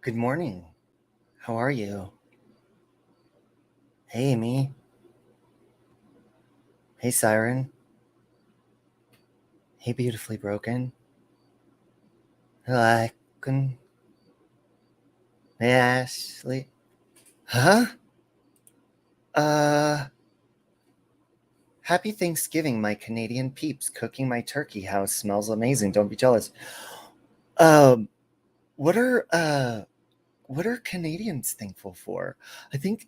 Good morning. How are you? Hey, Amy. Hey, Siren. Hey, Beautifully Broken. Hello, Hey, Ashley. Huh? Uh, Happy Thanksgiving, my Canadian peeps. Cooking my turkey house smells amazing. Don't be jealous. Um, what are Canadians thankful for? I think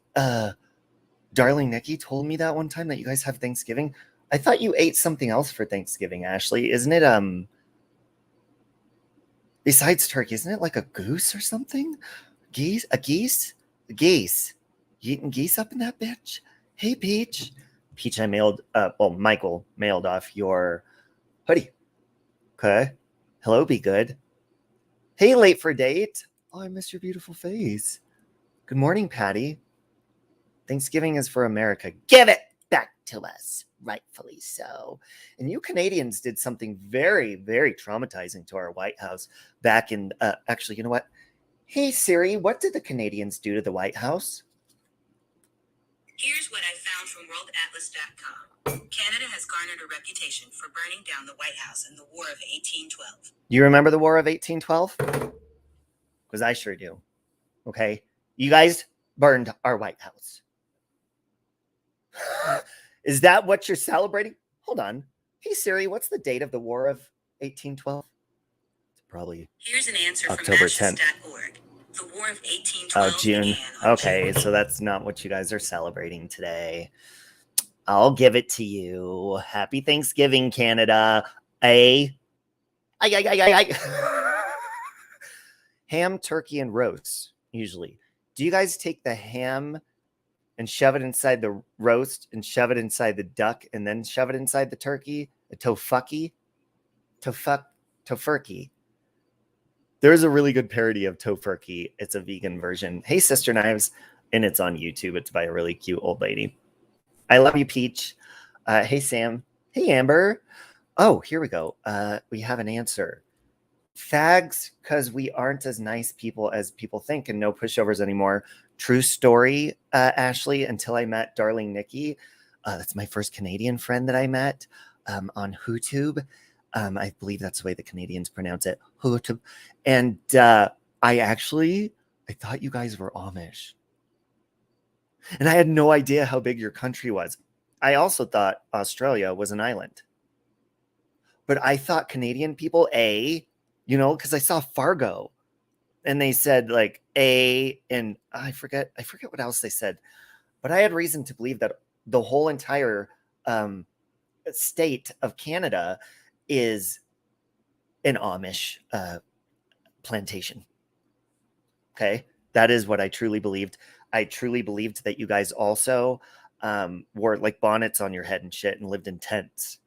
Darling Nikki told me that one time that you guys have Thanksgiving. I thought you ate something else for Thanksgiving, Ashley. Isn't it besides turkey, isn't it like a goose or something? Geese? A geese? Geese. You eating geese up in that bitch? Hey, Peach. Peach, Michael mailed off your hoodie. Okay. Hello, be good. Hey, late for date. Oh, I miss your beautiful face. Good morning, Patty. Thanksgiving is for America. Give it back to us, rightfully so. And you Canadians did something very, very traumatizing to our White House back in, actually, you know what? Hey, Siri, what did the Canadians do to the White House? Here's what I found from worldatlas.com. Canada has garnered a reputation for burning down the White House in the War of 1812. You remember the War of 1812? Because I sure do. Okay. You guys burned our White House. Is that what you're celebrating? Hold on. Hey, Siri, what's the date of the War of 1812? It's probably Here's an answer October from 10th. Ashes.org. The War of 1812 Oh, June. began on Okay, June. so that's not what you guys are celebrating today. I'll give it to you. Happy Thanksgiving, Canada. Ham, turkey, and roast, usually. Do you guys take the ham and shove it inside the roast and shove it inside the duck and then shove it inside the turkey? A tofurkey? Tofurkey. There's a really good parody of tofurkey. It's a vegan version. Hey, Sister Knives. And it's on YouTube. It's by a really cute old lady. I love you, Peach. Hey, Sam. Hey, Amber. Oh, here we go. We have an answer. Fags, because we aren't as nice people as people think, and no pushovers anymore. True story, Ashley, until I met Darling Nikki. That's my first Canadian friend that I met on YouTube. I believe that's the way the Canadians pronounce it, YouTube. And I thought you guys were Amish. And I had no idea how big your country was. I also thought Australia was an island. But I thought Canadian people, because I saw Fargo and they said like and I forget what else they said. But I had reason to believe that the whole entire state of Canada is an Amish plantation. Okay. That is what I truly believed. I truly believed that you guys also wore like bonnets on your head and shit and lived in tents.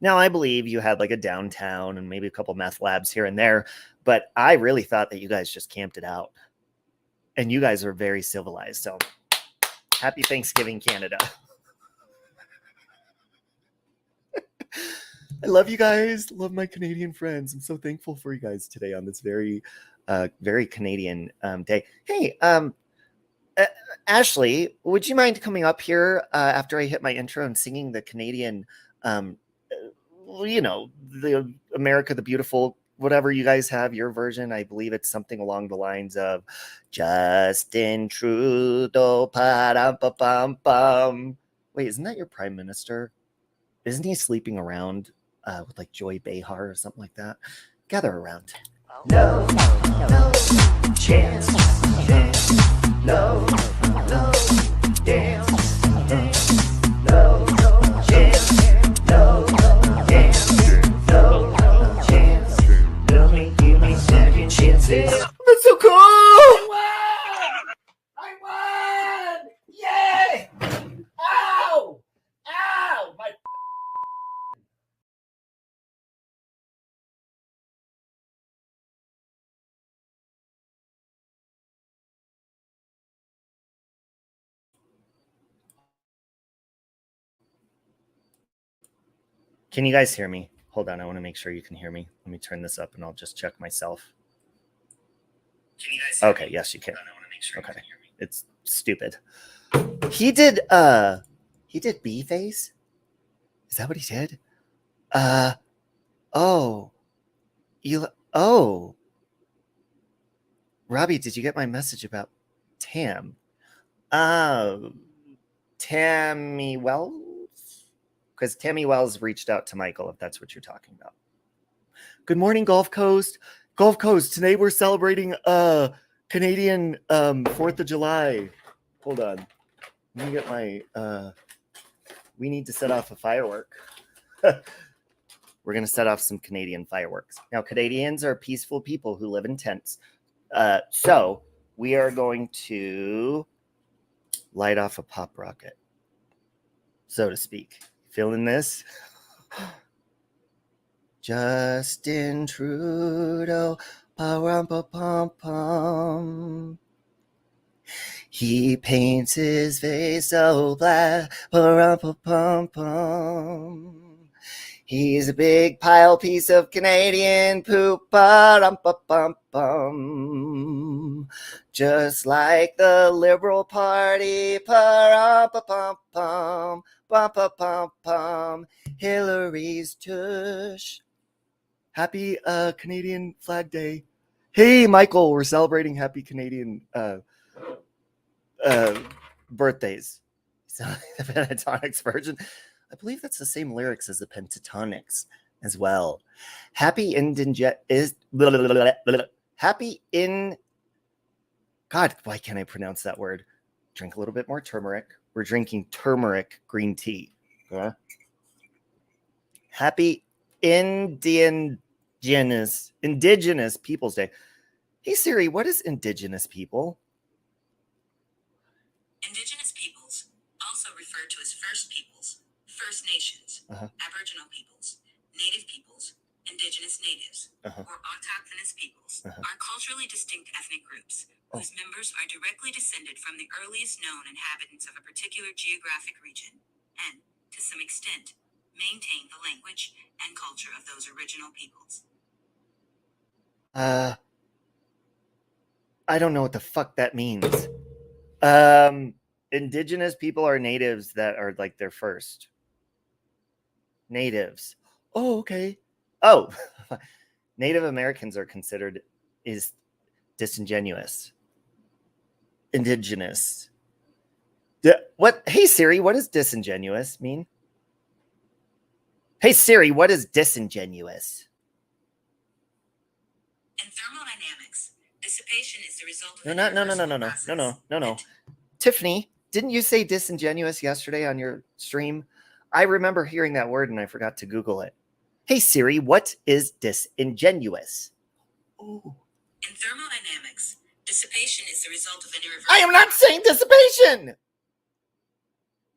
Now, I believe you had like a downtown and maybe a couple meth labs here and there, but I really thought that you guys just camped it out. And you guys are very civilized. So happy Thanksgiving, Canada. I love you guys. Love my Canadian friends. I'm so thankful for you guys today on this very, very Canadian day. Hey, Ashley, would you mind coming up here after I hit my intro and singing the Canadian, the America the Beautiful, whatever you guys have, your version? I believe it's something along the lines of Justin Trudeau, pa-dum-pa-pum-pum. Wait, isn't that your prime minister? Isn't he sleeping around with like Joy Behar or something like that? Gather around. No, no chance. No, no dance. No, no chance. No, no dance. No, no chance. Give me second chances. That's so cool! I won! Yay! Ow! Ow! My Can you guys hear me? Hold on, I want to make sure you can hear me. Let me turn this up and I'll just check myself. Can you guys hear Okay, me? yes, you can. I want to make sure you Okay. can hear me. It's stupid. He did B face? Is that what he did? Oh. Robbie, did you get my message about Tam? Tammy Wells? Because Tammy Wells reached out to Michael, if that's what you're talking about. Good morning, Gulf Coast. Gulf Coast, today we're celebrating Canadian 4th of July. Hold on. Let me get my we need to set off a firework. We're going to set off some Canadian fireworks. Now, Canadians are peaceful people who live in tents. So we are going to light off a pop rocket, so to speak. Feeling this? Justin Trudeau, pa-rum-pa-pum-pum. He paints his face so black, pa-rum-pa-pum-pum. He's a big pile piece of Canadian poop, pa-rum-pa-pum-pum. Just like the Liberal Party, pa-rum-pa-pum-pum, pum-pa-pum-pum. Hillary's tush. Happy Canadian Flag Day. Hey, Michael, we're celebrating happy Canadian birthdays. So the Pentatonics version. I believe that's the same lyrics as the Pentatonics as well. Happy God, why can't I pronounce that word? Drink a little bit more turmeric. We're drinking turmeric green tea. Happy Indigenous Peoples Day. Hey Siri, what is Indigenous people? Indigenous peoples, also referred to as First Peoples, First Nations, Aboriginal peoples, Native peoples, Indigenous natives, or autochthonous peoples, are culturally distinct ethnic groups whose members are directly descended from the earliest known inhabitants of a particular geographic region, and, to some extent, maintain the language and culture of those original peoples. I don't know what the fuck that means. Indigenous people are natives that are like their first. Natives. Oh, okay. Oh, Native Americans are considered is disingenuous. Indigenous. What? Hey Siri, what does disingenuous mean? Hey Siri, what is disingenuous? In thermodynamics, dissipation is the result of No. Tiffany, didn't you say disingenuous yesterday on your stream? I remember hearing that word and I forgot to Google it. Hey Siri, what is disingenuous? Ooh. In thermodynamics, dissipation is the result of an irreversible... I am not saying dissipation!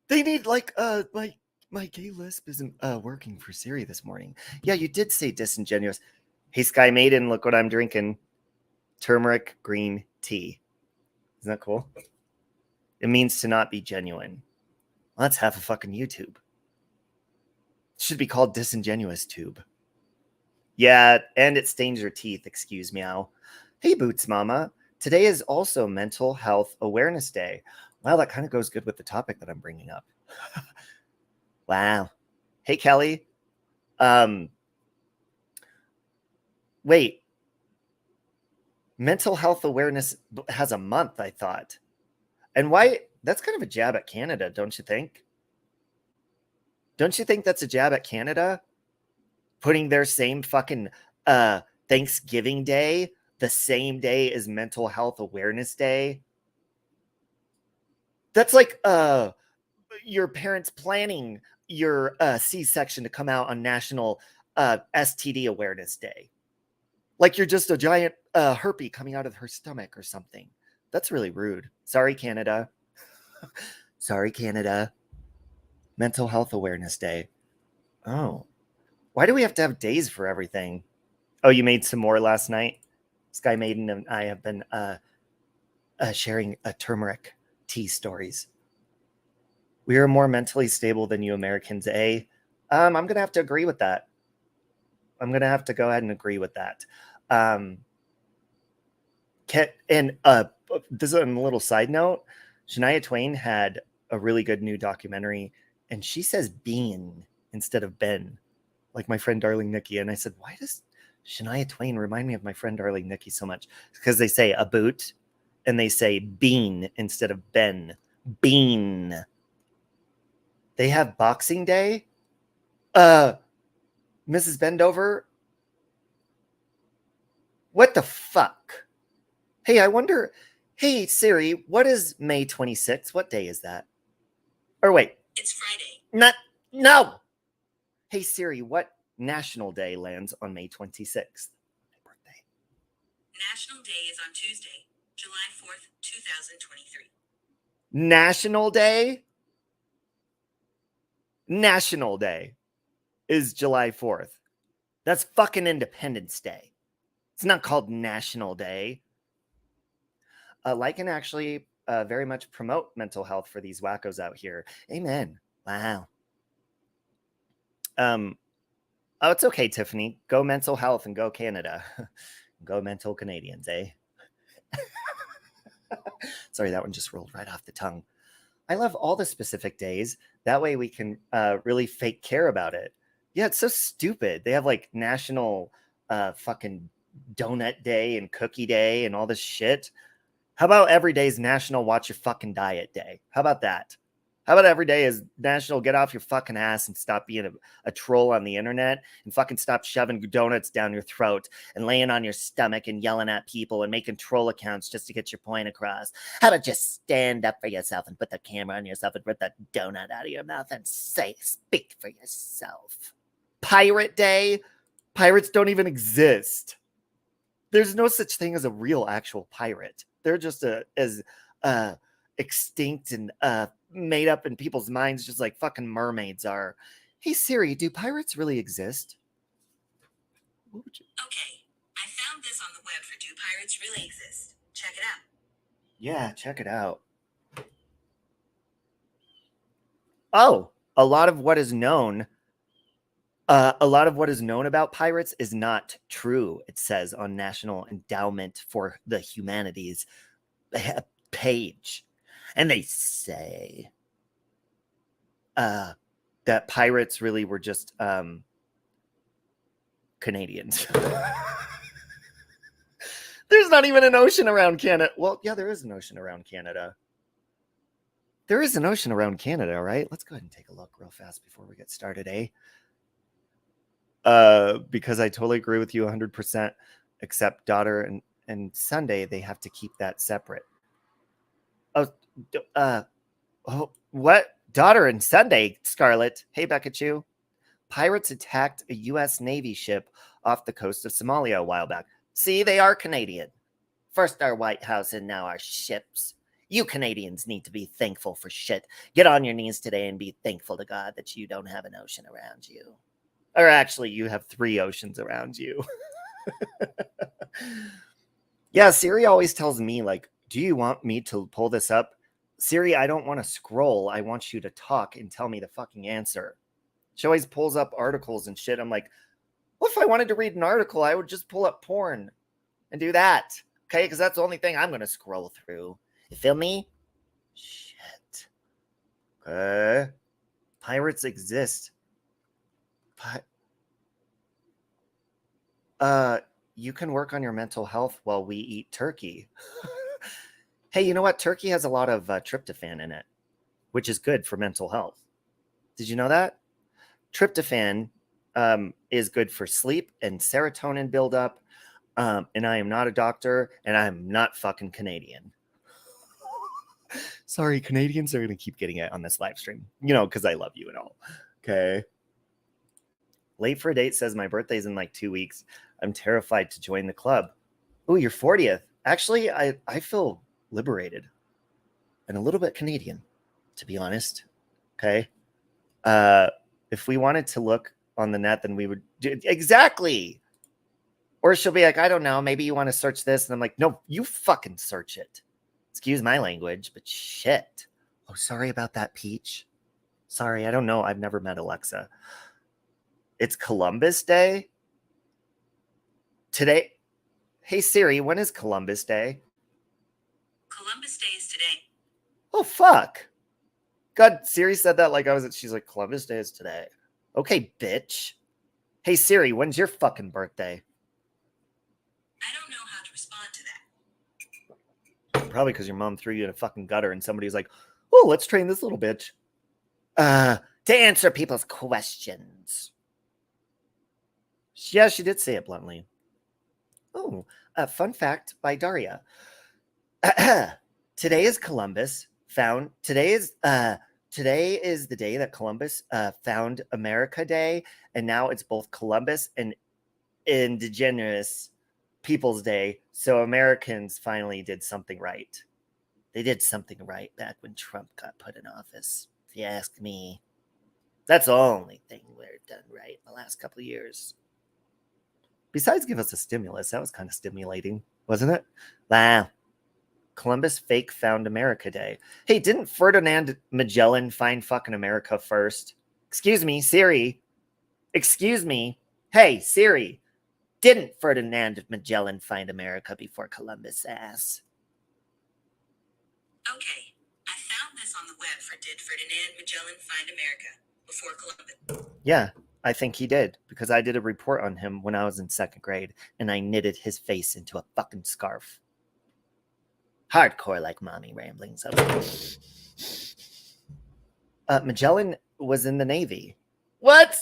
They need my gay lisp isn't working for Siri this morning. Yeah, you did say disingenuous. Hey Sky Maiden, look what I'm drinking. Turmeric green tea. Isn't that cool? It means to not be genuine. Well, that's half a fucking YouTube. It should be called Disingenuous Tube. Yeah, and it stains your teeth, excuse meow. Hey, Boots Mama. Today is also Mental Health Awareness Day. Wow, that kind of goes good with the topic that I'm bringing up. Wow. Hey, Kelly. Wait. Mental Health Awareness has a month, I thought. And why? That's kind of a jab at Canada, don't you think? Don't you think that's a jab at Canada? Putting their same fucking Thanksgiving Day the same day as Mental Health Awareness Day? That's like your parents planning your C-section to come out on National STD Awareness Day. Like you're just a giant herpy coming out of her stomach or something. That's really rude. Sorry, Canada. Sorry, Canada. Mental Health Awareness Day. Oh. Why do we have to have days for everything? Oh, you made some more last night? Sky Maiden and I have been sharing turmeric tea stories. We are more mentally stable than you Americans, eh? I'm going to have to agree with that. I'm going to have to go ahead and agree with that. And this is a little side note. Shania Twain had a really good new documentary, and she says bean instead of Ben, like my friend Darling Nikki. And I said, why does Shania Twain remind me of my friend Darling Nikki so much? Because they say a boot, and they say bean instead of Ben. Bean. They have Boxing Day. Mrs. Bendover. What the fuck? Hey, I wonder. Hey, Siri, what is May 26th? What day is that? Or wait. It's Friday. No. Hey, Siri, what National Day lands on May 26th? My birthday. National Day is on Tuesday, July 4th, 2023. National Day? National Day is July 4th. That's fucking Independence Day. It's not called National Day. Like and actually very much promote mental health for these wackos out here. Amen. Wow. Oh, it's okay, Tiffany. Go mental health and go Canada. Go mental Canadians, eh? Sorry, that one just rolled right off the tongue. I love all the specific days. That way we can really fake care about it. Yeah, it's so stupid. They have like National fucking Donut Day and Cookie Day and all this shit. How about every day is National Watch Your Fucking Diet Day? How about that? How about every day is National Get Off Your Fucking Ass and stop being a troll on the internet and fucking stop shoving donuts down your throat and laying on your stomach and yelling at people and making troll accounts just to get your point across? How about just stand up for yourself and put the camera on yourself and rip that donut out of your mouth and speak for yourself? Pirate Day? Pirates don't even exist. There's no such thing as a real actual pirate. They're just as extinct and made up in people's minds, just like fucking mermaids are. Hey Siri, do pirates really exist? Okay, I found this on the web for Do Pirates Really Exist? Check it out. Yeah, check it out. Oh, a lot of what is known about pirates is not true, it says on National Endowment for the Humanities page. And they say that pirates really were just Canadians. There's not even an ocean around Canada. Well, yeah, there is an ocean around Canada. There is an ocean around Canada, right? Let's go ahead and take a look real fast before we get started, eh? Because I totally agree with you 100%, except daughter and Sunday, they have to keep that separate. What? Daughter and Sunday, Scarlett. Hey, Beckachu. Pirates attacked a U.S. Navy ship off the coast of Somalia a while back. See, they are Canadian. First our White House and now our ships. You Canadians need to be thankful for shit. Get on your knees today and be thankful to God that you don't have an ocean around you. Or actually, you have 3 oceans around you. Yeah, Siri always tells me, like, do you want me to pull this up? Siri, I don't want to scroll. I want you to talk and tell me the fucking answer. She always pulls up articles and shit. I'm like, well, if I wanted to read an article, I would just pull up porn and do that. Okay, because that's the only thing I'm going to scroll through. You feel me? Shit. Okay. Pirates exist. You can work on your mental health while we eat turkey. Hey, you know what? Turkey has a lot of tryptophan in it, which is good for mental health. Did you know that? Tryptophan is good for sleep and serotonin buildup. And I am not a doctor, and I'm not fucking Canadian. Sorry, Canadians are going to keep getting it on this live stream, you know, because I love you and all. Okay. Late for a date says my birthday's in like 2 weeks. I'm terrified to join the club. Oh, your 40th. Actually, I feel liberated and a little bit Canadian, to be honest. Okay. If we wanted to look on the net, then we would do exactly. Or she'll be like, I don't know, maybe you want to search this. And I'm like, no, you fucking search it. Excuse my language, but shit. Oh, sorry about that, Peach. Sorry, I don't know. I've never met Alexa. It's Columbus Day. Today Hey Siri, when is Columbus Day? Columbus Day is today. Oh, fuck. God, Siri said that like she's like, Columbus Day is today. Okay, bitch. Hey Siri, when's your fucking birthday? I don't know how to respond to that. Probably because your mom threw you in a fucking gutter and somebody's like, oh, let's train this little bitch. To answer people's questions. Yeah, she did say it bluntly. Oh, a fun fact by Daria. Today is Columbus found. Today is the day that Columbus found America Day, and now it's both Columbus and Indigenous Peoples Day. So Americans finally did something right. They did something right back when Trump got put in office. If you ask me, that's the only thing we've done right in the last couple of years. Besides give us a stimulus, that was kind of stimulating, wasn't it? Wow. Columbus fake found America Day. Hey, didn't Ferdinand Magellan find fucking America first? Excuse me, Siri. Excuse me. Hey, Siri. Didn't Ferdinand Magellan find America before Columbus ass? Okay, I found this on the web for did Ferdinand Magellan find America before Columbus? Yeah, I think he did, because I did a report on him when I was in 2nd grade, and I knitted his face into a fucking scarf. Hardcore like mommy ramblings. Magellan was in the Navy. What?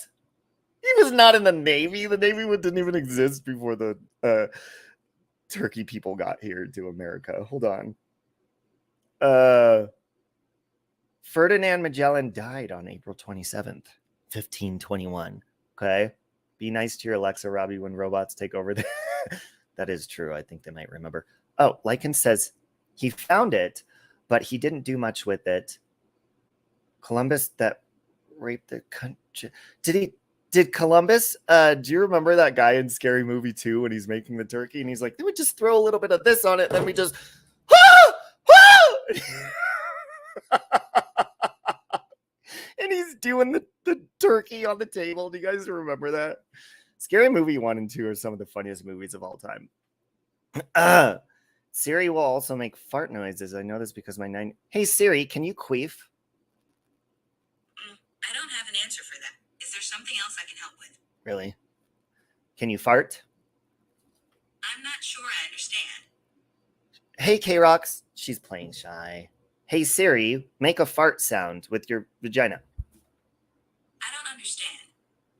He was not in the Navy. The Navy didn't even exist before the Turkey people got here to America. Hold on. Ferdinand Magellan died on April 27th, 1521. Okay? Be nice to your Alexa, Robbie, when robots take over. That is true. I think they might remember. Oh, Lycan says he found it, but he didn't do much with it. Columbus that raped the country. Did Columbus, do you remember that guy in Scary Movie 2 when he's making the turkey and he's like, then we just throw a little bit of this on it, then we just and he's doing the turkey on the table. Do you guys remember that? Scary Movie 1 and 2 are some of the funniest movies of all time. Siri will also make fart noises. I know this because my 9... Hey Siri, can you queef? I don't have an answer for that. Is there something else I can help with? Really? Can you fart? I'm not sure I understand. Hey K-Rox, she's playing shy. Hey Siri, make a fart sound with your vagina. I don't understand.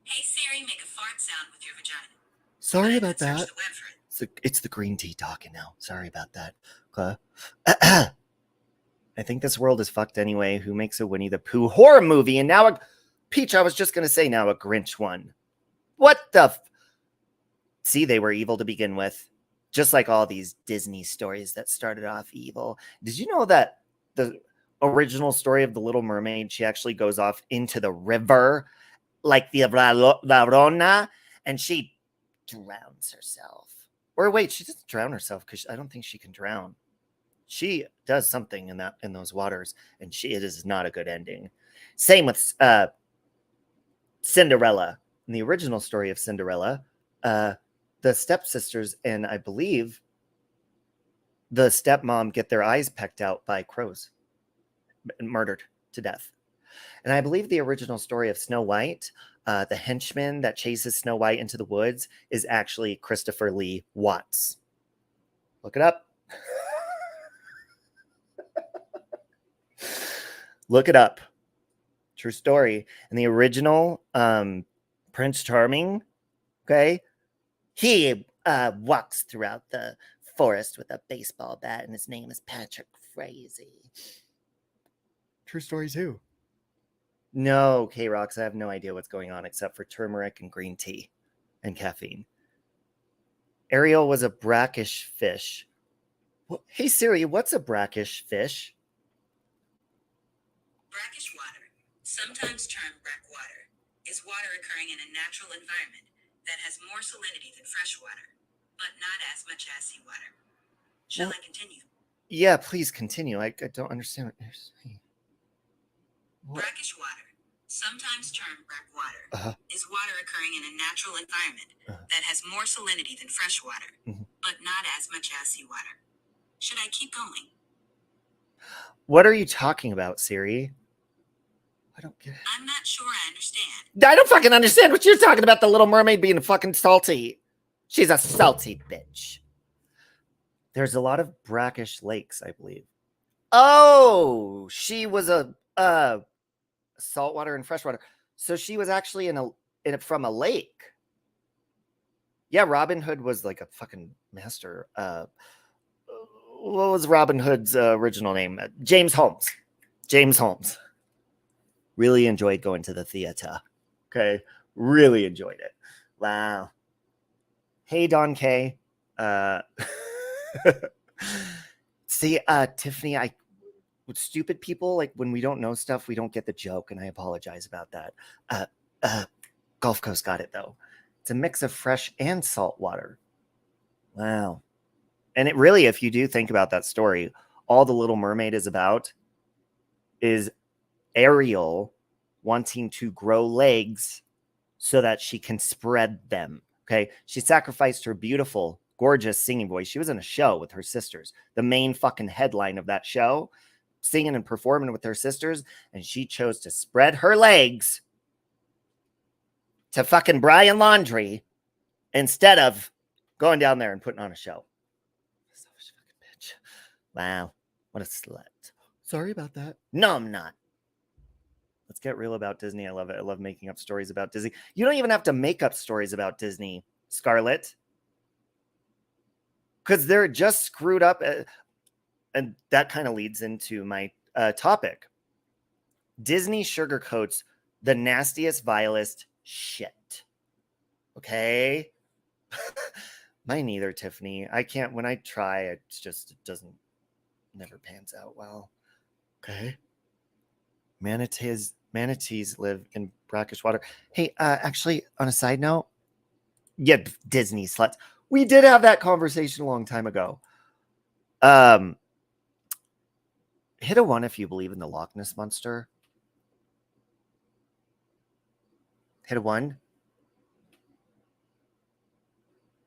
Hey Siri, make a fart sound with your vagina. Sorry about that. Search the web for it. It's the green tea talking now. Sorry about that. I think this world is fucked anyway. Who makes a Winnie the Pooh horror movie? And now Peach, I was just going to say now a Grinch one. What the... See, they were evil to begin with. Just like all these Disney stories that started off evil. Did you know that the original story of The Little Mermaid, she actually goes off into the river like the La Rona, and she drowns herself. Or wait, she doesn't drown herself because I don't think she can drown. She does something in those waters, and it is not a good ending. Same with Cinderella. In the original story of Cinderella, the stepsisters and I believe the stepmom get their eyes pecked out by crows and murdered to death. And I believe the original story of Snow White, the henchman that chases Snow White into the woods is actually Christopher Lee Watts. Look it up. Look it up. True story. And the original Prince Charming, okay, he walks throughout the forest with a baseball bat, and his name is Patrick Frazee. True story too. No, K-Rox, I have no idea what's going on except for turmeric and green tea and caffeine. Ariel was a brackish fish. Well, hey Siri, what's a brackish fish? Brackish water, sometimes termed brackwater, is water occurring in a natural environment that has more salinity than fresh water, but not as much as seawater. Shall I continue? Yeah, please continue. I don't understand what you're saying. Brackish water, sometimes termed brackwater, is water occurring in a natural environment that has more salinity than fresh water, but not as much as seawater. Should I keep going? What are you talking about, Siri? I don't get it. I'm not sure I understand. I don't fucking understand what you're talking about, the Little Mermaid being fucking salty. She's a salty bitch. There's a lot of brackish lakes, I believe. Oh, she was a saltwater and freshwater. So she was actually from a lake. Yeah, Robin Hood was like a fucking master. What was Robin Hood's original name? James Holmes. James Holmes. Really enjoyed going to the theater. Okay, really enjoyed it. Wow. Hey, Don K. See, Tiffany, with stupid people, like when we don't know stuff, we don't get the joke, and I apologize about that. Gulf Coast got it though. It's a mix of fresh and salt water. Wow. And it really, if you do think about that story, all the Little Mermaid is about is Ariel wanting to grow legs so that she can spread them. Okay. She sacrificed her beautiful, gorgeous singing voice. She was in a show with her sisters, the main fucking headline of that show, singing and performing with her sisters. And she chose to spread her legs to fucking Brian Laundrie instead of going down there and putting on a show. Selfish fucking bitch. Wow. What a slut. Sorry about that. No, I'm not. Let's get real about Disney. I love it. I love making up stories about Disney. You don't even have to make up stories about Disney, Scarlett. Because they're just screwed up. And that kind of leads into my topic. Disney sugarcoats the nastiest, vilest shit. Okay? Mine neither, Tiffany. I can't, when I try, it doesn't, never pans out well. Okay? Manatees live in brackish water. Hey, actually, on a side note, yeah, Disney sluts. We did have that conversation a long time ago. Hit a 1 if you believe in the Loch Ness Monster. Hit a 1.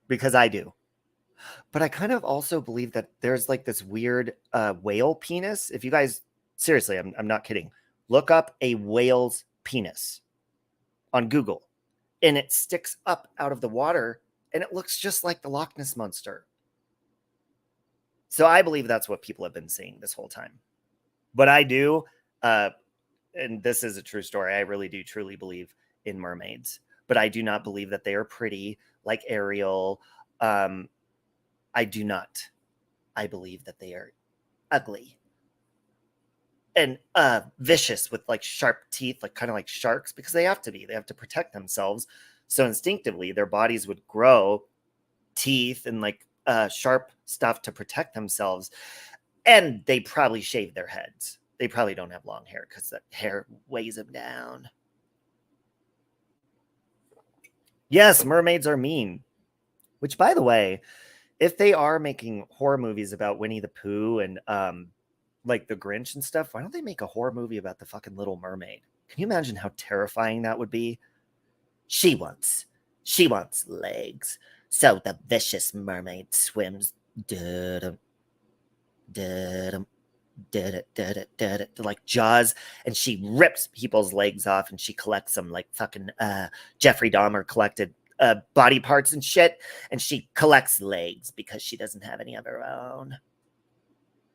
Because I do. But I kind of also believe that there's like this weird whale penis. If you guys, seriously, I'm not kidding. Look up a whale's penis on Google. And it sticks up out of the water. And it looks just like the Loch Ness Monster. So I believe that's what people have been seeing this whole time. But I do, and this is a true story, I really do truly believe in mermaids. But I do not believe that they are pretty like Ariel. I do not. I believe that they are ugly and vicious with like sharp teeth, like kind of like sharks, because they have to be. They have to protect themselves. So instinctively, their bodies would grow teeth and like sharp stuff to protect themselves. And they probably shave their heads. They probably don't have long hair because that hair weighs them down. Yes, mermaids are mean. Which, by the way, if they are making horror movies about Winnie the Pooh and like the Grinch and stuff, why don't they make a horror movie about the fucking Little Mermaid? Can you imagine how terrifying that would be? She wants legs. So the vicious mermaid swims like Jaws, and she rips people's legs off and she collects them like fucking Jeffrey Dahmer collected body parts and shit, and she collects legs because she doesn't have any of her own.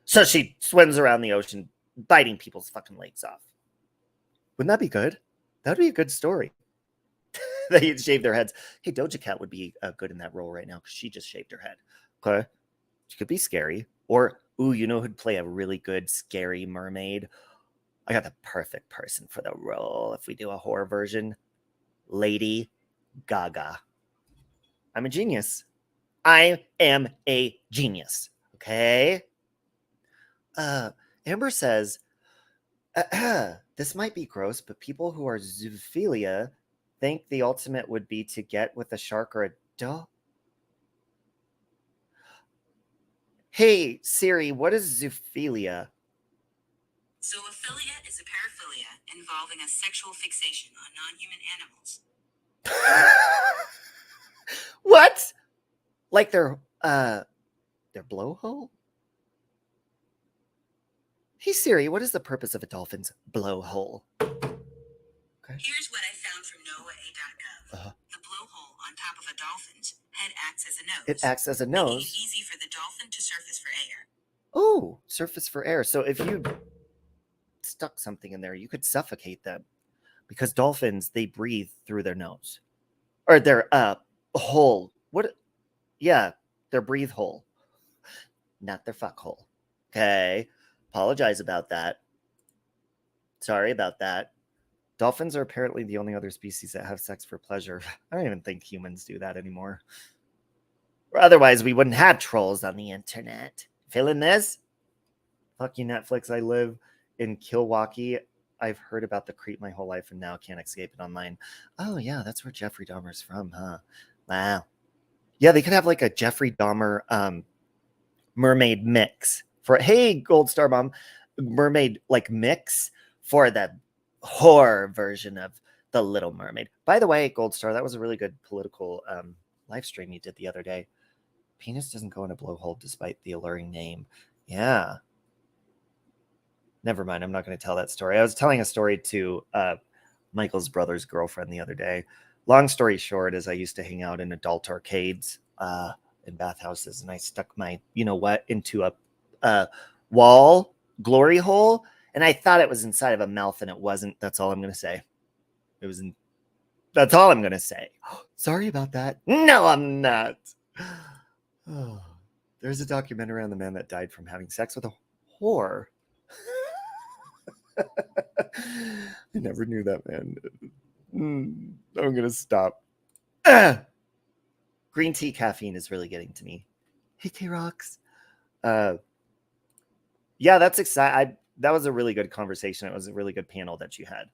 So she swims around the ocean biting people's fucking legs off. Wouldn't that be good? That would be a good story. They shave their heads. Hey, Doja Cat would be good in that role right now because she just shaved her head. Okay. She could be scary. Or, ooh, you know who'd play a really good scary mermaid? I got the perfect person for the role if we do a horror version. Lady Gaga. I'm a genius. I am a genius. Okay? Amber says, this might be gross, but people who are zoophilia think the ultimate would be to get with a shark or a dog. Hey, Siri, what is zoophilia? Zoophilia is a paraphilia involving a sexual fixation on non-human animals. What? Like they're Their blowhole? Hey Siri, what is the purpose of a dolphin's blowhole? Okay. Here's what I found from NOAA.gov. The blowhole on top of a dolphin's head acts as a nose. It acts as a nose. Making it easy for the dolphin to surface for air. Oh, surface for air. So if you stuck something in there, you could suffocate them. Because dolphins, they breathe through their nose. Or their hole. What? Yeah, their breathe hole. Not their fuck hole. Okay. Apologize about that. Sorry about that. Dolphins are apparently the only other species that have sex for pleasure. I don't even think humans do that anymore. Or otherwise, we wouldn't have trolls on the internet. Feeling this? Fuck you, Netflix. I live in Milwaukee. I've heard about the creep my whole life and now can't escape it online. Oh, yeah, that's where Jeffrey Dahmer's from, huh? Wow. Yeah, they could have like a Jeffrey Dahmer mermaid mix for, hey, Gold Star Mom, mermaid like mix for the horror version of The Little Mermaid. By the way, Gold Star, that was a really good political live stream you did the other day. Penis doesn't go in a blowhole despite the alluring name. Yeah. Never mind. I'm not going to tell that story. I was telling a story to Michael's brother's girlfriend the other day. Long story short is I used to hang out in adult arcades in bathhouses, and I stuck my, you know what, into a wall glory hole, and I thought it was inside of a mouth, and it wasn't. That's all I'm going to say. It was in. That's all I'm going to say. Sorry about that. No, I'm not. Oh, there's a documentary on the man that died from having sex with a whore. I never knew that, man. I'm gonna stop. Green tea caffeine is really getting to me. Hey, K-Rocks. Yeah, that's exciting. That was a really good conversation. It was a really good panel that you had.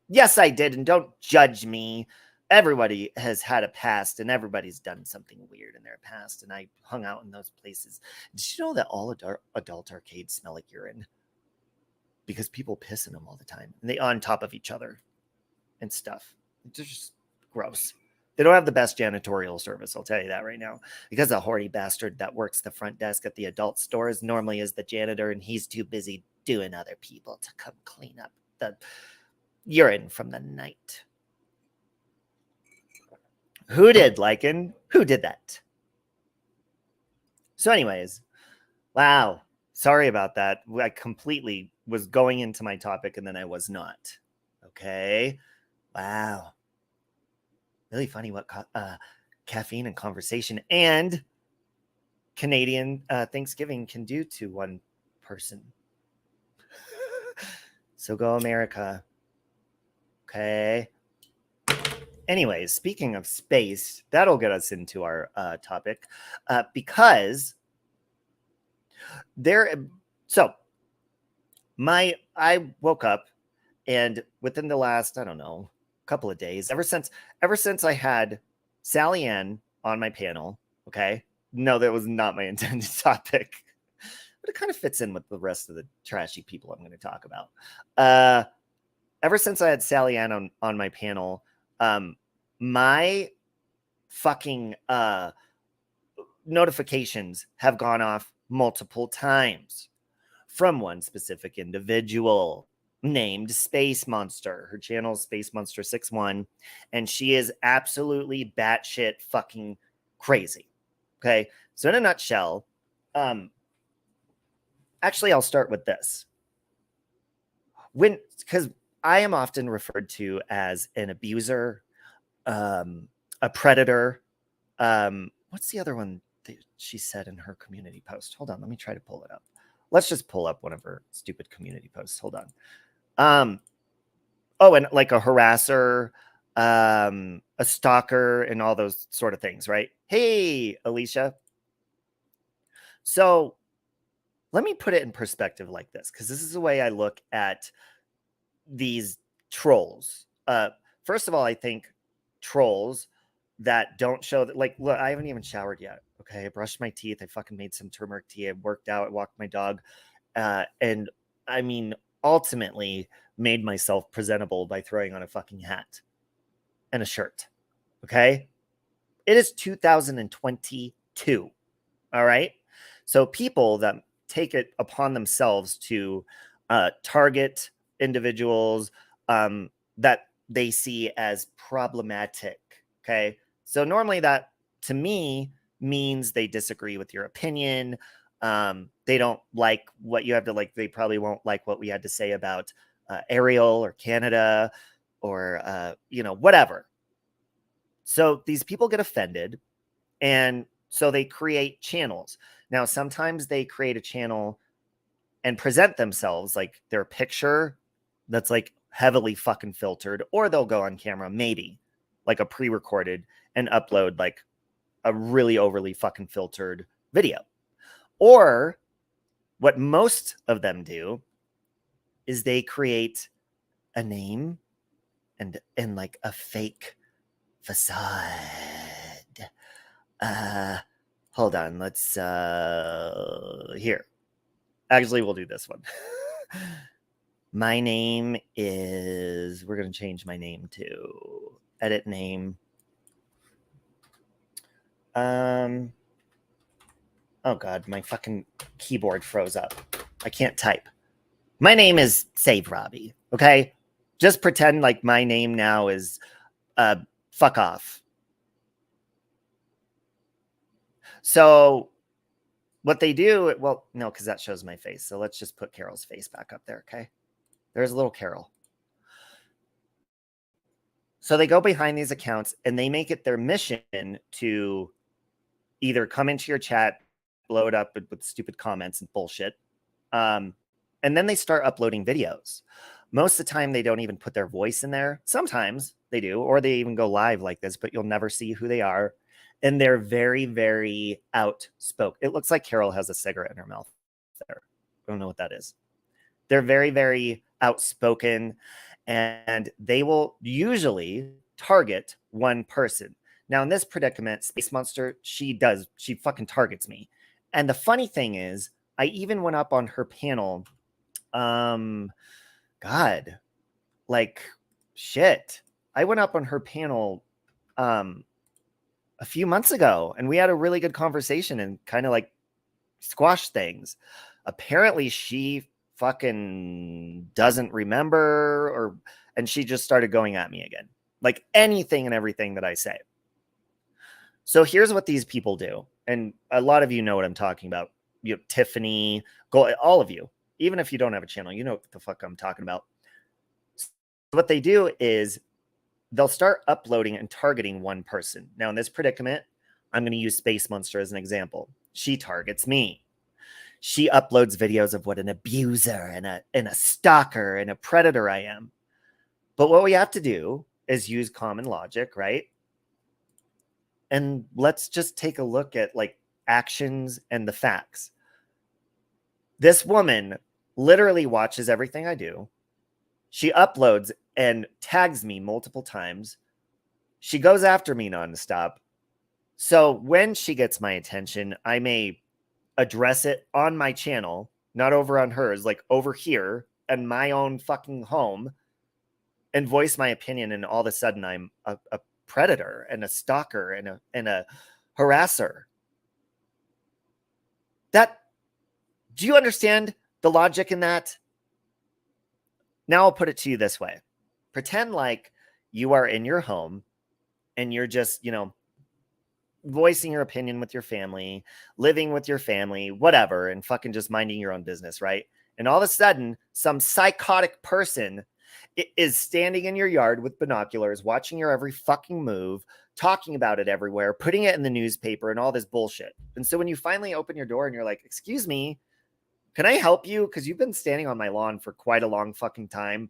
Yes, I did, and don't judge me. Everybody has had a past, and everybody's done something weird in their past, and I hung out in those places. Did you know that all adult arcades smell like urine? Because people piss in them all the time, and they on top of each other and stuff. It's just gross. They don't have the best janitorial service, I'll tell you that right now. Because a horny bastard that works the front desk at the adult stores normally is the janitor, and he's too busy doing other people to come clean up the urine from the night. Who did, Lycan? Who did that? So anyways, wow. Sorry about that. I completely was going into my topic and then I was not. Okay. Wow. Really funny what caffeine and conversation and Canadian Thanksgiving can do to one person. So go America. Okay. Anyways, speaking of space, that'll get us into our topic because I woke up and within the last, I don't know, couple of days, ever since I had Sally Ann on my panel, okay? No, that was not my intended topic, but it kind of fits in with the rest of the trashy people I'm going to talk about. Ever since I had Sally Ann on my panel, my fucking notifications have gone off multiple times from one specific individual named Space Monster. Her channel is Space Monster 61, and she is absolutely batshit fucking crazy. Okay, so in a nutshell, actually, I'll start with this. Because I am often referred to as an abuser, a predator. What's the other one that she said in her community post? Hold on, let me try to pull it up. Let's just pull up one of her stupid community posts. Hold on. Oh, and like a harasser, a stalker, and all those sort of things, right? Hey, Alicia. So let me put it in perspective like this, because this is the way I look at these trolls. First of all, I think trolls that don't show that, like, look, I haven't even showered yet. Okay, I brushed my teeth. I fucking made some turmeric tea. I worked out. I walked my dog. And I mean, ultimately made myself presentable by throwing on a fucking hat and a shirt. Okay. It is 2022. All right. So people that take it upon themselves to target individuals that they see as problematic. Okay. So normally that to me means they disagree with your opinion. They don't like what you have to like. They probably won't like what we had to say about Ariel or Canada or, whatever. So these people get offended, and so they create channels. Now, sometimes they create a channel and present themselves like their picture that's like heavily fucking filtered, or they'll go on camera, maybe like a pre-recorded, and upload like a really overly fucking filtered video. Or what most of them do is they create a name and like a fake facade. Hold on, let's here. Actually, we'll do this one. My name is, we're going to change my name to edit name. Oh God, my fucking keyboard froze up. I can't type. My name is Save Robbie, okay? Just pretend like my name now is fuck off. So what they do, well, no, because that shows my face. So let's just put Carol's face back up there, okay? There's a little Carol. So they go behind these accounts and they make it their mission to either come into your chat, blow it up with stupid comments and bullshit. And then they start uploading videos. Most of the time, they don't even put their voice in there. Sometimes they do, or they even go live like this, but you'll never see who they are. And they're very, very outspoken. It looks like Carol has a cigarette in her mouth there. I don't know what that is. They're very, very outspoken, and they will usually target one person. Now, in this predicament, Space Monster, she fucking targets me. And the funny thing is, I even went up on her panel. God, like shit. I went up on her panel a few months ago, and we had a really good conversation and kind of like squashed things. Apparently, she fucking doesn't remember, and she just started going at me again, like anything and everything that I say. So here's what these people do, and a lot of you know what I'm talking about. You know, Tiffany, all of you, even if you don't have a channel, you know what the fuck I'm talking about. So what they do is they'll start uploading and targeting one person. Now, in this predicament, I'm going to use Space Monster as an example. She targets me. She uploads videos of what an abuser and a stalker and a predator I am. But what we have to do is use common logic, right? And let's just take a look at like actions and the facts. This woman literally watches everything I do. She uploads and tags me multiple times. She goes after me nonstop. So when she gets my attention, I may address it on my channel, not over on hers, like over here in my own fucking home, and voice my opinion. And all of a sudden I'm a predator and a stalker and a harasser. Do you understand the logic in that? Now I'll put it to you this way. Pretend like you are in your home and you're just, voicing your opinion with your family, living with your family, whatever, and fucking just minding your own business, right? And all of a sudden, some psychotic person is standing in your yard with binoculars, watching your every fucking move, talking about it everywhere, putting it in the newspaper and all this bullshit. And so when you finally open your door and you're like, excuse me, can I help you? Because you've been standing on my lawn for quite a long fucking time.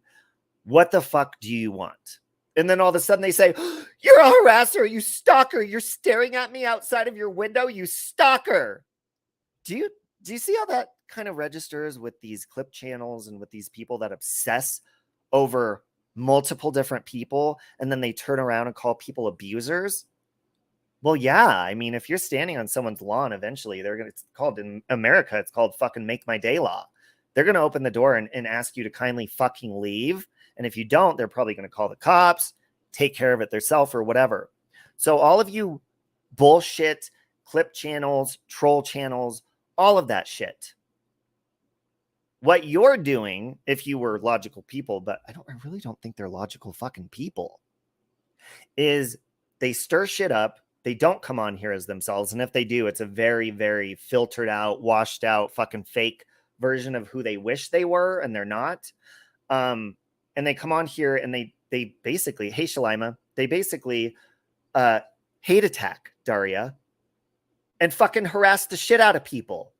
What the fuck do you want? And then all of a sudden they say, you're a harasser, you stalker. You're staring at me outside of your window, you stalker. Do you see how that kind of registers with these clip channels and with these people that obsess over multiple different people, and then they turn around and call people abusers? Well, yeah. I mean, if you're standing on someone's lawn, eventually it's called, in America, it's called fucking make my day law. They're going to open the door and ask you to kindly fucking leave. And if you don't, they're probably going to call the cops, take care of it themselves or whatever. So all of you bullshit, clip channels, troll channels, all of that shit. What you're doing, if you were logical people, but I really don't think they're logical fucking people, is they stir shit up. They don't come on here as themselves. And if they do, it's a very, very filtered out, washed out, fucking fake version of who they wish they were, and they're not. And they come on here and they basically, hey Shalima, they basically hate attack Daria and fucking harass the shit out of people.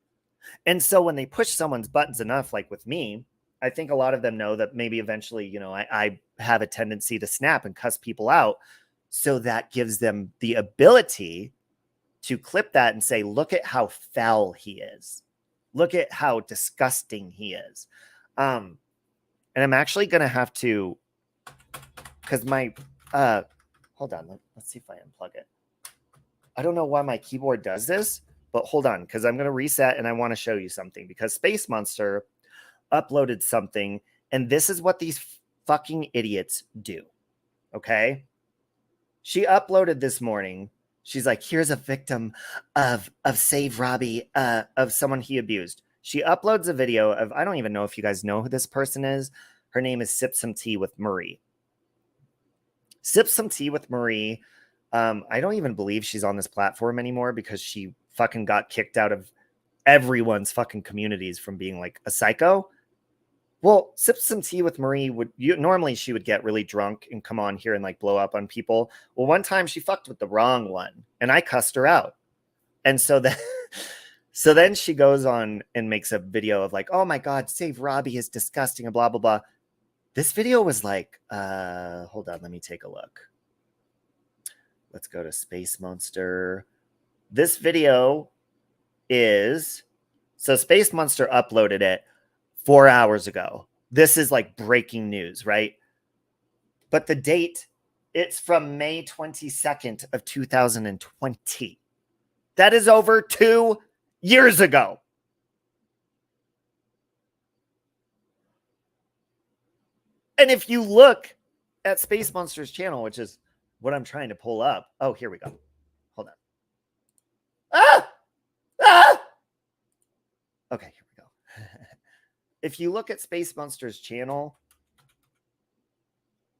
And so when they push someone's buttons enough, like with me, I think a lot of them know that maybe eventually, you know, I have a tendency to snap and cuss people out. So that gives them the ability to clip that and say, look at how foul he is. Look at how disgusting he is. And I'm actually going to have to, because my, hold on, let's see if I unplug it. I don't know why my keyboard does this, but hold on, because I'm going to reset and I want to show you something, because Space Monster uploaded something, and this is what these fucking idiots do. Okay? She uploaded this morning. She's like, here's a victim of Save Robbie, of someone he abused. She uploads a video of, I don't even know if you guys know who this person is. Her name is Sip Some Tea with Marie. Sip Some Tea with Marie. I don't even believe she's on this platform anymore because she fucking got kicked out of everyone's fucking communities from being like a psycho. Well, Sip Some Tea with Marie normally she would get really drunk and come on here and like blow up on people. Well, one time she fucked with the wrong one and I cussed her out. And so then she goes on and makes a video of like, oh my God, Save Robbie is disgusting and blah, blah, blah. This video was like, hold on, let me take a look. Let's go to Space Monster. This video is, so Space Monster uploaded it 4 hours ago. This is like breaking news, right? But the date, it's from May 22nd of 2020. That is over 2 years ago. And if you look at Space Monster's channel, which is what I'm trying to pull up. Oh, here we go. Hold on. Ah! Ah! Okay, here we go. If you look at Space Monster's channel,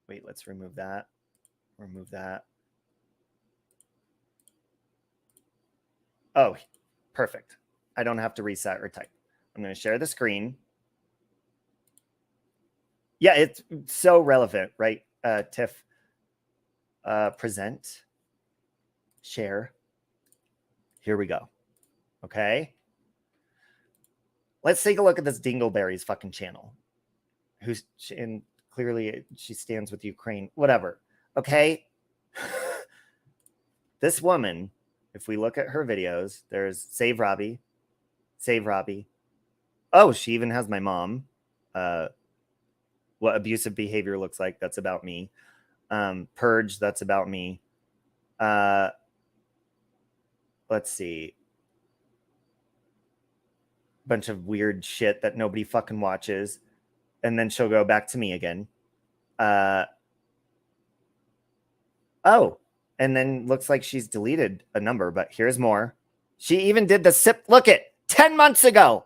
wait, let's remove that. Remove that. Oh, perfect. I don't have to reset or type. I'm going to share the screen. Yeah, it's so relevant, right? Tiff, present, share. Here we go. Okay. Let's take a look at this Dingleberry's fucking channel. And clearly she stands with Ukraine, whatever. Okay. This woman, if we look at her videos, there's Save Robbie, Save Robbie. Oh, she even has my mom. What abusive behavior looks like. That's about me. Purge. That's about me. Let's see. Bunch of weird shit that nobody fucking watches. And then she'll go back to me again. Oh, and then looks like she's deleted a number, but here's more. She even did the sip. Look at 10 months ago.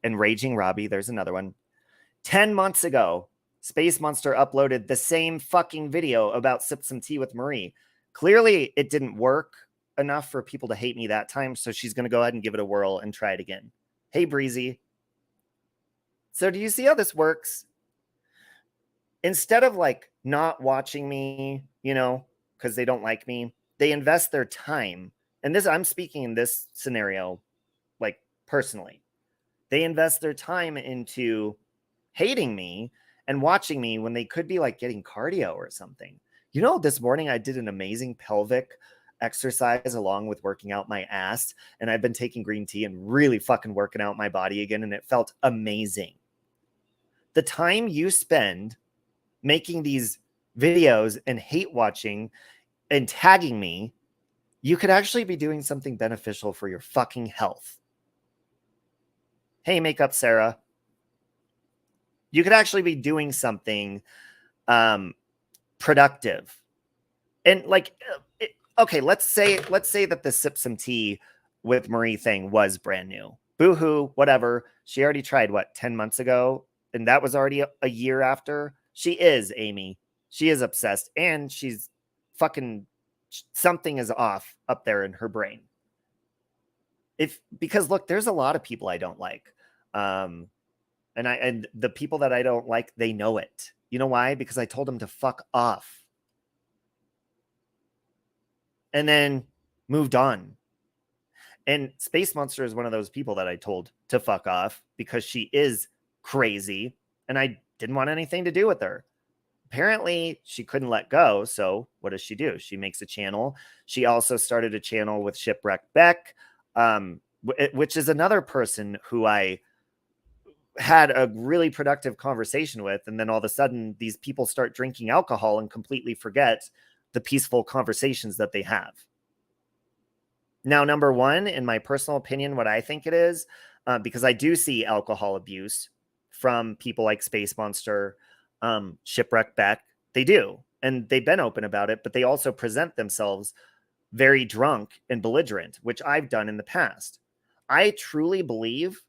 And Raging Robbie, there's another one. 10 months ago, Space Monster uploaded the same fucking video about Sip Some Tea with Marie. Clearly, it didn't work enough for people to hate me that time, so she's going to go ahead and give it a whirl and try it again. Hey, Breezy. So do you see how this works? Instead of like not watching me, you know, because they don't like me, they invest their time. And this, I'm speaking in this scenario, like personally. They invest their time into hating me and watching me when they could be like getting cardio or something. You know, this morning I did an amazing pelvic exercise along with working out my ass, and I've been taking green tea and really fucking working out my body again, and it felt amazing. The time you spend making these videos and hate watching and tagging me, you could actually be doing something beneficial for your fucking health. Hey, Makeup Sarah. You could actually be doing something productive. And like, okay, let's say that the sip some tea with Marie thing was brand new. Boo-hoo, whatever. She already tried, what, 10 months ago? And that was already a year after. She is, Amy. She is obsessed. And she's fucking, something is off up there in her brain. Because look, there's a lot of people I don't like. And the people that I don't like, they know it. You know why? Because I told them to fuck off. And then moved on. And Space Monster is one of those people that I told to fuck off because she is crazy and I didn't want anything to do with her. Apparently, she couldn't let go. So what does she do? She makes a channel. She also started a channel with Shipwreck Beck, which is another person who I had a really productive conversation with. And then all of a sudden, these people start drinking alcohol and completely forget the peaceful conversations that they have. Now, number one, in my personal opinion, what I think it is, because I do see alcohol abuse from people like Space Monster, Shipwreck Beck. They do. And they've been open about it, but they also present themselves very drunk and belligerent, which I've done in the past. I truly believe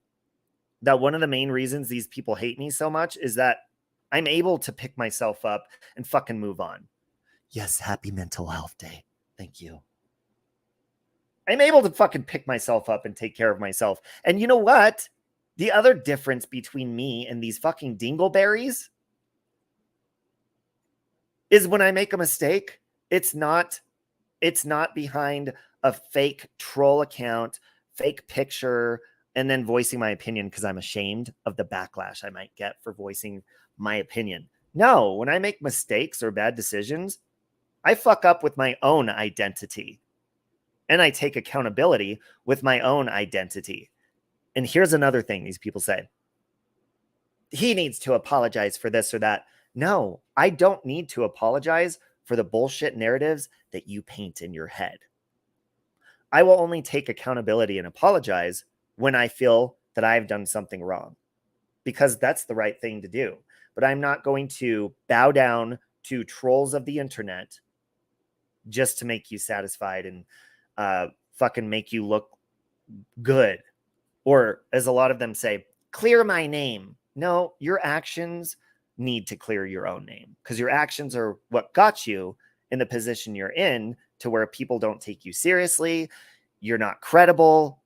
that one of the main reasons these people hate me so much is that I'm able to pick myself up and fucking move on. Yes, happy Mental Health Day. Thank you. I'm able to fucking pick myself up and take care of myself. And you know what? The other difference between me and these fucking dingleberries is when I make a mistake, it's not behind a fake troll account, fake picture, and then voicing my opinion because I'm ashamed of the backlash I might get for voicing my opinion. No, when I make mistakes or bad decisions, I fuck up with my own identity. And I take accountability with my own identity. And here's another thing these people say. He needs to apologize for this or that. No, I don't need to apologize for the bullshit narratives that you paint in your head. I will only take accountability and apologize when I feel that I've done something wrong, because that's the right thing to do. But I'm not going to bow down to trolls of the internet just to make you satisfied and fucking make you look good. Or as a lot of them say, clear my name. No, your actions need to clear your own name, because your actions are what got you in the position you're in, to where people don't take you seriously. You're not credible.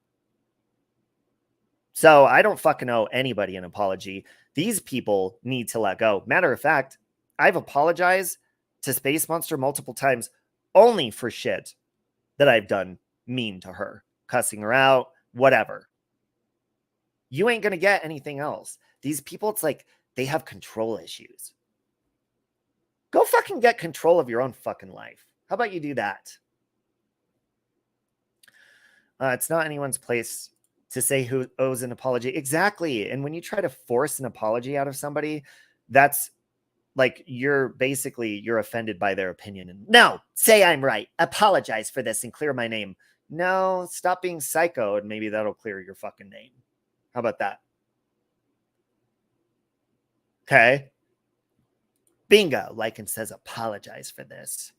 So I don't fucking owe anybody an apology. These people need to let go. Matter of fact, I've apologized to Space Monster multiple times only for shit that I've done mean to her, cussing her out, whatever. You ain't going to get anything else. These people, it's like they have control issues. Go fucking get control of your own fucking life. How about you do that? It's not anyone's place to say who owes an apology. Exactly. And when you try to force an apology out of somebody, that's like you're offended by their opinion. And no, say I'm right. Apologize for this and clear my name. No, stop being psycho and maybe that'll clear your fucking name. How about that? Okay. Bingo. Lycan says apologize for this.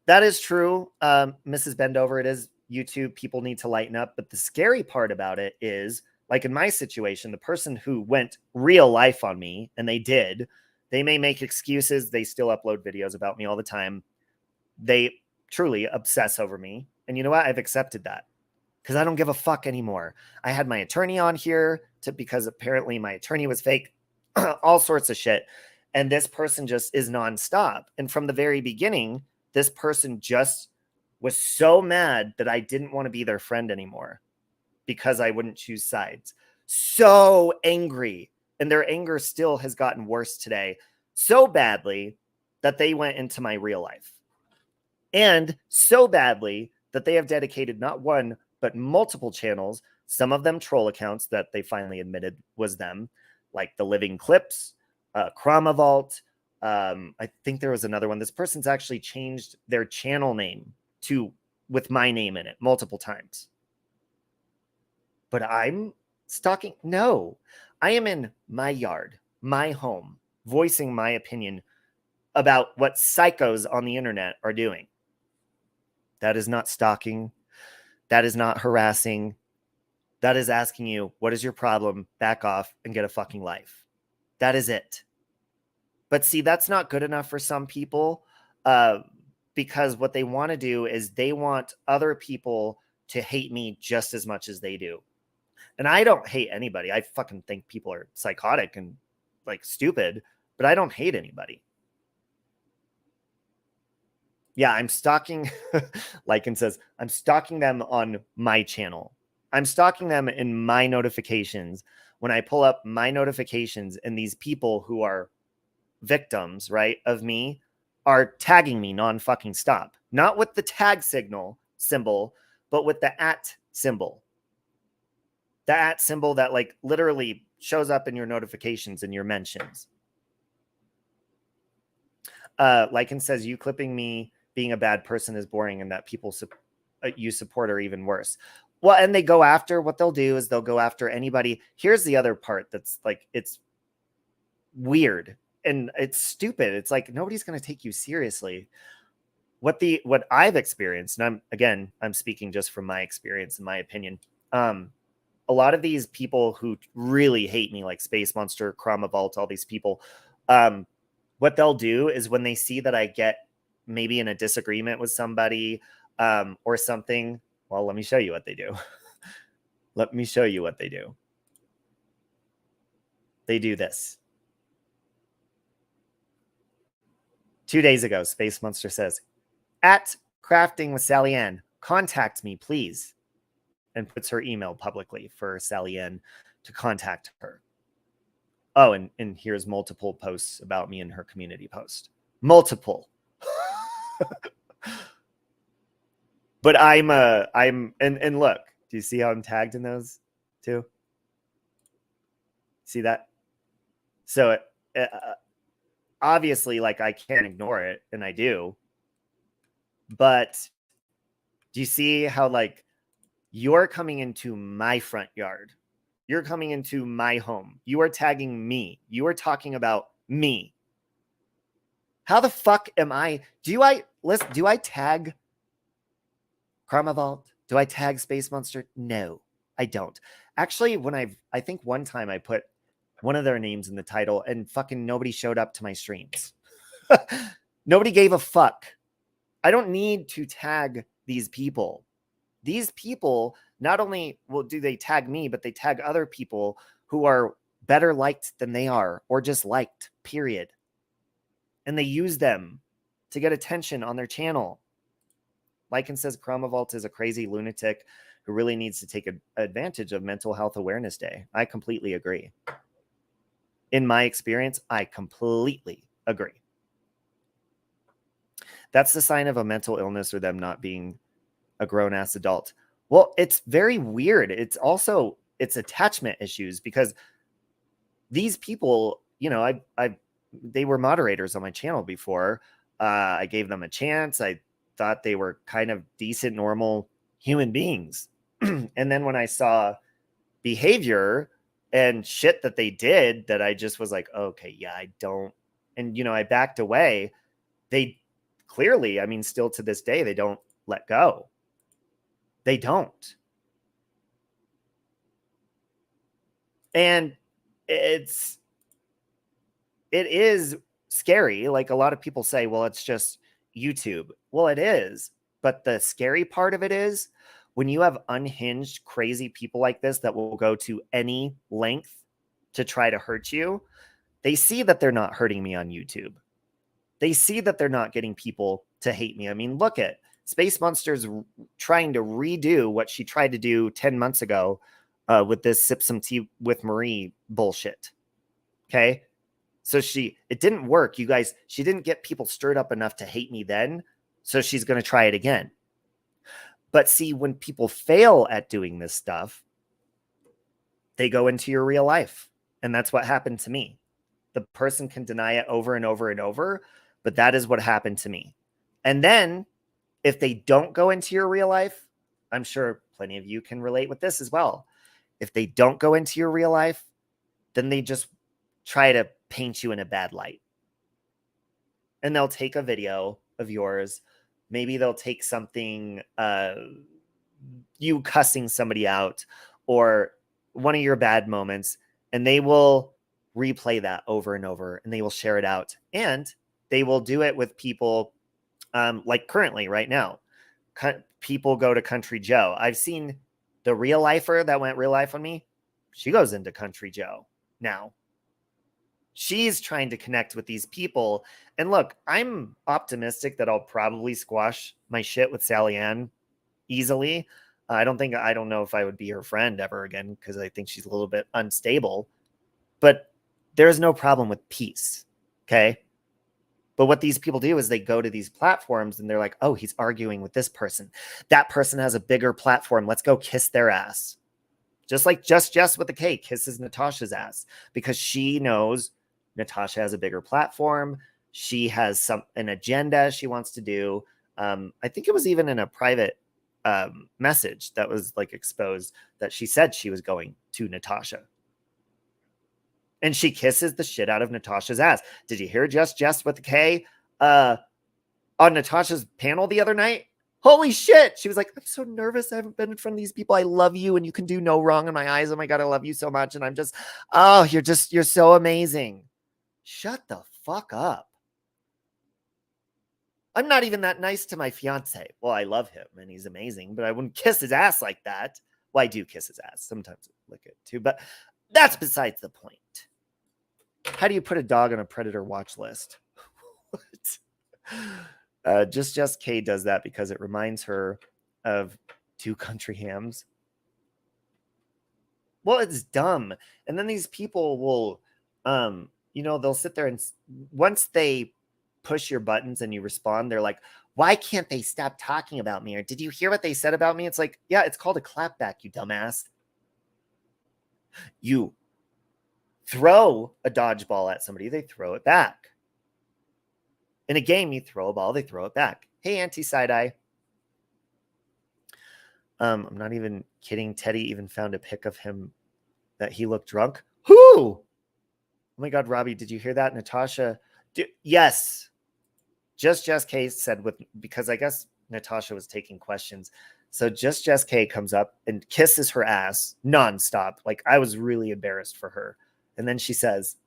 That is true. Mrs. Bendover, it is YouTube. People need to lighten up. But the scary part about it is, like in my situation, the person who went real life on me, and they may make excuses. They still upload videos about me all the time. They truly obsess over me. And you know what? I've accepted that because I don't give a fuck anymore. I had my attorney on here because apparently my attorney was fake, all sorts of shit. And this person just is nonstop. And from the very beginning, this person just was so mad that I didn't want to be their friend anymore because I wouldn't choose sides. So angry. And their anger still has gotten worse today, so badly that they went into my real life. And so badly that they have dedicated not one, but multiple channels, some of them troll accounts that they finally admitted was them, like The Living Clips, Chroma Vault. I think there was another one. This person's actually changed their channel name with my name in it multiple times. But I'm stalking? No, I am in my yard, my home, voicing my opinion about what psychos on the internet are doing. That is not stalking. That is not harassing. That is asking you, what is your problem? Back off and get a fucking life. That is it. But see, that's not good enough for some people, because what they want to do is they want other people to hate me just as much as they do. And I don't hate anybody. I fucking think people are psychotic and like stupid, but I don't hate anybody. Yeah, I'm stalking, Lycan says, I'm stalking them on my channel. I'm stalking them in my notifications. When I pull up my notifications and these people who are victims, right, of me are tagging me non-fucking stop. Not with the tag signal symbol, but with the @ symbol. The @ symbol that like literally shows up in your notifications and your mentions. Lycan says, you clipping me being a bad person is boring and that people you support are even worse. Well, and they go after, what they'll do is they'll go after anybody. Here's the other part that's like, it's weird and it's stupid. It's like, nobody's going to take you seriously. What I've experienced, and I'm speaking just from my experience, in my opinion. A lot of these people who really hate me, like Space Monster, Chromavault, all these people, what they'll do is when they see that I get maybe in a disagreement with somebody or something, well, let me show you what they do. Let me show you what they do. They do this. 2 days ago, Space Monster says, at Crafting with Sally Ann, contact me, please. And puts her email publicly for Sally Ann to contact her. Oh, and here's multiple posts about me in her community post. Multiple. But I'm look, do you see how I'm tagged in those too? See that? So obviously, like, I can't ignore it, and I do. But do you see how, like, you're coming into my front yard? You're coming into my home. You are tagging me. You are talking about me. How the fuck am I? Do I tag Chromavault? Do I tag Space Monster? No, I don't. Actually, I think one time I put one of their names in the title and fucking nobody showed up to my streams. Nobody gave a fuck. I don't need to tag these people. These people, not only do they tag me, but they tag other people who are better liked than they are, or just liked, period. And they use them to get attention on their channel. Lycan says Chromavault is a crazy lunatic who really needs to take advantage of Mental Health Awareness Day. I completely agree. In my experience, I completely agree. That's the sign of a mental illness or them not being a grown-ass adult. Well, it's very weird. It's attachment issues, because these people, you know, they were moderators on my channel before. I gave them a chance. I thought they were kind of decent, normal human beings. And then when I saw behavior and shit that they did, that I just was like, okay, yeah, I don't. And, you know, I backed away. They clearly, I mean, still to this day, they don't let go. They don't. And it is scary. Like, a lot of people say, well, it's just YouTube. Well, it is. But the scary part of it is when you have unhinged, crazy people like this that will go to any length to try to hurt you, they see that they're not hurting me on YouTube. They see that they're not getting people to hate me. I mean, look at Space Monster's trying to redo what she tried to do 10 months ago with this Sip Some Tea with Marie bullshit. Okay? So it didn't work, you guys. She didn't get people stirred up enough to hate me then, so she's going to try it again. But see, when people fail at doing this stuff, they go into your real life. And that's what happened to me. The person can deny it over and over and over, but that is what happened to me. And then if they don't go into your real life, I'm sure plenty of you can relate with this as well. If they don't go into your real life, then they just try to paint you in a bad light. and they'll take a video of yours. Maybe they'll take something, you cussing somebody out or one of your bad moments, and they will replay that over and over, and they will share it out. And they will do it with people like currently right now. People go to Country Joe. I've seen the real lifer that went real life on me. She goes into Country Joe now. She's trying to connect with these people. And look, I'm optimistic that I'll probably squash my shit with Sally Ann easily. I don't know if I would be her friend ever again, because I think she's a little bit unstable. But there's no problem with peace. Okay. But what these people do is they go to these platforms and they're like, oh, he's arguing with this person. That person has a bigger platform. Let's go kiss their ass. Just like Jess with the K kisses Natasha's ass because she knows Natasha has a bigger platform. She has an agenda she wants to do. I think it was even in a private message that was like exposed that she said she was going to Natasha. And she kisses the shit out of Natasha's ass. Did you hear Jess with the K on Natasha's panel the other night? Holy shit. She was like, I'm so nervous. I haven't been in front of these people. I love you and you can do no wrong in my eyes. Oh my God, I love you so much. And I'm just, oh, you're so amazing. Shut the fuck up. I'm not even that nice to my fiance. Well, I love him and he's amazing, but I wouldn't kiss his ass like that. Well, I do kiss his ass. Sometimes I lick it too, but that's besides the point. How do you put a dog on a predator watch list? What? Just Kay does that because it reminds her of Two Country Hams. Well, it's dumb. And then these people will, they'll sit there and once they push your buttons and you respond, they're like, why can't they stop talking about me? Or did you hear what they said about me? It's like, yeah, it's called a clapback, you dumbass. You throw a dodgeball at somebody, they throw it back. In a game, you throw a ball, they throw it back. Hey, anti-side-eye. I'm not even kidding. Teddy even found a pic of him that he looked drunk. Who? Oh my God, Robbie, did you hear that? Natasha. Yes. Just K said because I guess Natasha was taking questions. So Just K comes up and kisses her ass nonstop. Like I was really embarrassed for her. And then she says,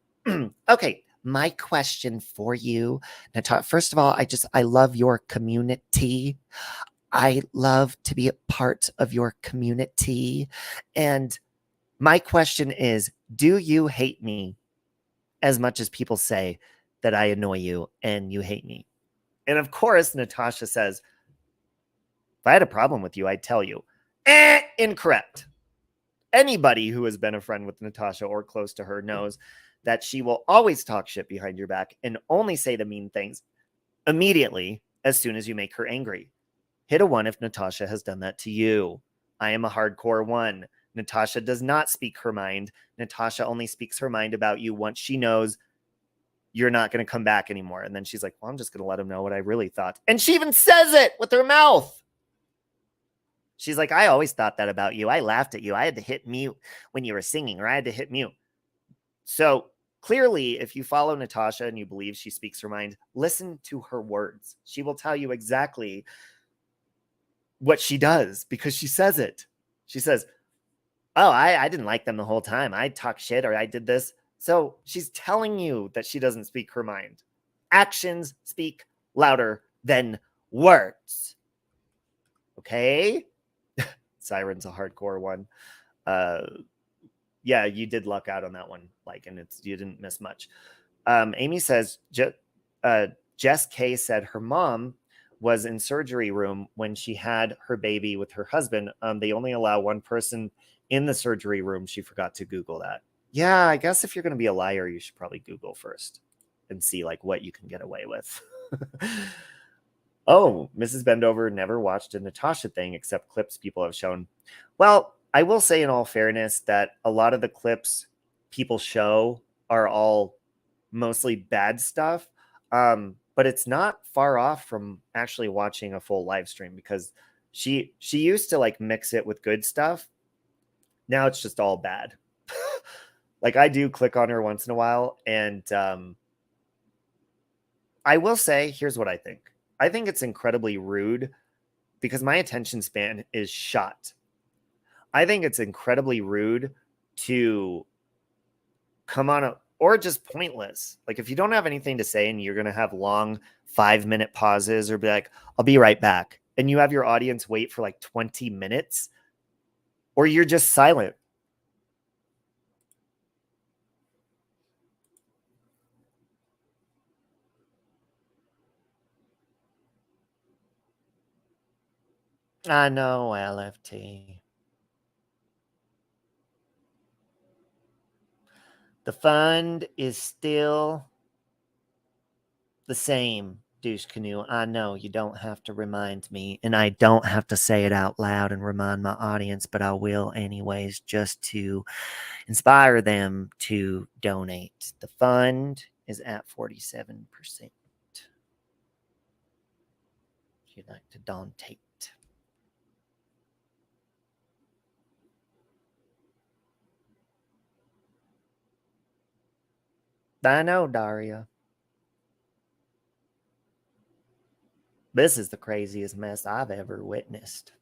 okay, my question for you, Natasha. First of all, I love your community. I love to be a part of your community. And my question is, do you hate me as much as people say that I annoy you and you hate me? And of course, Natasha says, if I had a problem with you, I'd tell you. Incorrect. Anybody who has been a friend with Natasha or close to her knows that she will always talk shit behind your back and only say the mean things immediately as soon as you make her angry. Hit a 1 if Natasha has done that to you. I am a hardcore 1. Natasha does not speak her mind. Natasha only speaks her mind about you once she knows you're not going to come back anymore. And then she's like, well, I'm just going to let him know what I really thought. And she even says it with her mouth. She's like, I always thought that about you. I laughed at you. I had to hit mute when you were singing, or I had to hit mute. So clearly, if you follow Natasha and you believe she speaks her mind, listen to her words. She will tell you exactly what she does because she says it. She says, oh, I didn't like them the whole time. I talk shit or I did this. So she's telling you that she doesn't speak her mind. Actions speak louder than words. Okay? Siren's a hardcore 1. Yeah, you did luck out on that one. And you didn't miss much. Amy says, Jess K said her mom was in surgery room when she had her baby with her husband. They only allow one person in the surgery room. She forgot to Google that. Yeah, I guess if you're going to be a liar, you should probably Google first and see what you can get away with. Oh, Mrs. Bendover never watched a Natasha thing except clips people have shown. Well, I will say in all fairness that a lot of the clips people show are all mostly bad stuff. But it's not far off from actually watching a full live stream because she used to mix it with good stuff. Now it's just all bad. I do click on her once in a while and I will say, here's what I think. I think it's incredibly rude because my attention span is shot. I think it's incredibly rude to come on or just pointless. Like if you don't have anything to say and you're going to have long 5-minute pauses or be like, I'll be right back. And you have your audience wait for like 20 minutes or you're just silent. I know, LFT. The fund is still the same, Douche Canoe. I know you don't have to remind me, and I don't have to say it out loud and remind my audience, but I will anyways, just to inspire them to donate. The fund is at 47%. If you'd like to donate. I know, Daria. This is the craziest mess I've ever witnessed.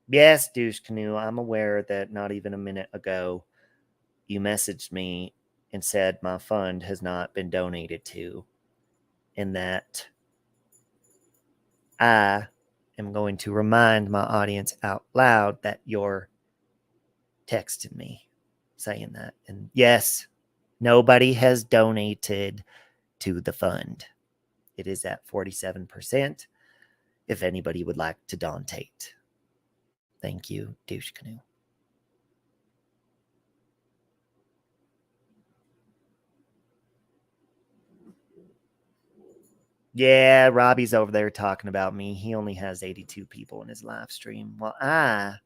Yes, Douche Canoe, I'm aware that not even a minute ago you messaged me and said my fund has not been donated to, and that I am going to remind my audience out loud that you're texting me saying that. And yes, nobody has donated to the fund. It is at 47%. If anybody would like to donate. Thank you, Douche Canoe. Yeah, Robbie's over there talking about me. He only has 82 people in his live stream. Well, I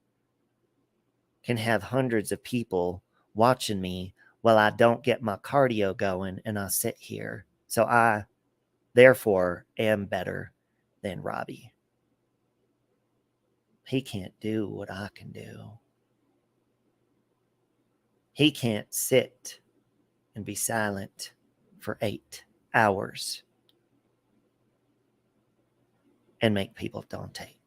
can have hundreds of people watching me while I don't get my cardio going and I sit here. So I, therefore, am better than Robbie. He can't do what I can do. He can't sit and be silent for 8 hours and make people donate.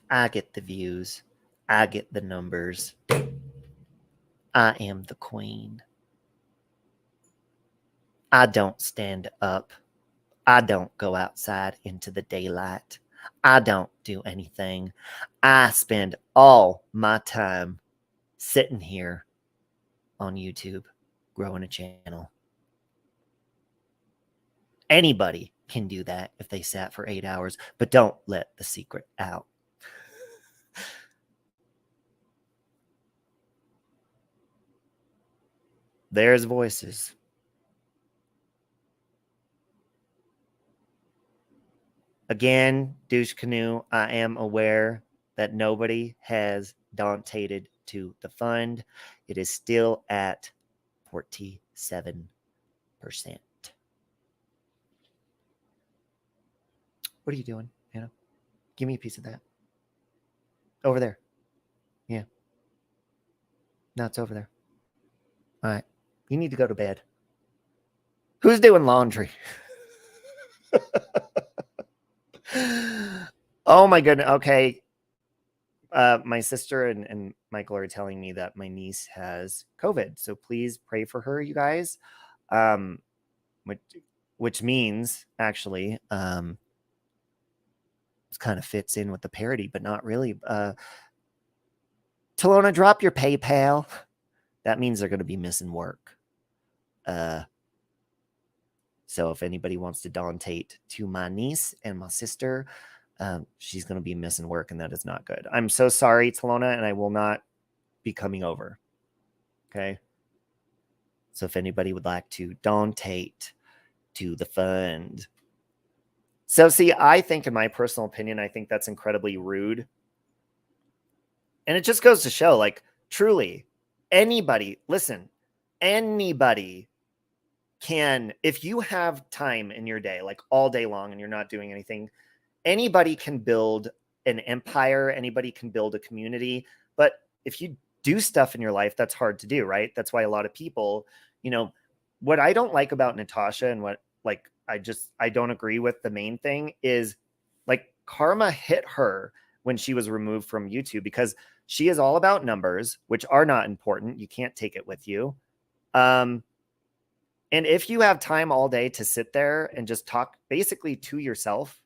I get the views. I get the numbers. I am the queen. I don't stand up. I don't go outside into the daylight. I don't do anything. I spend all my time sitting here on YouTube growing a channel. Anybody can do that if they sat for 8 hours, but don't let the secret out. There's voices. Again, Douche Canoe, I am aware that nobody has donated to the fund. It is still at 47%. What are you doing, Hannah? Give me a piece of that. Over there. Yeah. No, it's over there. All right. You need to go to bed. Who's doing laundry? Oh my goodness. Okay. My sister and Michael are telling me that my niece has COVID. So please pray for her, you guys. Which means actually, it kind of fits in with the parody, but not really. Talona, drop your PayPal. That means they're going to be missing work. So if anybody wants to donate to my niece and my sister, she's going to be missing work, and that is not good. I'm so sorry, Talona, and I will not be coming over. Okay. So if anybody would like to donate to the fund. So see, I think, in my personal opinion, I think that's incredibly rude. And it just goes to show, like, truly, anybody, listen, anybody can, if you have time in your day, like all day long, and you're not doing anything, anybody can build an empire, anybody can build a community, but if you do stuff in your life, that's hard to do, right? That's why a lot of people, you know, what I don't like about Natasha and what, like, I don't agree with, the main thing is, like, karma hit her when she was removed from YouTube, because she is all about numbers, which are not important. You can't take it with you. And if you have time all day to sit there and just talk basically to yourself,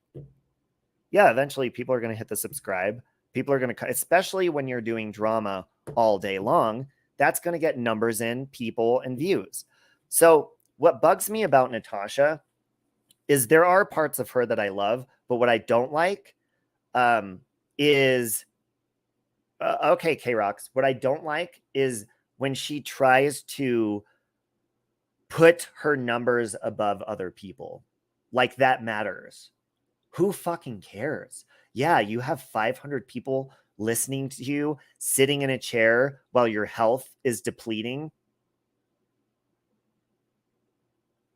yeah, eventually people are going to hit the subscribe. People are going to, especially when you're doing drama all day long, that's going to get numbers in, people, and views. So what bugs me about Natasha is there are parts of her that I love, but what I don't like is, okay, K-Rocks, what I don't like is when she tries to put her numbers above other people. Like, that matters. Who fucking cares? Yeah, you have 500 people listening to you, sitting in a chair while your health is depleting,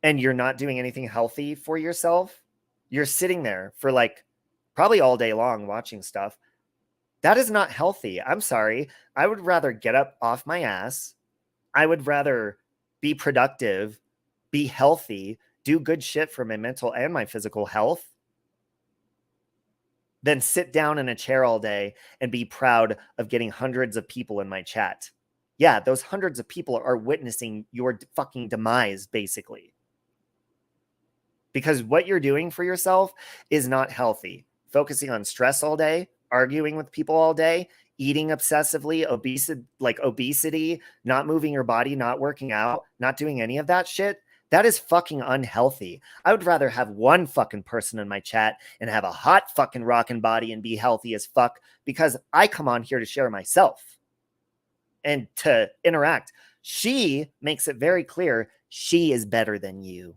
and you're not doing anything healthy for yourself. You're sitting there for like probably all day long watching stuff. That is not healthy. I'm sorry. I would rather get up off my ass. I would rather be productive, be healthy, do good shit for my mental and my physical health than sit down in a chair all day and be proud of getting hundreds of people in my chat. Yeah, those hundreds of people are witnessing your fucking demise, basically. Because what you're doing for yourself is not healthy. Focusing on stress all day, arguing with people all day, eating obsessively, obesity, not moving your body, not working out, not doing any of that shit, that is fucking unhealthy. I would rather have one fucking person in my chat and have a hot fucking rockin' body and be healthy as fuck, because I come on here to share myself and to interact. She makes it very clear she is better than you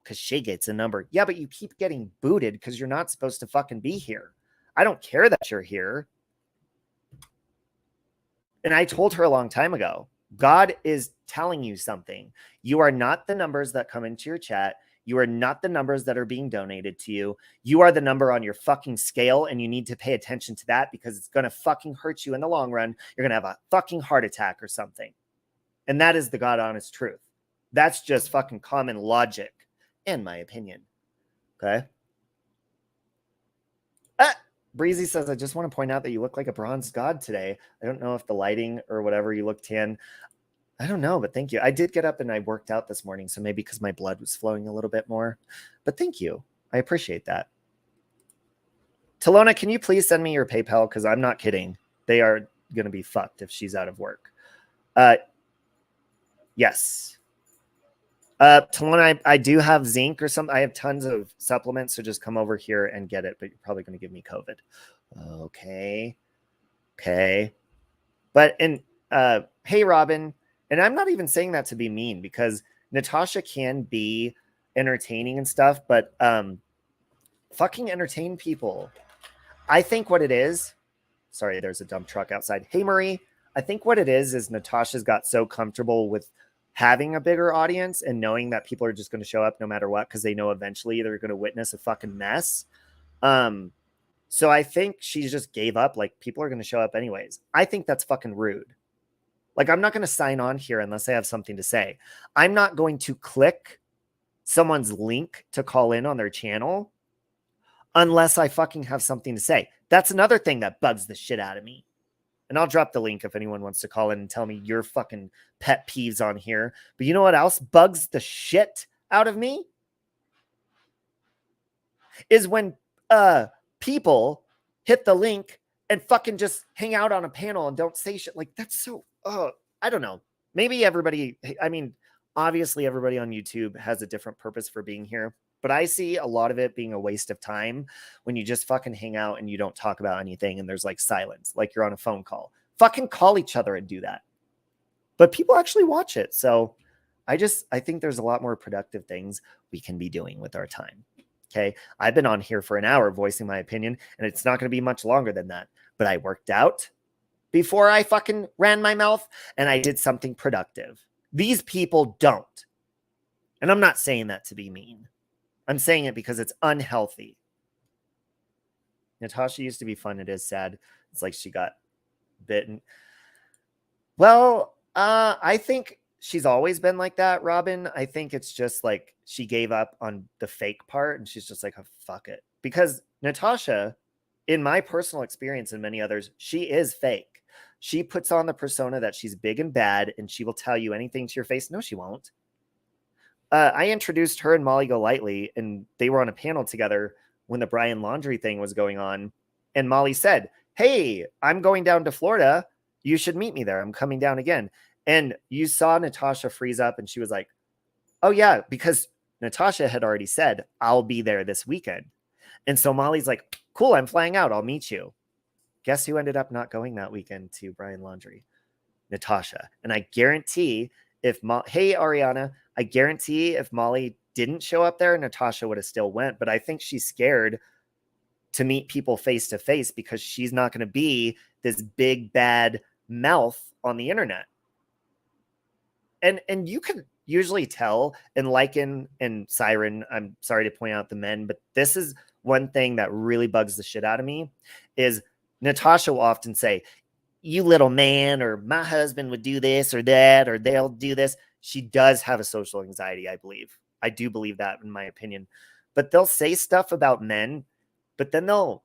because she gets a number. Yeah, but you keep getting booted because you're not supposed to fucking be here. I don't care that you're here. And I told her a long time ago, God is telling you something. You are not the numbers that come into your chat. You are not the numbers that are being donated to you. You are the number on your fucking scale, and you need to pay attention to that because it's going to fucking hurt you in the long run. You're going to have a fucking heart attack or something. And that is the God honest truth. That's just fucking common logic, in my opinion. Okay? Breezy says, I just want to point out that you look like a bronze god today. I don't know if the lighting or whatever, you look tan. I don't know, but thank you. I did get up and I worked out this morning, so maybe because my blood was flowing a little bit more. But thank you. I appreciate that. Talona, can you please send me your PayPal? Because I'm not kidding. They are going to be fucked if she's out of work. Yes. Talona, I do have zinc or something. I have tons of supplements, so just come over here and get it, but you're probably going to give me COVID. Okay. But, hey, Robin, and I'm not even saying that to be mean, because Natasha can be entertaining and stuff, but fucking entertain people. I think what it is, sorry, there's a dump truck outside. Hey, Marie, I think what it is Natasha's got so comfortable with having a bigger audience and knowing that people are just going to show up no matter what, because they know eventually they're going to witness a fucking mess. So I think she just gave up. Like, people are going to show up anyways. I think that's fucking rude. Like, I'm not going to sign on here unless I have something to say. I'm not going to click someone's link to call in on their channel unless I fucking have something to say. That's another thing that bugs the shit out of me. And I'll drop the link if anyone wants to call in and tell me your fucking pet peeves on here. But you know what else bugs the shit out of me? Is when people hit the link and fucking just hang out on a panel and don't say shit. Like, that's so, I don't know. Maybe everybody, I mean, obviously everybody on YouTube has a different purpose for being here, but I see a lot of it being a waste of time when you just fucking hang out and you don't talk about anything and there's like silence, like you're on a phone call. Fucking call each other and do that. But people actually watch it. So I think there's a lot more productive things we can be doing with our time. Okay. I've been on here for an hour voicing my opinion, and it's not going to be much longer than that. But I worked out before I fucking ran my mouth, and I did something productive. These people don't. And I'm not saying that to be mean. I'm saying it because it's unhealthy. Natasha used to be fun. It is sad. It's like she got bitten. Well, I think she's always been like that, Robin. I think it's just like she gave up on the fake part and she's just like, oh, fuck it. Because Natasha, in my personal experience and many others, she is fake. She puts on the persona that she's big and bad and she will tell you anything to your face. No, she won't. I introduced her and Molly Golightly, and they were on a panel together when the Brian Laundrie thing was going on. And Molly said, hey, I'm going down to Florida. You should meet me there. I'm coming down again. And you saw Natasha freeze up and she was like, oh yeah, because Natasha had already said, I'll be there this weekend. And so Molly's like, cool, I'm flying out. I'll meet you. Guess who ended up not going that weekend to Brian Laundrie? Natasha. And I guarantee hey, Ariana, I guarantee if Molly didn't show up there, Natasha would have still went. But I think she's scared to meet people face to face because she's not going to be this big bad mouth on the internet. And you can usually tell, and Lycan and Siren, I'm sorry to point out the men, but this is one thing that really bugs the shit out of me is Natasha will often say, you little man, or my husband would do this or that, or they'll do this. She does have a social anxiety, I believe. I do believe that, in my opinion. But they'll say stuff about men, but then they'll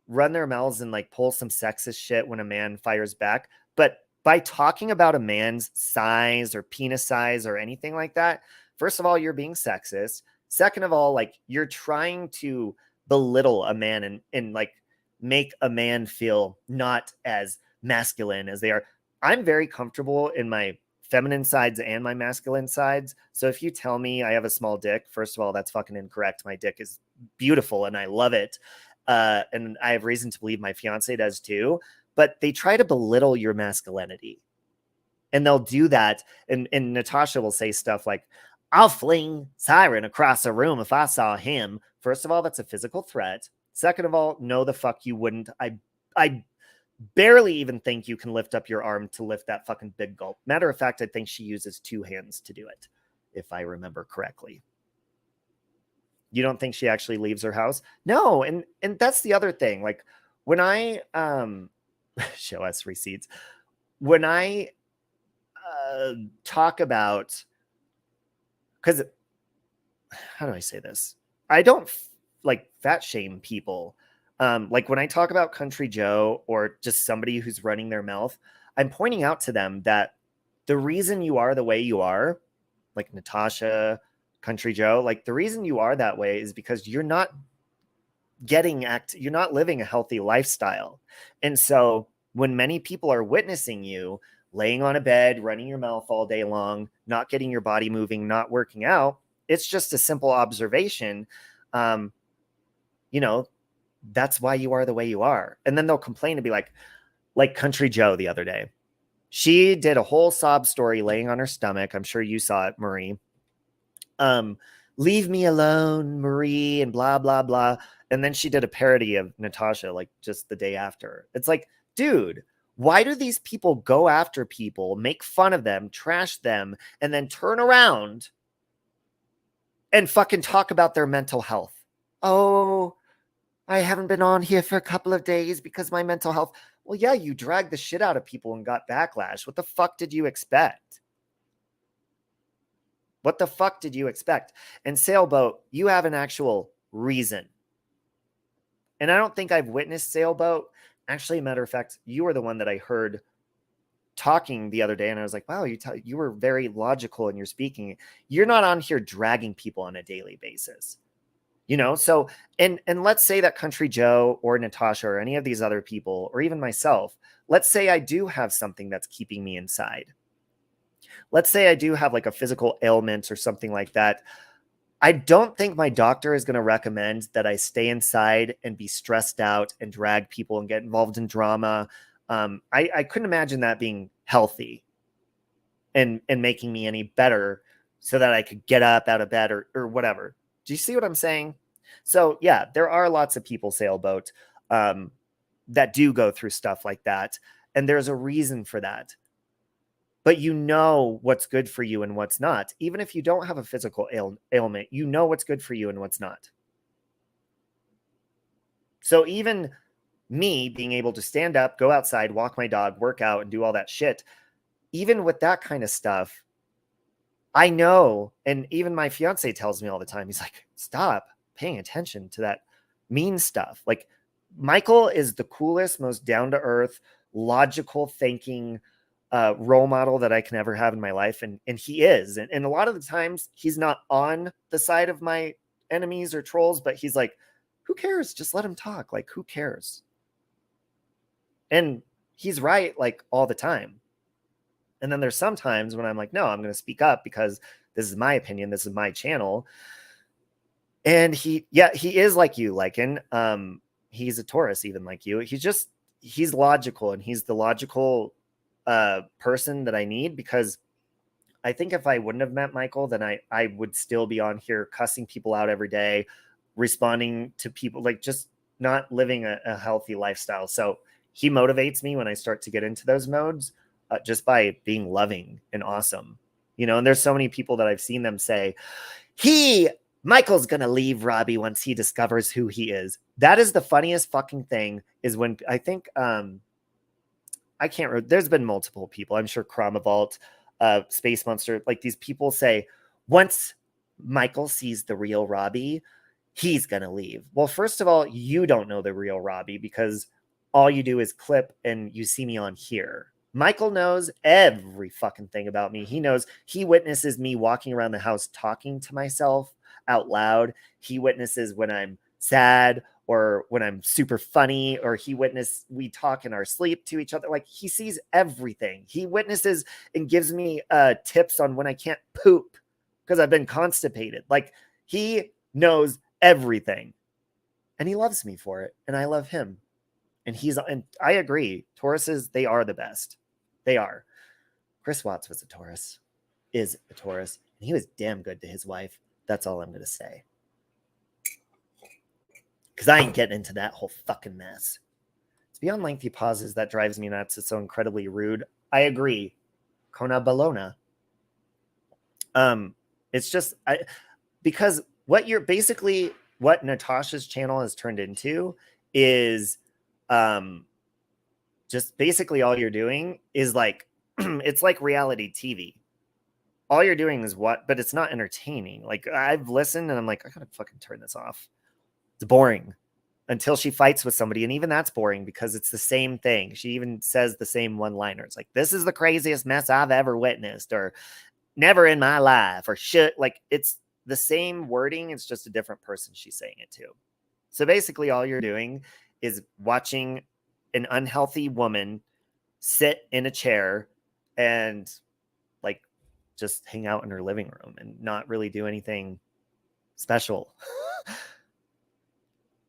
run their mouths and like pull some sexist shit when a man fires back. But by talking about a man's size or penis size or anything like that, first of all, you're being sexist. Second of all, like you're trying to belittle a man and like make a man feel not as masculine as they are. I'm very comfortable in my feminine sides and my masculine sides. So if you tell me I have a small dick, first of all, that's fucking incorrect. My dick is beautiful and I love it. And I have reason to believe my fiance does too. But they try to belittle your masculinity. And they'll do that. And Natasha will say stuff like, I'll fling Siren across a room if I saw him. First of all, that's a physical threat. Second of all, no, the fuck you wouldn't. I barely even think you can lift up your arm to lift that fucking big gulp. Matter of fact, I think she uses 2 hands to do it, if I remember correctly. You don't think she actually leaves her house? No, and that's the other thing. Like when I show us receipts. When I talk about, because how do I say this? I don't like fat shame people. Like when I talk about Country Joe or just somebody who's running their mouth, I'm pointing out to them that the reason you are the way you are, like Natasha, Country Joe, like the reason you are that way is because you're not you're not living a healthy lifestyle. And so when many people are witnessing you laying on a bed, running your mouth all day long, not getting your body moving, not working out, it's just a simple observation. You know, that's why you are the way you are. And then they'll complain and be like Country Joe the other day. She did a whole sob story laying on her stomach. I'm sure you saw it, Marie. Leave me alone, Marie, and blah, blah, blah. And then she did a parody of Natasha, like just the day after. It's like, dude, why do these people go after people, make fun of them, trash them, and then turn around and fucking talk about their mental health? Oh, I haven't been on here for a couple of days because my mental health. Well, yeah, you dragged the shit out of people and got backlash. What the fuck did you expect? What the fuck did you expect? And Sailboat, you have an actual reason. And I don't think I've witnessed Sailboat. Actually, a matter of fact, you were the one that I heard talking the other day. And I was like, wow, you were very logical in your speaking. You're not on here dragging people on a daily basis. You know, so, and let's say that Country Joe or Natasha or any of these other people, or even myself, let's say I do have something that's keeping me inside. Let's say I do have like a physical ailment or something like that. I don't think my doctor is going to recommend that I stay inside and be stressed out and drag people and get involved in drama. I couldn't imagine that being healthy and making me any better so that I could get up out of bed or whatever. Do you see what I'm saying? So yeah, there are lots of people, Sailboat, that do go through stuff like that. And there's a reason for that. But you know what's good for you and what's not. Even if you don't have a physical ailment, you know what's good for you and what's not. So even me being able to stand up, go outside, walk my dog, work out, and do all that shit, even with that kind of stuff, I know, and even my fiance tells me all the time, he's like, stop paying attention to that mean stuff. Like, Michael is the coolest, most down-to-earth, logical thinking role model that I can ever have in my life. And he is. And a lot of the times he's not on the side of my enemies or trolls, but he's like, who cares? Just let him talk. Like, who cares? And he's right, like, all the time. And then there's sometimes when I'm like, no, I'm going to speak up because this is my opinion. This is my channel. And he is like you, Lycan. He's a Taurus, even like you. He's logical, and he's the logical person that I need, because I think if I wouldn't have met Michael, then I would still be on here cussing people out every day, responding to people, like just not living a healthy lifestyle. So he motivates me when I start to get into those modes, just by being loving and awesome, and there's so many people that I've seen them say, Michael's going to leave Robbie once he discovers who he is. That is the funniest fucking thing, is when I think, I can't remember. There's been multiple people. I'm sure Chromavault, Space Monster, like these people say, once Michael sees the real Robbie, he's going to leave. Well, first of all, you don't know the real Robbie, because all you do is clip and you see me on here. Michael knows every fucking thing about me. He witnesses me walking around the house talking to myself out loud. He witnesses when I'm sad or when I'm super funny, or we talk in our sleep to each other. Like, he sees everything. He witnesses and gives me tips on when I can't poop because I've been constipated. Like, he knows everything, and he loves me for it, and I love him. And I agree, Tauruses, they are the best. They are. Chris Watts was a Taurus, is a Taurus, and he was damn good to his wife. That's all I'm going to say. Because I ain't getting into that whole fucking mess. It's beyond lengthy pauses that drives me nuts. It's so incredibly rude. I agree. Kona Bologna. It's just, because what Natasha's channel has turned into is, just basically all you're doing is like, it's like reality TV. All you're doing is but it's not entertaining. Like, I've listened and I'm like, I gotta fucking turn this off. It's boring until she fights with somebody. And even that's boring because it's the same thing. She even says the same one-liners. Like, this is the craziest mess I've ever witnessed, or never in my life, or shit. Like, it's the same wording. It's just a different person she's saying it to. So basically all you're doing is watching an unhealthy woman sit in a chair and like just hang out in her living room and not really do anything special.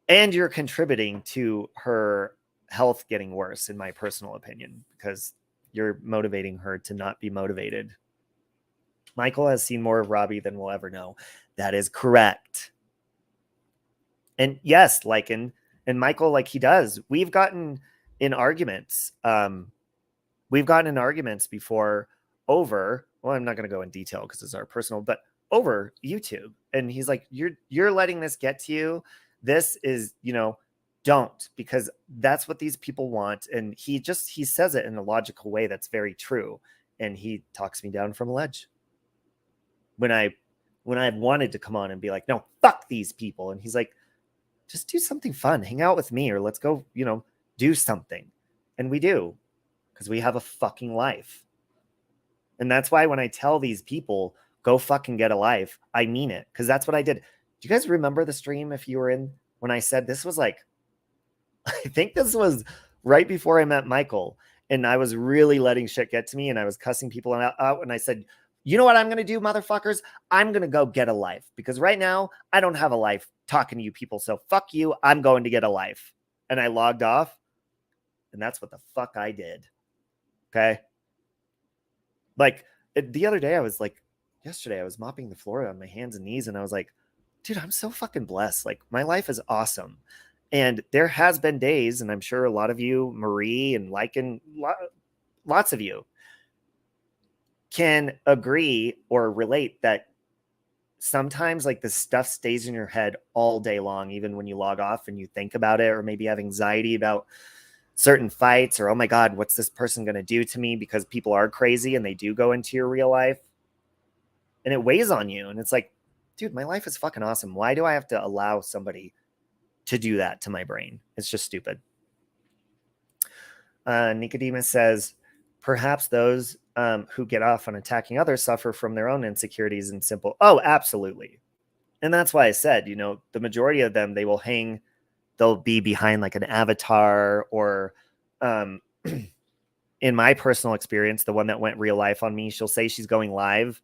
And you're contributing to her health getting worse, in my personal opinion, because you're motivating her to not be motivated. Michael has seen more of Robbie than we'll ever know. That is correct. And yes, Lycan and Michael, like, he does. We've gotten in arguments. We've gotten in arguments before over, well, I'm not going to go in detail because it's our personal, but over YouTube. And he's like, you're letting this get to you. This is, don't, because that's what these people want. And he says it in a logical way that's very true. And he talks me down from a ledge when I've wanted to come on and be like, no, fuck these people. And he's like, just do something fun, hang out with me, or let's go, do something. And we do, because we have a fucking life. And that's why when I tell these people, go fucking get a life, I mean it, because that's what I did. Do you guys remember the stream, if you were in, when I said this was like, I think this was right before I met Michael, and I was really letting shit get to me, and I was cussing people out, and I said, you know what I'm going to do, motherfuckers? I'm going to go get a life, because right now I don't have a life talking to you people. So fuck you. I'm going to get a life. And I logged off, and that's what the fuck I did. Okay. Like, the other day, yesterday, I was mopping the floor on my hands and knees, and I was like, dude, I'm so fucking blessed. Like, my life is awesome. And there has been days, and I'm sure a lot of you, Marie and Lycan, lots of you can agree or relate that sometimes like this stuff stays in your head all day long, even when you log off and you think about it, or maybe have anxiety about certain fights, or, oh my God, what's this person going to do to me? Because people are crazy and they do go into your real life, and it weighs on you. And it's like, dude, my life is fucking awesome. Why do I have to allow somebody to do that to my brain? It's just stupid. Nicodemus says, perhaps those who get off on attacking others suffer from their own insecurities and simple. Oh, absolutely. And that's why I said, you know, the majority of them, they'll be behind like an avatar, or in my personal experience, the one that went real life on me, she'll say she's going live,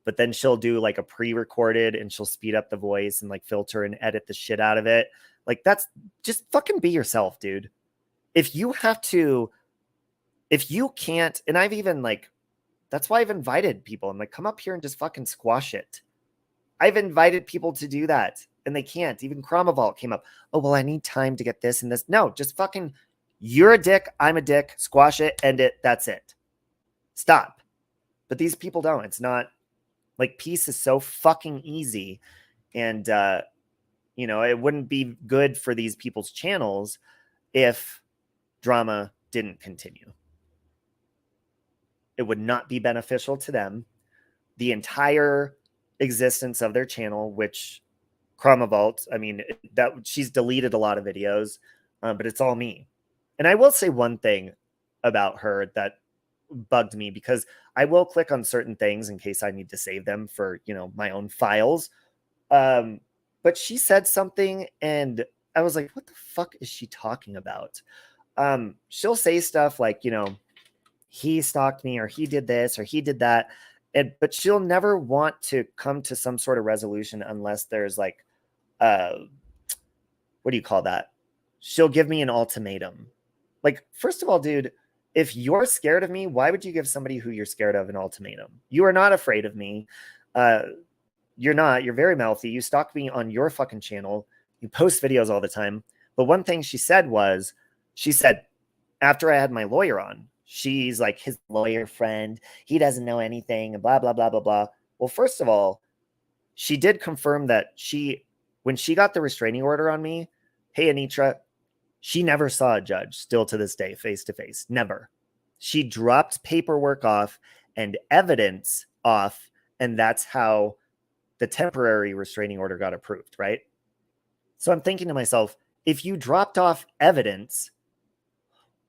but then she'll do like a pre-recorded and she'll speed up the voice and like filter and edit the shit out of it. Like, that's just fucking be yourself, dude. If you can't, and I've even like, that's why I've invited people. I'm like, come up here and just fucking squash it. I've invited people to do that and they can't. Even Chromavolt came up. Oh, well, I need time to get this and this. No, just fucking, you're a dick. I'm a dick. Squash it. End it. That's it. Stop. But these people don't. It's not like, peace is so fucking easy. And, you know, it wouldn't be good for these people's channels if drama didn't continue. It would not be beneficial to them. The entire existence of their channel, which Chromavolt, I mean, that she's deleted a lot of videos, but it's all me. And I will say one thing about her that bugged me, because I will click on certain things in case I need to save them for, you know, my own files. But she said something and I was like, what the fuck is she talking about? She'll say stuff like, you know, he stalked me, or he did this, or he did that. But she'll never want to come to some sort of resolution unless there's like, what do you call that? She'll give me an ultimatum. Like, first of all, dude, if you're scared of me, why would you give somebody who you're scared of an ultimatum? You are not afraid of me. You're not. You're very mouthy. You stalk me on your fucking channel. You post videos all the time. But one thing she said, after I had my lawyer on, she's like, his lawyer friend, he doesn't know anything, and blah, blah, blah, blah, blah. Well, first of all, she did confirm that when she got the restraining order on me, hey, Anitra, she never saw a judge, still to this day, face to face. Never. She dropped paperwork off and evidence off, and that's how the temporary restraining order got approved, right? So I'm thinking to myself, if you dropped off evidence,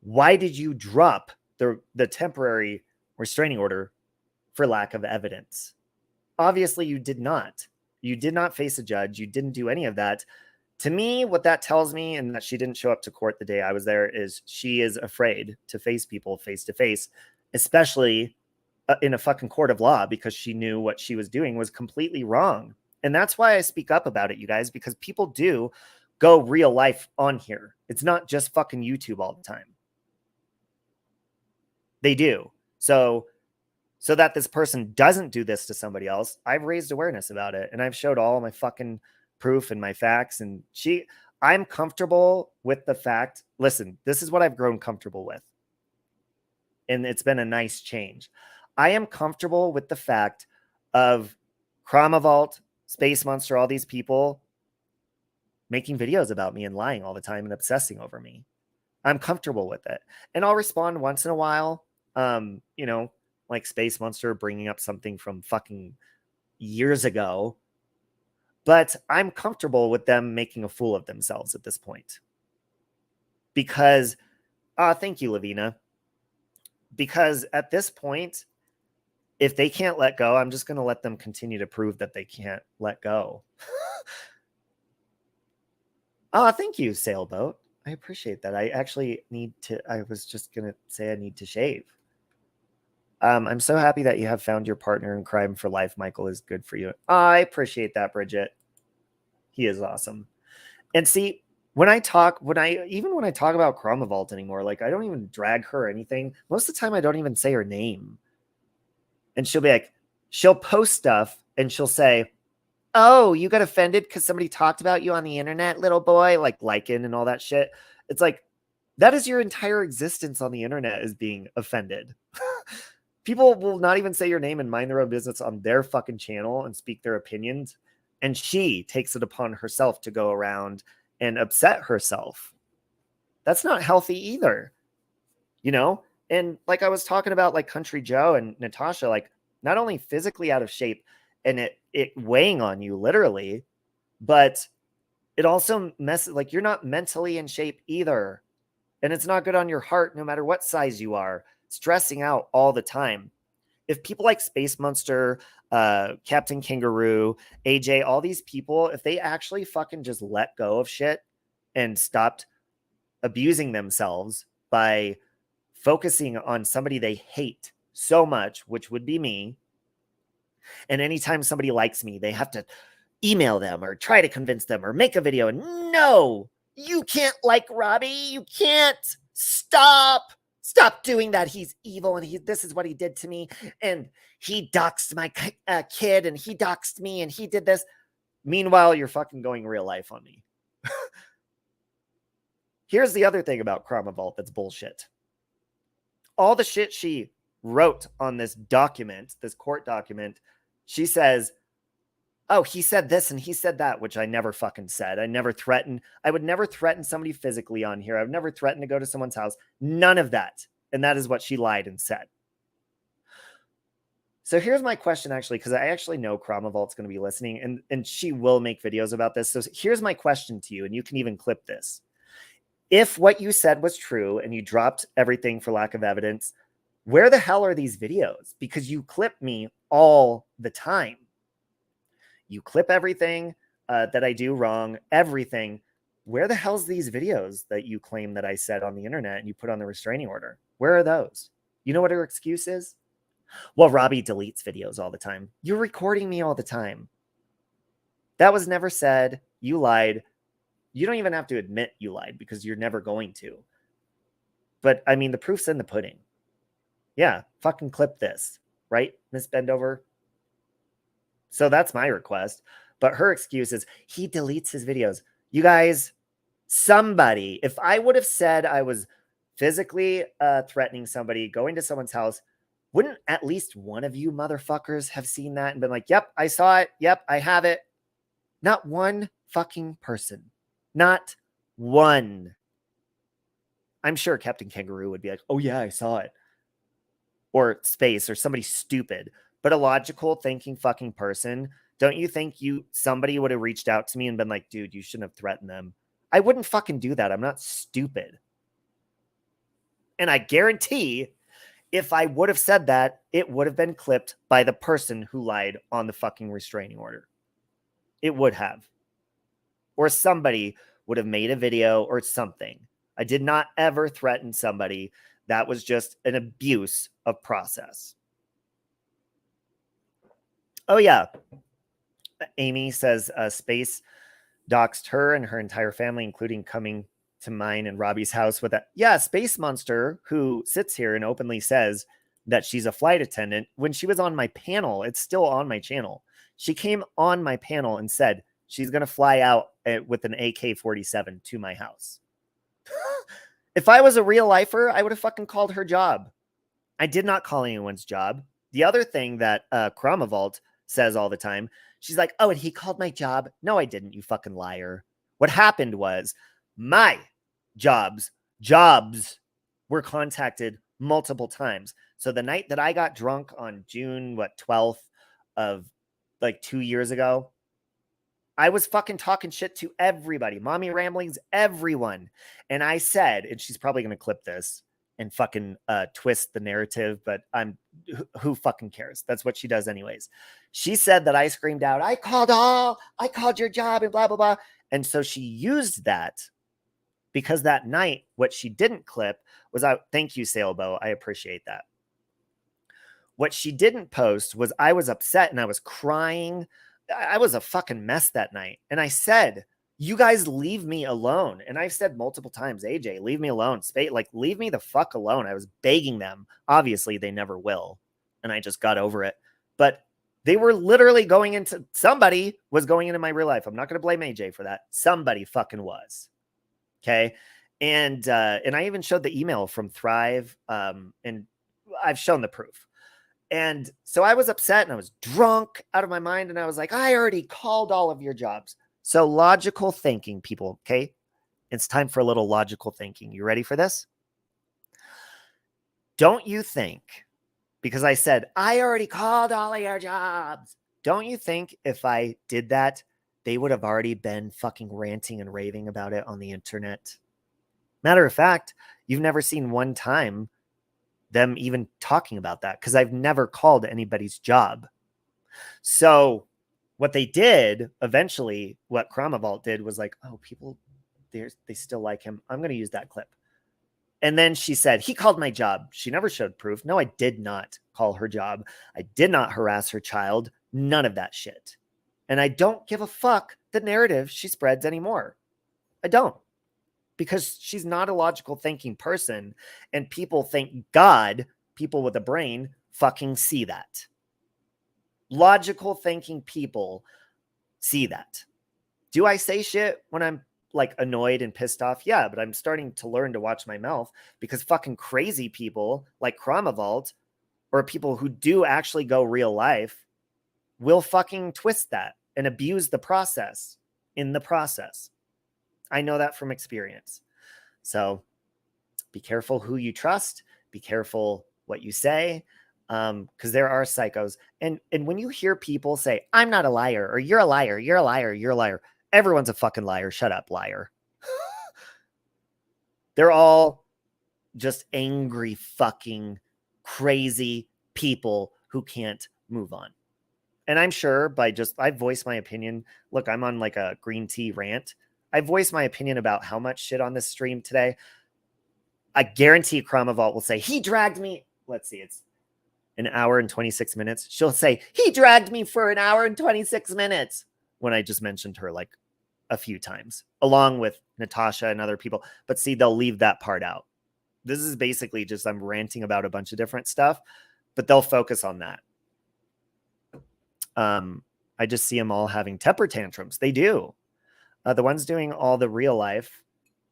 why did you drop the temporary restraining order for lack of evidence? Obviously, you did not. You did not face a judge. You didn't do any of that. To me, what that tells me, and that she didn't show up to court the day I was there, is she is afraid to face people face to face, especially in a fucking court of law, because she knew what she was doing was completely wrong. And that's why I speak up about it, you guys, because people do go real life on here. It's not just fucking YouTube all the time. They do. So that this person doesn't do this to somebody else, I've raised awareness about it, and I've showed all my fucking proof and my facts. And I'm comfortable with the fact, listen, this is what I've grown comfortable with. And it's been a nice change. I am comfortable with the fact of Chromavolt, Space Monster, all these people making videos about me and lying all the time and obsessing over me. I'm comfortable with it. And I'll respond once in a while. You know, like Space Monster bringing up something from fucking years ago. But I'm comfortable with them making a fool of themselves at this point. Because, thank you, Lavina. Because at this point, if they can't let go, I'm just going to let them continue to prove that they can't let go. Thank you, Sailboat. I appreciate that. I actually I was just going to say I need to shave. I'm so happy that you have found your partner in crime for life. Michael is good for you. I appreciate that, Bridget. He is awesome. And see, when I talk about Chromavolt anymore, like, I don't even drag her or anything. Most of the time I don't even say her name. And she'll be like, she'll post stuff and she'll say, oh, you got offended because somebody talked about you on the internet, little boy, like Lycan and all that shit. It's like, that is your entire existence on the internet, is being offended. People will not even say your name and mind their own business on their fucking channel and speak their opinions. And she takes it upon herself to go around and upset herself. That's not healthy either, you know? And like I was talking about, like Country Joe and Natasha, like not only physically out of shape and it weighing on you literally, but it also messes, like you're not mentally in shape either. And it's not good on your heart, no matter what size you are, stressing out all the time. If people like Space Monster, Captain Kangaroo, AJ, all these people, if they actually fucking just let go of shit and stopped abusing themselves by focusing on somebody they hate so much, which would be me. And anytime somebody likes me, they have to email them or try to convince them or make a video. And no, you can't like Robbie. You can't. Stop doing that. He's evil and this is what he did to me. And he doxed my kid and he doxed me and he did this. Meanwhile, you're fucking going real life on me. Here's the other thing about Karma Vault that's bullshit. All the shit she wrote on this document, this court document, she says, oh, he said this and he said that, which I never fucking said. I would never threaten somebody physically on here. I would never threaten to go to someone's house. None of that. And that is what she lied and said. So here's my question, actually, because I actually know Karma Vault's going to be listening and she will make videos about this. So here's my question to you, and you can even clip this. If what you said was true and you dropped everything for lack of evidence, where the hell are these videos? Because you clip me all the time. You clip everything that I do wrong, everything. Where the hell's these videos that you claim that I said on the internet and you put on the restraining order? Where are those? You know what her excuse is? Well, Robbie deletes videos all the time. You're recording me all the time. That was never said. You lied. You don't even have to admit you lied because you're never going to. But I mean, the proof's in the pudding. Yeah, fucking clip this, right, Miss Bendover? So that's my request. But her excuse is he deletes his videos. You guys, somebody, if I would have said I was physically threatening somebody, going to someone's house, wouldn't at least one of you motherfuckers have seen that and been like, yep, I saw it. Yep, I have it. Not one fucking person. Not one. I'm sure Captain Kangaroo would be like, oh yeah, I saw it. Or Space or somebody stupid. But a logical thinking fucking person, don't you think somebody would have reached out to me and been like, dude, you shouldn't have threatened them? I wouldn't fucking do that. I'm not stupid. And I guarantee if I would have said that, it would have been clipped by the person who lied on the fucking restraining order. It would have. Or somebody would have made a video or something. I did not ever threaten somebody. That was just an abuse of process. Oh, yeah. Amy says Space doxed her and her entire family, including coming to mine and Robbie's house with that. Yeah, Space Monster, who sits here and openly says that she's a flight attendant. When she was on my panel, it's still on my channel. She came on my panel and said she's going to fly out with an AK-47 to my house. If I was a real lifer, I would have fucking called her job. I did not call anyone's job. The other thing that Karma Vault says all the time, she's like, oh, and he called my job. No, I didn't, you fucking liar. What happened was my jobs were contacted multiple times. So the night that I got drunk on June, 12th of like 2 years ago, I was fucking talking shit to everybody. Mommy Ramblings, everyone. And I said, and she's probably going to clip this and fucking twist the narrative, but who fucking cares? That's what she does anyways. She said that I screamed out, I called your job and blah, blah, blah. And so she used that because that night, what she didn't clip was thank you, Sailboat. I appreciate that. What she didn't post was I was upset and I was crying. I was a fucking mess that night. And I said, you guys leave me alone. And I've said multiple times, AJ, leave me alone. Like, leave me the fuck alone. I was begging them. Obviously, they never will. And I just got over it. But they were literally somebody was going into my real life. I'm not going to blame AJ for that. Somebody fucking was. Okay. And I even showed the email from Thrive. And I've shown the proof. And so I was upset and I was drunk out of my mind. And I was like, I already called all of your jobs. So logical thinking, people. Okay. It's time for a little logical thinking. You ready for this? Don't you think, because I said, I already called all of your jobs. Don't you think if I did that, they would have already been fucking ranting and raving about it on the internet? Matter of fact, you've never seen one time them even talking about that because I've never called anybody's job. So what they did eventually, what Chromavault did was like, oh, people, they still like him. I'm going to use that clip. And then she said, he called my job. She never showed proof. No, I did not call her job. I did not harass her child. None of that shit. And I don't give a fuck the narrative she spreads anymore. I don't. Because she's not a logical thinking person. And people, thank God, people with a brain fucking see that. Logical thinking people see that. Do I say shit when I'm like annoyed and pissed off? Yeah, but I'm starting to learn to watch my mouth because fucking crazy people like Chromavault or people who do actually go real life will fucking twist that and abuse the process in the process. I know that from experience. So be careful who you trust. Be careful what you say, because there are psychos. And when you hear people say, I'm not a liar, or you're a liar, you're a liar, you're a liar, everyone's a fucking liar. Shut up, liar. They're all just angry, fucking crazy people who can't move on. And I'm sure I voiced my opinion. Look, I'm on like a green tea rant. I voiced my opinion about how much shit on this stream today. I guarantee Chromavault will say, he dragged me. Let's see, it's an hour and 26 minutes. She'll say, he dragged me for an hour and 26 minutes when I just mentioned her like a few times, along with Natasha and other people. But see, they'll leave that part out. This is basically just I'm ranting about a bunch of different stuff, but they'll focus on that. I just see them all having temper tantrums. They do. The ones doing all the real life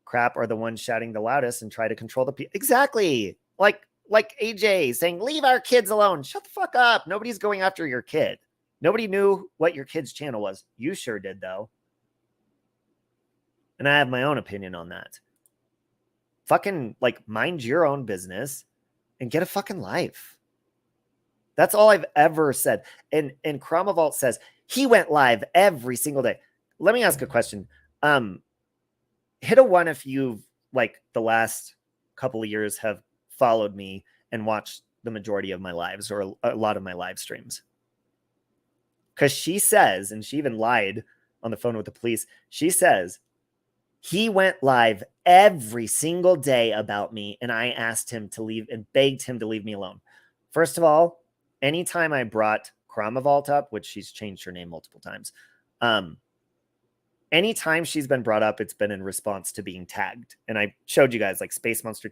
crap are the ones shouting the loudest and try to control the people. Exactly. Like AJ saying, leave our kids alone. Shut the fuck up. Nobody's going after your kid. Nobody knew what your kid's channel was. You sure did, though. And I have my own opinion on that. Fucking, like, mind your own business and get a fucking life. That's all I've ever said. And Chromavault says, he went live every single day. Let me ask a question. Hit a 1 if you've, like, the last couple of years have followed me and watched the majority of my lives or a lot of my live streams. Because she says, and she even lied on the phone with the police, she says, he went live every single day about me, and I asked him to leave and begged him to leave me alone. First of all, anytime I brought Chromavault up, which she's changed her name multiple times, anytime she's been brought up, it's been in response to being tagged. And I showed you guys like Space Monster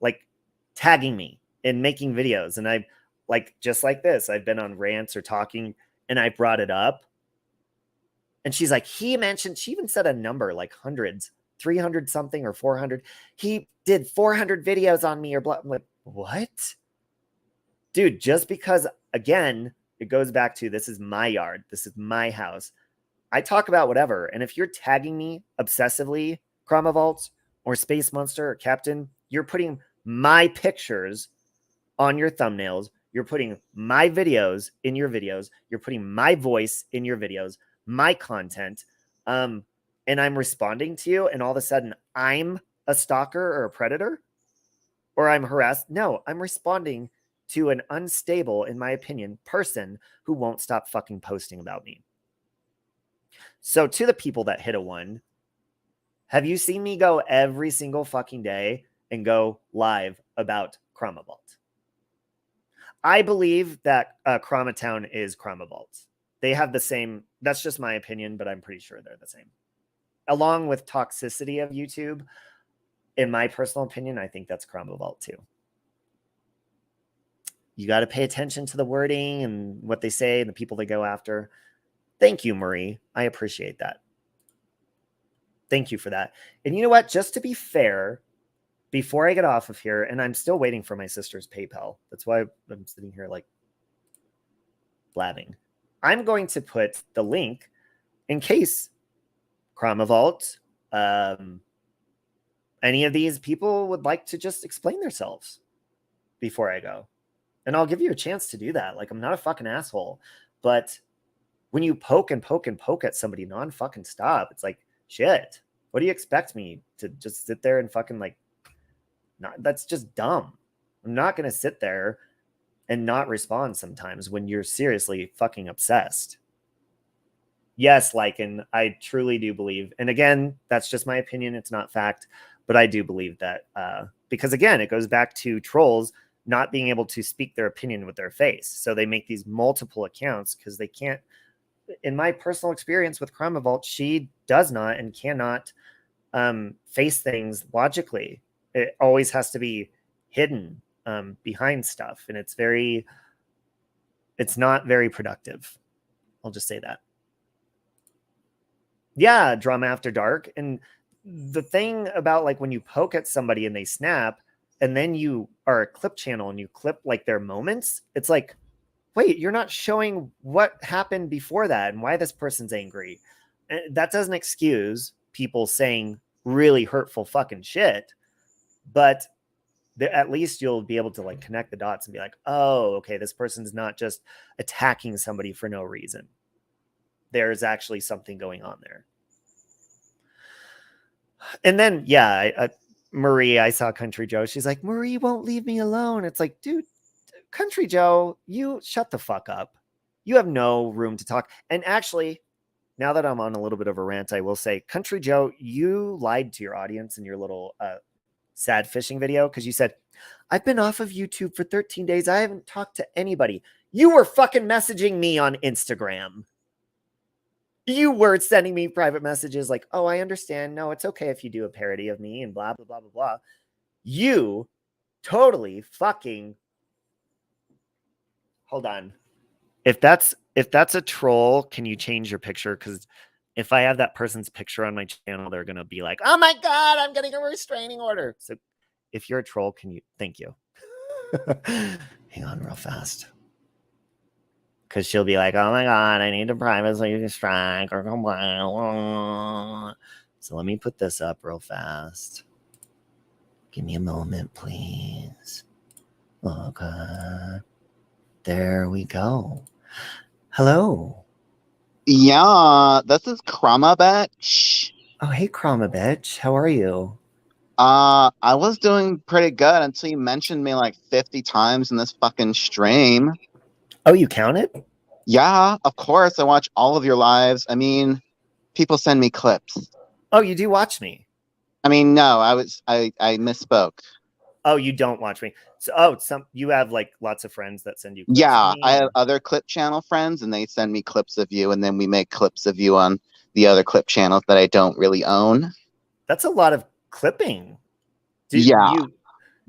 like tagging me and making videos. And I like, just like this, I've been on rants or talking and I brought it up. And she's like, she even said a number like hundreds, 300 something or 400. He did 400 videos on me or blah. I'm like, what? Dude, just because, again, it goes back to this is my yard. This is my house. I talk about whatever. And if you're tagging me obsessively, Chromavault or Space Monster or Captain, you're putting my pictures on your thumbnails. You're putting my videos in your videos. You're putting my voice in your videos, my content. And I'm responding to you. And all of a sudden I'm a stalker or a predator or I'm harassed. No, I'm responding to an unstable, in my opinion, person who won't stop fucking posting about me. So to the people that hit a 1, have you seen me go every single fucking day and go live about Chromavault? I believe that Chromatown is Chromavault. They have the same, that's just my opinion, but I'm pretty sure they're the same. Along with toxicity of YouTube, in my personal opinion, I think that's Chromavault too. You got to pay attention to the wording and what they say and the people they go after. Thank you, Marie. I appreciate that. Thank you for that. And you know what? Just to be fair, before I get off of here, and I'm still waiting for my sister's PayPal. That's why I'm sitting here like blabbing. I'm going to put the link in case Chromavault, any of these people would like to just explain themselves before I go. And I'll give you a chance to do that. Like, I'm not a fucking asshole. But when you poke and poke and poke at somebody non-fucking stop, it's like, shit, what do you expect me to just sit there and fucking like, not, that's just dumb. I'm not going to sit there and not respond sometimes when you're seriously fucking obsessed. Yes, Lycan, I truly do believe, and again, that's just my opinion, it's not fact, but I do believe that, because again, it goes back to trolls not being able to speak their opinion with their face. So they make these multiple accounts because they can't, in my personal experience with Chromavault, she does not and cannot face things logically. It always has to be hidden behind stuff. And it's not very productive. I'll just say that. Yeah, drama after dark. And the thing about like when you poke at somebody and they snap, and then you are a clip channel and you clip like their moments, it's like, wait, you're not showing what happened before that and why this person's angry. And that doesn't excuse people saying really hurtful fucking shit, but at least you'll be able to like connect the dots and be like, oh, okay, this person's not just attacking somebody for no reason. There's actually something going on there. And then, yeah, Marie, I saw Country Joe. She's like, Marie won't leave me alone. It's like, dude, Country Joe, you shut the fuck up. You have no room to talk. And actually, now that I'm on a little bit of a rant, I will say, Country Joe, you lied to your audience in your little sad fishing video because you said, I've been off of YouTube for 13 days. I haven't talked to anybody. You were fucking messaging me on Instagram. You were sending me private messages like, oh, I understand. No, it's okay if you do a parody of me and blah, blah, blah, blah, blah. You totally fucking... Hold on. If that's a troll, can you change your picture? Because if I have that person's picture on my channel, they're going to be like, oh my God, I'm getting a restraining order. So if you're a troll, can you... Thank you. Hang on real fast. Because she'll be like, oh my God, I need a privacy strike or complain. So let me put this up real fast. Give me a moment, please. Okay. There we go. Hello. Yeah, this is Krama Bitch. Oh, hey, Krama Bitch. How are you? I was doing pretty good until you mentioned me like 50 times in this fucking stream. Oh, you counted? Yeah, of course. I watch all of your lives. I mean, people send me clips. Oh, you do watch me? I mean, no, I misspoke. Oh, you don't watch me. So, you have like lots of friends that send you clips. Yeah, I have other clip channel friends and they send me clips of you and then we make clips of you on the other clip channels that I don't really own. That's a lot of clipping.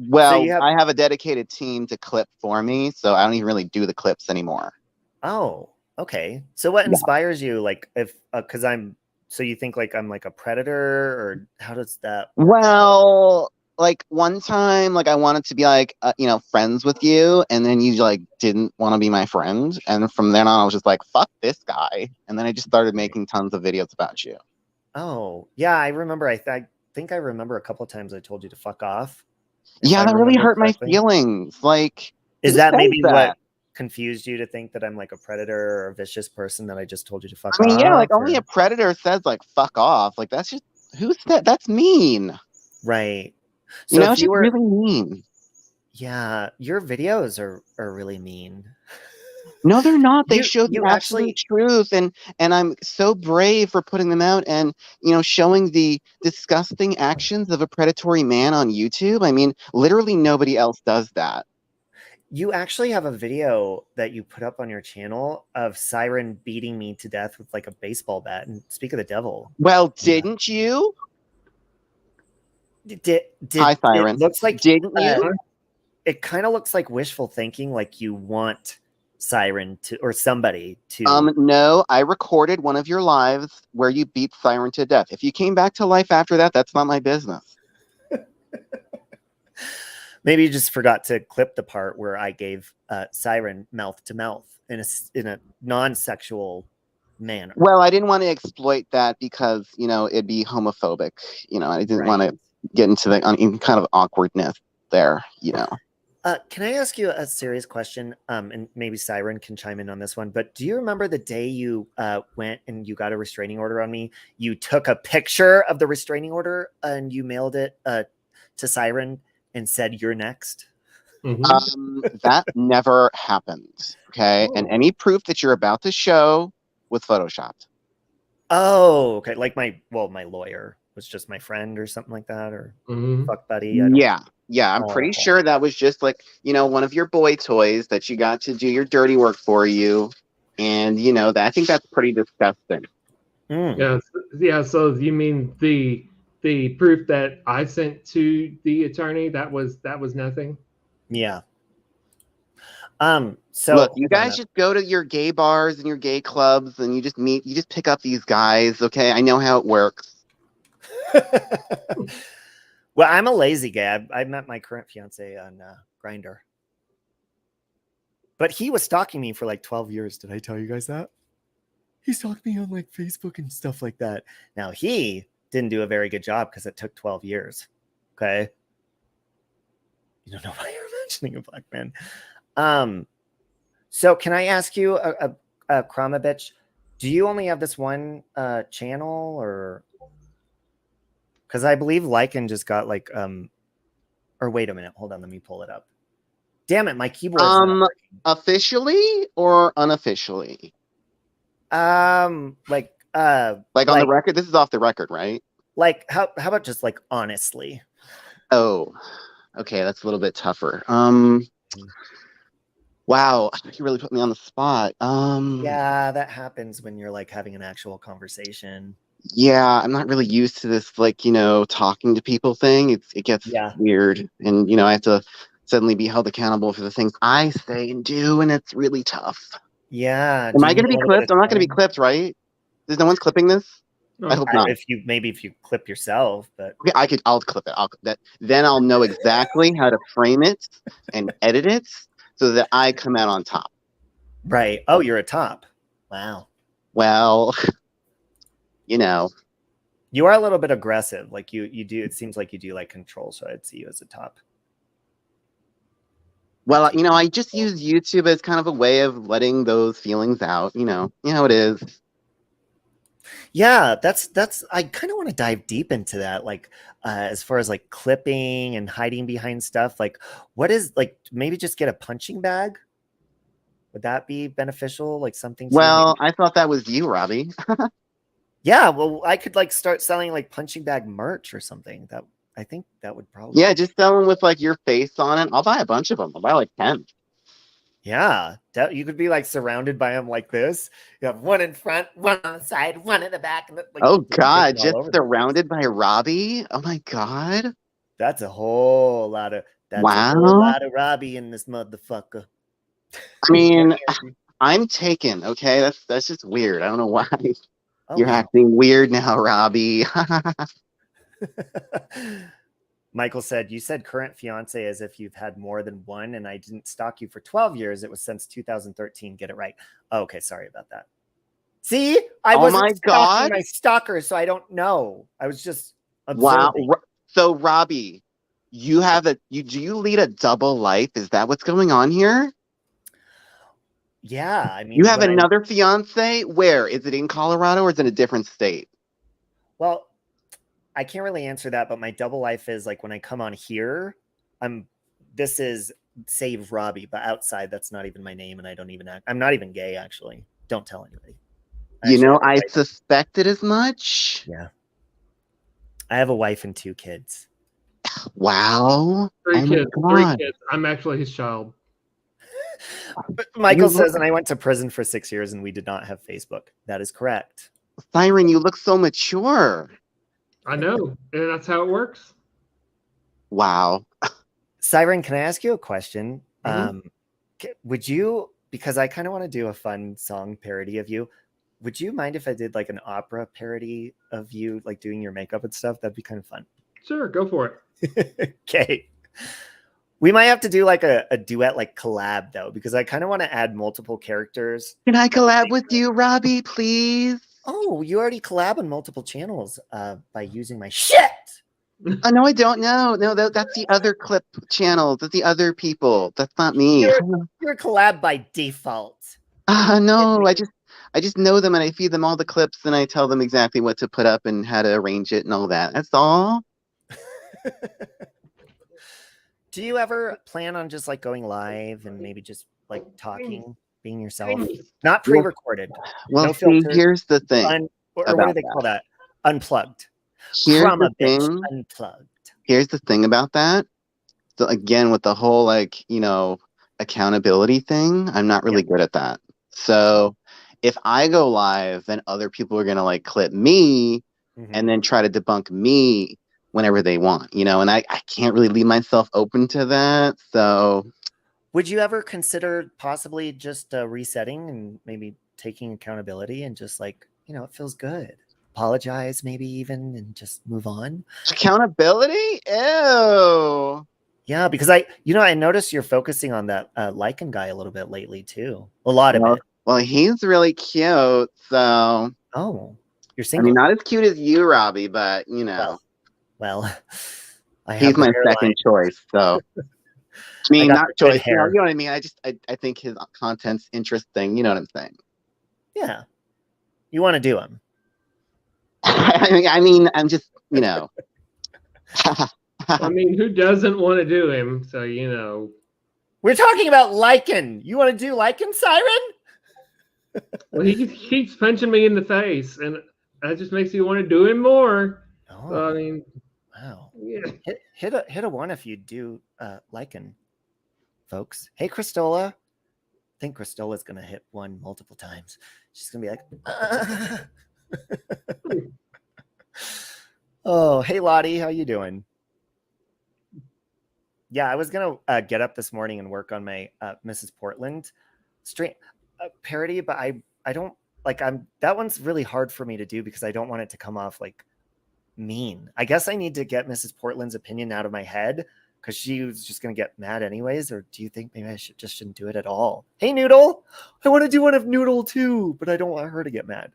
Well, I have a dedicated team to clip for me, so I don't even really do the clips anymore. Oh, okay. So what inspires you? Like because so you think like I'm like a predator, or how does that work? Well, like one time, like I wanted to be like, friends with you. And then you like didn't want to be my friend. And from then on, I was just like, fuck this guy. And then I just started making tons of videos about you. Oh, yeah. I remember. I think I remember a couple of times I told you to fuck off. Yeah, that really hurt my feelings. Like, is that maybe what confused you to think that I'm like a predator or a vicious person that I just told you to fuck off? I mean, yeah, like only a predator says like fuck off. Like that's just who's that? That's mean. Right. So she's really mean. Yeah, your videos are really mean. No, they're not. They show the absolute truth, and I'm so brave for putting them out and showing the disgusting actions of a predatory man on YouTube. I mean, literally nobody else does that. You actually have a video that you put up on your channel of Siren beating me to death with like a baseball bat. And speak of the devil. Well, didn't you? Hi, Siren. It looks like didn't you? It kind of looks like wishful thinking, like you want Siren to, or somebody to. No, I recorded one of your lives where you beat Siren to death. If you came back to life after that, that's not my business. Maybe you just forgot to clip the part where I gave Siren mouth to mouth in a non-sexual manner. Well, I didn't want to exploit that because, you know, it'd be homophobic. You know, I didn't want to get into the kind of awkwardness there, you know. Can I ask you a serious question? And maybe Siren can chime in on this one, but do you remember the day you went and you got a restraining order on me? You took a picture of the restraining order and you mailed it to Siren and said, "You're next." That never happened. Okay. Oh. And any proof that you're about to show was photoshopped. Oh, okay. Like my lawyer was just my friend or something like that, or fuck buddy. Yeah, I'm pretty sure that was just like, you know, one of your boy toys that you got to do your dirty work for you. And, you know, I think that's pretty disgusting. Yeah. So you mean the proof that I sent to the attorney, that was nothing? Yeah. So look, you guys just go to your gay bars and your gay clubs and you just pick up these guys. Okay. I know how it works. Well, I'm a lazy guy. I met my current fiance on Grindr. But he was stalking me for like 12 years. Did I tell you guys that? He stalked me on like Facebook and stuff like that. Now, he didn't do a very good job because it took 12 years. Okay. You don't know why you're mentioning a black man. So can I ask you, a Krama bitch, do you only have this one channel, or? Because I believe Lycan just got like, or wait a minute, hold on, let me pull it up. Damn it, my keyboard's not working. Officially or unofficially? Like on the record. This is off the record, right? Like how about just like honestly? Oh, okay, that's a little bit tougher. Wow, you really put me on the spot. Yeah, that happens when you're like having an actual conversation. Yeah, I'm not really used to this, like, you know, talking to people thing. It gets weird, and you know, I have to suddenly be held accountable for the things I say and do, and it's really tough. Yeah. Am I going to be clipped? I'm not going to be clipped, right? There's no one's clipping this. No. I hope not. If you clip yourself, but okay, I'll clip it. Then I'll know exactly how to frame it and edit it so that I come out on top. Right. Oh, you're a top. Wow. Well, you know, you are a little bit aggressive. Like you do. It seems like you do like control. So I'd see you as a top. Well, you know, I just use YouTube as kind of a way of letting those feelings out. You know how it is. Yeah, that's. I kind of want to dive deep into that. Like, as far as like clipping and hiding behind stuff. Like, what is like? Maybe just get a punching bag. Would that be beneficial? Like something. Well, I thought that was you, Robbie. Yeah, well, I could like start selling like punching bag merch or something. That I think that would probably. Yeah, just sell them with like your face on it. I'll buy a bunch of them. I'll buy like 10. Yeah, you could be like surrounded by them like this. You have one in front, one on the side, one in the back. And like, oh God, just surrounded by Robbie. Oh my God, that's a whole lot of a whole lot of Robbie in this motherfucker. I mean, I'm taken. Okay, that's just weird. I don't know why. You're acting weird now, Robbie. Michael said, you said current fiance as if you've had more than one, and I didn't stalk you for 12 years. It was since 2013. Get it right. Oh, okay, sorry about that. See, I wasn't stalking my stalker, so I don't know. I was just observing. Wow. So, Robbie, do you lead a double life? Is that what's going on here? Yeah, I mean, you have another fiance. Where is it? In Colorado or is it a different state? Well, I can't really answer that, but my double life is like when I come on here, this is Save Robbie, but outside that's not even my name, and I don't even act. I'm not even gay, actually. Don't tell anybody. I suspected as much. Yeah, I have a wife and 2 kids. Wow, 3 kids. 3 kids. I'm actually his child. Michael says, and I went to prison for 6 years, and we did not have Facebook. That is correct. Siren, you look so mature. I know, and that's how it works. Wow. Siren, can I ask you a question? Would you, because I kind of want to do a fun song parody of you, would you mind if I did like an opera parody of you, like doing your makeup and stuff? That'd be kind of fun. Sure, go for it. Okay. We might have to do like a duet, like collab though, because I kind of want to add multiple characters. Can I collab with you, Robbie, please? Oh, you already collab on multiple channels by using my shit. No, I don't know. No, that's the other clip channel. That's the other people. That's not me. You're a collab by default. No, I just know them and I feed them all the clips and I tell them exactly what to put up and how to arrange it and all that. That's all. Do you ever plan on just like going live and maybe just like talking, being yourself? Not pre-recorded. Well, no see, filters, here's the thing. Or what do they call that? Unplugged. Here's the thing. Unplugged. Here's the thing about that. So again, with the whole like, you know, accountability thing, I'm not really good at that. So if I go live, then other people are gonna like clip me and then try to debunk me whenever they want, you know, and I can't really leave myself open to that. So would you ever consider possibly just resetting and maybe taking accountability and just like, you know, it feels good. Apologize maybe even and just move on? Accountability? Ew. Yeah, because I noticed you're focusing on that Lycan guy a little bit lately too. A lot of it. Well, he's really cute, so. Oh, you're single? I mean, not as cute as you, Robbie, but you know. Well, he's my second choice, so. I mean, not choice. You know what I mean? I think his content's interesting. You know what I'm saying? Yeah, you want to do him. I mean, I'm just, you know. I mean, who doesn't want to do him? So, you know. We're talking about Lycan. You want to do Lycan, Siren? Well, he keeps punching me in the face, and that just makes me want to do him more. Oh, so, I mean, wow. Yeah. Hit a one if you do Lycan, folks. Hey, Christola. I think Christola's going to hit one multiple times. She's going to be like, oh, hey, Lottie. How you doing? Yeah, I was going to get up this morning and work on my Mrs. Portland stream parody, but I don't like that one's really hard for me to do because I don't want it to come off like mean. I guess I need to get Mrs. Portland's opinion out of my head because she was just going to get mad anyways. Or do you think maybe I shouldn't do it at all? Hey, Noodle, I want to do one of Noodle too, but I don't want her to get mad.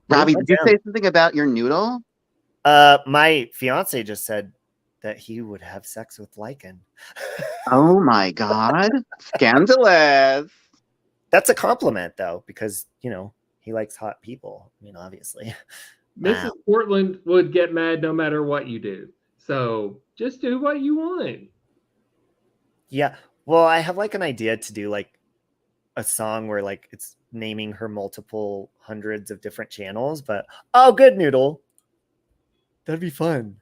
Robbie, did you say something about your noodle? My fiance just said that he would have sex with Lycan. Oh my God. Scandalous. That's a compliment though, because, you know, he likes hot people. I mean, obviously. Mrs. Portland would get mad no matter what you do. So just do what you want. Yeah. Well, I have like an idea to do like a song where like it's naming her multiple hundreds of different channels, but oh, good, Noodle. That'd be fun.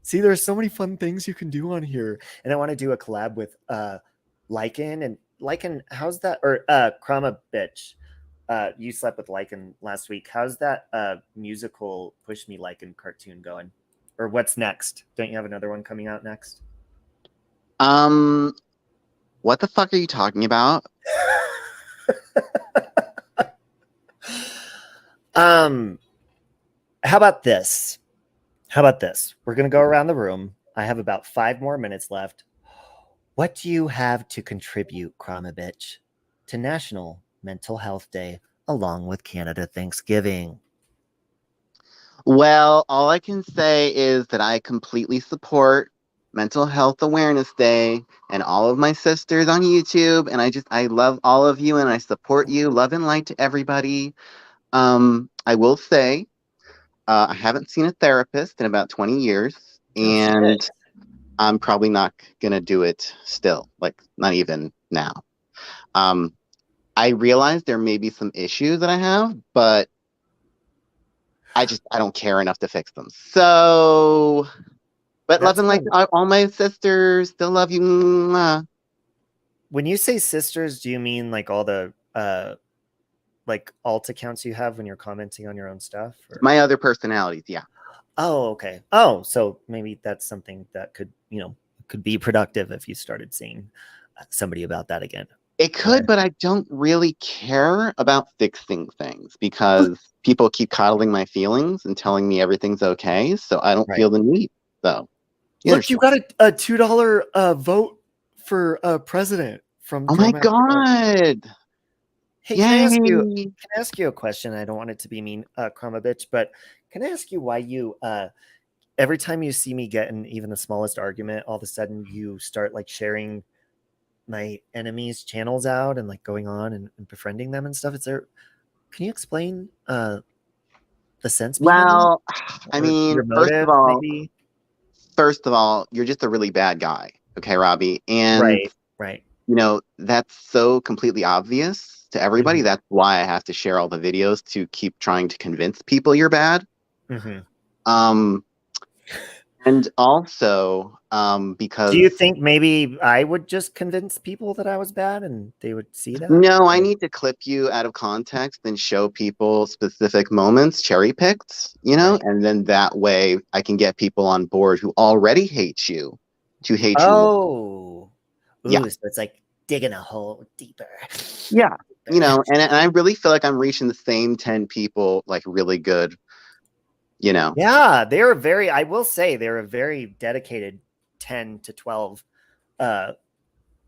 See, there's so many fun things you can do on here. And I want to do a collab with Lycan. And Lycan, how's that? Or Krama Bitch. You slept with Lycan last week. How's that musical Push Me Lycan cartoon going? Or what's next? Don't you have another one coming out next? What the fuck are you talking about? How about this? We're going to go around the room. I have about 5 more minutes left. What do you have to contribute, Krama Bitch, to National Mental Health Day along with Canada Thanksgiving? Well, all I can say is that I completely support Mental Health Awareness Day and all of my sisters on YouTube. And I love all of you and I support you. Love and light to everybody. I will say, I haven't seen a therapist in about 20 years, and I'm probably not going to do it still, like not even now. I realize there may be some issues that I have, but I don't care enough to fix them. So, but love and light to all my sisters, still love you. Mwah. When you say sisters, do you mean like all the like alt accounts you have when you're commenting on your own stuff? Or? My other personalities, yeah. Oh, okay. Oh, so maybe that's something that could be productive if you started seeing somebody about that again. It could, but I don't really care about fixing things because people keep coddling my feelings and telling me everything's okay. So I don't feel the need, though. Yeah, look, you got a $2 vote for president from. Oh my God! Hey, Yay. can I ask you a question? I don't want it to be mean, Chroma bitch, but can I ask you why you every time you see me get in even the smallest argument, all of a sudden you start like sharing my enemies' channels out and like going on and befriending them and stuff? Can you explain the sense behind it? Well, I mean, your motive, maybe? First of all, you're just a really bad guy, okay, Robbie? And right. you know, that's so completely obvious to everybody. Mm-hmm. That's why I have to share all the videos to keep trying to convince people you're bad. Mm-hmm. And also, because do you think maybe I would just convince people that I was bad and they would see that? No, I need to clip you out of context and show people specific moments, cherry picked, you know, and then that way I can get people on board who already hate you to hate you more. Yeah. So it's like digging a hole deeper. Yeah. You know, and I really feel like I'm reaching the same 10 people like really good, you know. Yeah, I will say they're a very dedicated 10 to 12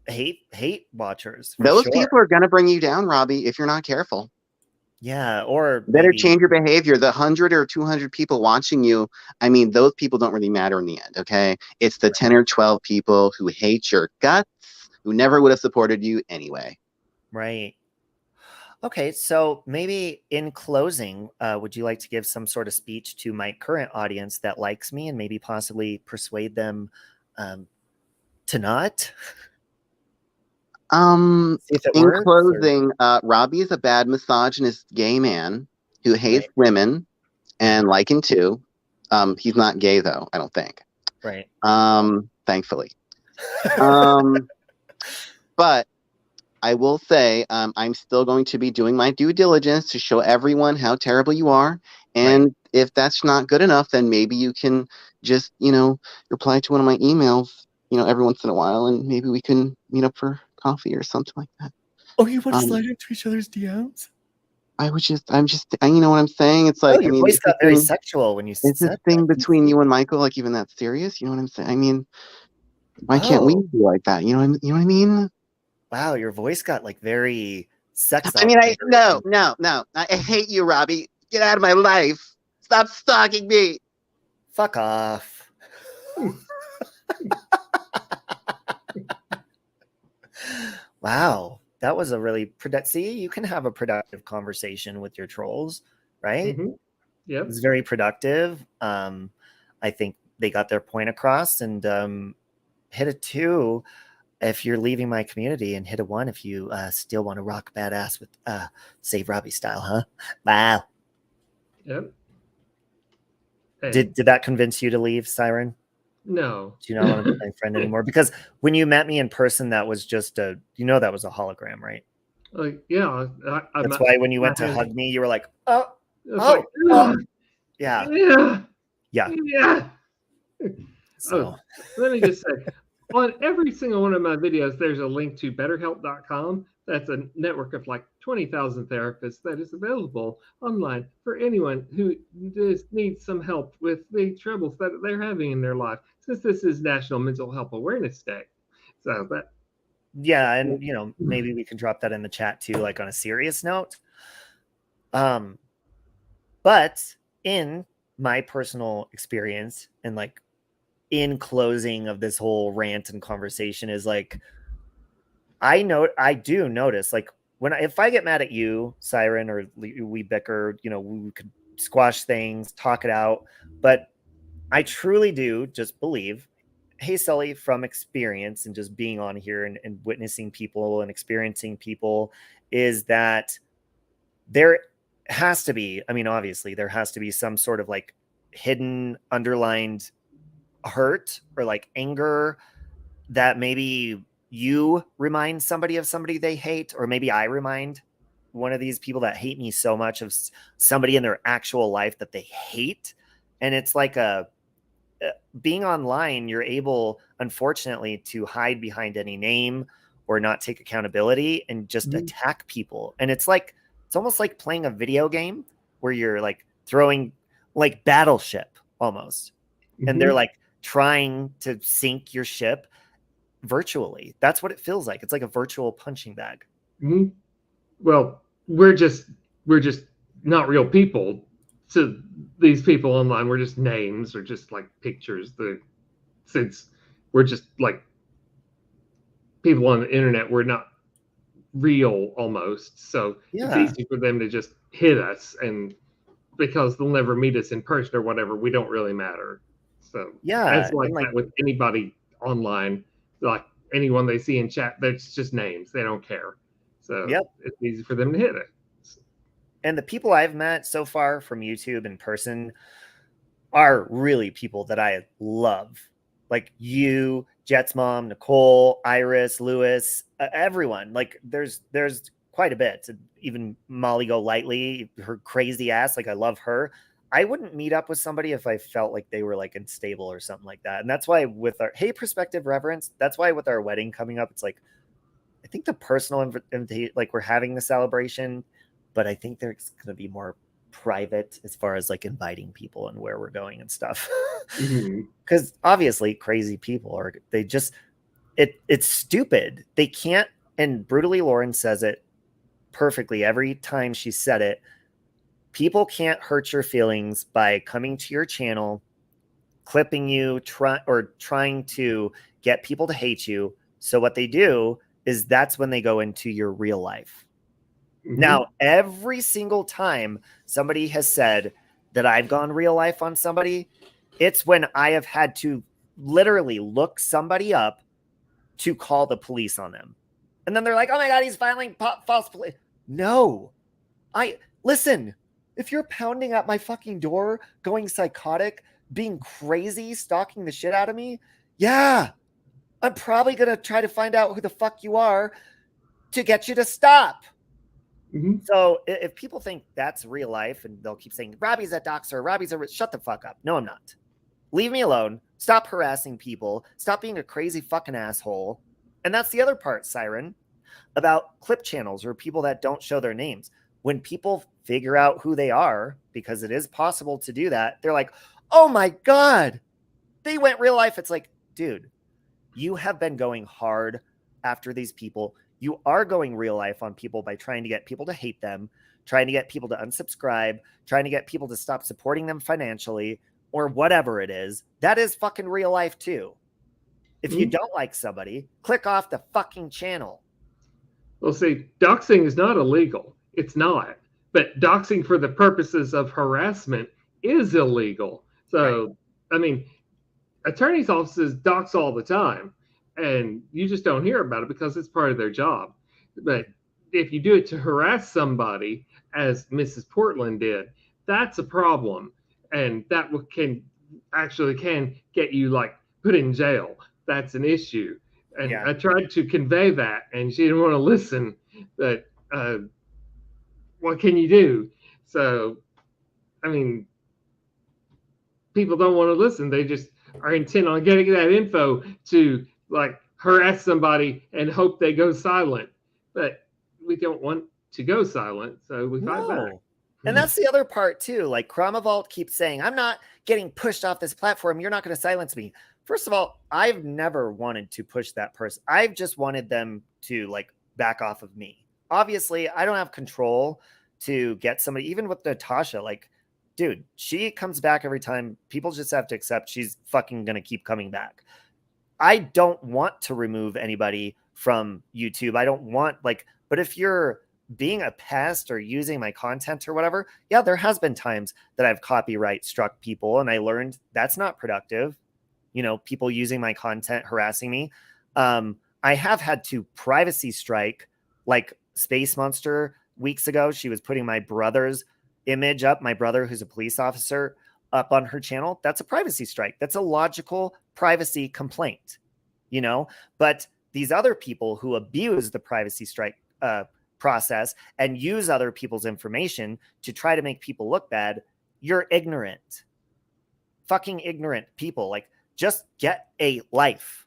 hate watchers. Those people are gonna bring you down, Robbie, if you're not careful. Yeah, or better change your behavior. The 100 or 200 people watching you, I mean, those people don't really matter in the end, okay? It's the 10 or 12 people who hate your guts, who never would have supported you anyway. Right. Okay, so maybe in closing, would you like to give some sort of speech to my current audience that likes me and maybe possibly persuade them to not? In closing, Robbie is a bad misogynist gay man who hates women and liking too. He's not gay though, I don't think. Right. Thankfully. But I will say I'm still going to be doing my due diligence to show everyone how terrible you are. And if that's not good enough, then maybe you can just, you know, reply to one of my emails, you know, every once in a while, and maybe we can meet up for coffee or something like that. Oh, you want to slide into each other's DMs? I'm just, you know what I'm saying? It's like, your voice got very sexual when you said that. Is this thing between you and Michael like even that serious? You know what I'm saying? I mean, why can't we be like that? You know what I mean? Wow, your voice got like very sexual. I mean, no. I hate you, Robbie. Get out of my life. Stop stalking me. Fuck off. Wow, that was a really productive. See, you can have a productive conversation with your trolls, right? Mm-hmm. Yeah, it's very productive. I think they got their point across, and hit a 2 if you're leaving my community, and hit a 1 if you still want to rock badass with Save Robbie style, huh? Wow. Yep. Hey. Did that convince you to leave, Siren? No. Do you not want to be my friend anymore? Because when you met me in person, that was just that was a hologram, right? Yeah. That's why when you went to hug me, you were like, oh. Yeah. So let me just say, on every single one of my videos, there's a link to BetterHelp.com. That's a network of like 20,000 therapists that is available online for anyone who just needs some help with the troubles that they're having in their life, since this is National Mental Health Awareness Day. So that. Yeah, and maybe we can drop that in the chat too, like on a serious note. But in my personal experience, and like in closing of this whole rant and conversation, is like, I do notice, like, if I get mad at you, Siren, or we bicker, we could squash things, talk it out, but I truly do just believe, hey Sully, from experience and just being on here and witnessing people and experiencing people, is that there has to be, obviously there has to be some sort of like hidden underlined hurt or like anger that maybe you remind somebody of somebody they hate, or maybe I remind one of these people that hate me so much of somebody in their actual life that they hate. And it's like being online, you're able, unfortunately, to hide behind any name or not take accountability and just attack people. And it's almost like playing a video game where you're like throwing like Battleship almost. And they're like trying to sink your ship virtually. That's what it feels like. It's like a virtual punching bag. Mm-hmm. Well, we're just not real people to these people online. We're just names or just like pictures. Since we're just like people on the internet, we're not real almost. So it's easy for them to just hit us, and because they'll never meet us in person or whatever, we don't really matter. So that's like that with anybody online, like anyone they see in chat, that's just names. They don't care. So it's easy for them to hit it. And the people I've met so far from YouTube in person are really people that I love. Like you, Jet's mom, Nicole, Iris, Lewis, everyone. Like there's quite a bit. Even Molly Go Lightly, her crazy ass. Like I love her. I wouldn't meet up with somebody if I felt like they were like unstable or something like that. And that's why with our Perspective Reverence, that's why with our wedding coming up, it's like, I think the personal invitation, like we're having the celebration, but I think there's going to be more private as far as like inviting people and where we're going and stuff. Because obviously crazy people it's stupid. They can't, and Brutally Lauren says it perfectly every time she said it. People can't hurt your feelings by coming to your channel, clipping you, trying to get people to hate you. So what they do is that's when they go into your real life. Now, every single time somebody has said that I've gone real life on somebody, it's when I have had to literally look somebody up to call the police on them. And then they're like, oh my God, he's filing false police. No, listen, if you're pounding at my fucking door, going psychotic, being crazy, stalking the shit out of me, yeah, I'm probably going to try to find out who the fuck you are to get you to stop. So if people think that's real life and they'll keep saying, Robbie's a doxer, shut the fuck up. No, I'm not. Leave me alone. Stop harassing people. Stop being a crazy fucking asshole. And that's the other part, Siren, about clip channels or people that don't show their names. When people figure out who they are, because it is possible to do that, they're like, oh my God, they went real life. It's like, dude, you have been going hard after these people. You are going real life on people by trying to get people to hate them, trying to get people to unsubscribe, trying to get people to stop supporting them financially or whatever it is. That is fucking real life too. If you don't like somebody, click off the fucking channel. Well, see, doxing is not illegal. It's not. But doxing for the purposes of harassment is illegal. So, I mean, attorneys' offices dox all the time. And you just don't hear about it because it's part of their job. But if you do it to harass somebody, as Mrs. Portland did, that's a problem. And that can get you like put in jail. That's an issue. And I tried to convey that, and she didn't want to listen. But what can you do? So, I mean, people don't want to listen. They just are intent on getting that info to like harass somebody and hope they go silent. But we don't want to go silent, so we fight back. And that's the other part too. Like Chromavolt keeps saying, I'm not getting pushed off this platform. You're not going to silence me. First of all, I've never wanted to push that person. I've just wanted them to like back off of me. Obviously, I don't have control to get somebody, even with Natasha, like, dude, she comes back every time. People just have to accept she's fucking going to keep coming back. I don't want to remove anybody from YouTube. I don't want but if you're being a pest or using my content or whatever, yeah, there has been times that I've copyright struck people and I learned that's not productive. You know, people using my content, harassing me. I have had to privacy strike, like Space Monster weeks ago. She was putting my brother's image up, my brother who's a police officer, up on her channel. That's a privacy strike. That's a logical privacy complaint, you know? But these other people who abuse the privacy strike process and use other people's information to try to make people look bad, you're ignorant. Fucking ignorant people. Like, just get a life.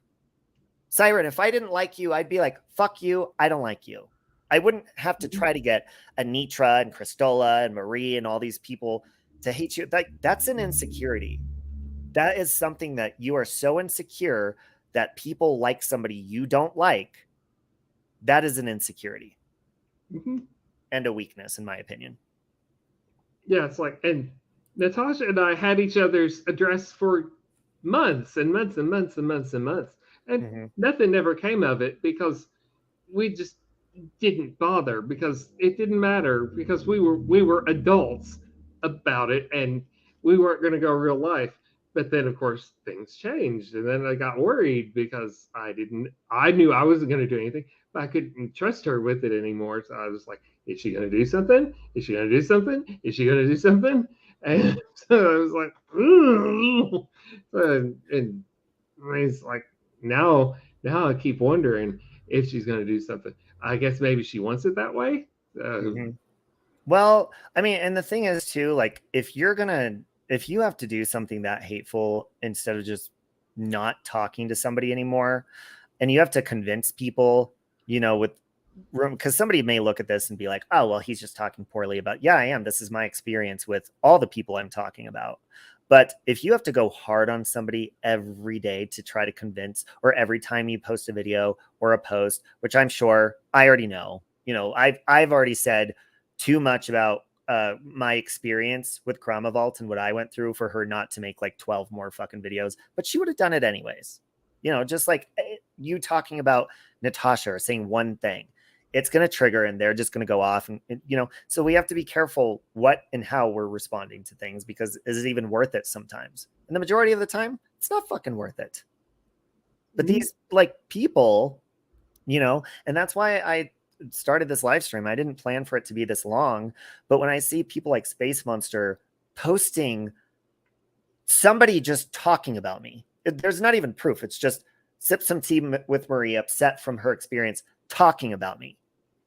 Siren, if I didn't like you, I'd be like, fuck you, I don't like you. I wouldn't have to try to get Anitra and Christola and Marie and all these people to hate you. That's an insecurity. that is something that you are so insecure that people like somebody you don't like. That is an insecurity and a weakness, in my opinion. Yeah, it's like, and Natasha and I had each other's address for months and months and months and months and months, and nothing ever came of it because we just didn't bother, because it didn't matter, because we were adults about it, and we weren't going to go real life. But then, of course, things changed, and then I got worried because I knew I wasn't going to do anything, but I couldn't trust her with it anymore. So I was like, is she going to do something? Is she going to do something? Is she going to do something? And so I was like, and it's like, now I keep wondering if she's going to do something. I guess maybe she wants it that way. Well, I mean, and the thing is too, like, if you have to do something that hateful instead of just not talking to somebody anymore, and you have to convince people, because somebody may look at this and be like, oh, well, he's just talking poorly about, yeah, I am. This is my experience with all the people I'm talking about. But if you have to go hard on somebody every day to try to convince, or every time you post a video or a post, which I'm sure I already know, I've already said too much about my experience with Krama Vault and what I went through for her not to make like 12 more fucking videos, but she would have done it anyways. Just like you talking about Natasha or saying one thing, it's going to trigger and they're just going to go off. And, so we have to be careful what and how we're responding to things, because is it even worth it sometimes? And the majority of the time, it's not fucking worth it. But these like people, and that's why I started this live stream. I didn't plan for it to be this long, but when I see people like Space Monster posting somebody just talking about me, there's not even proof. It's just sip some tea with Marie, upset from her experience, talking about me.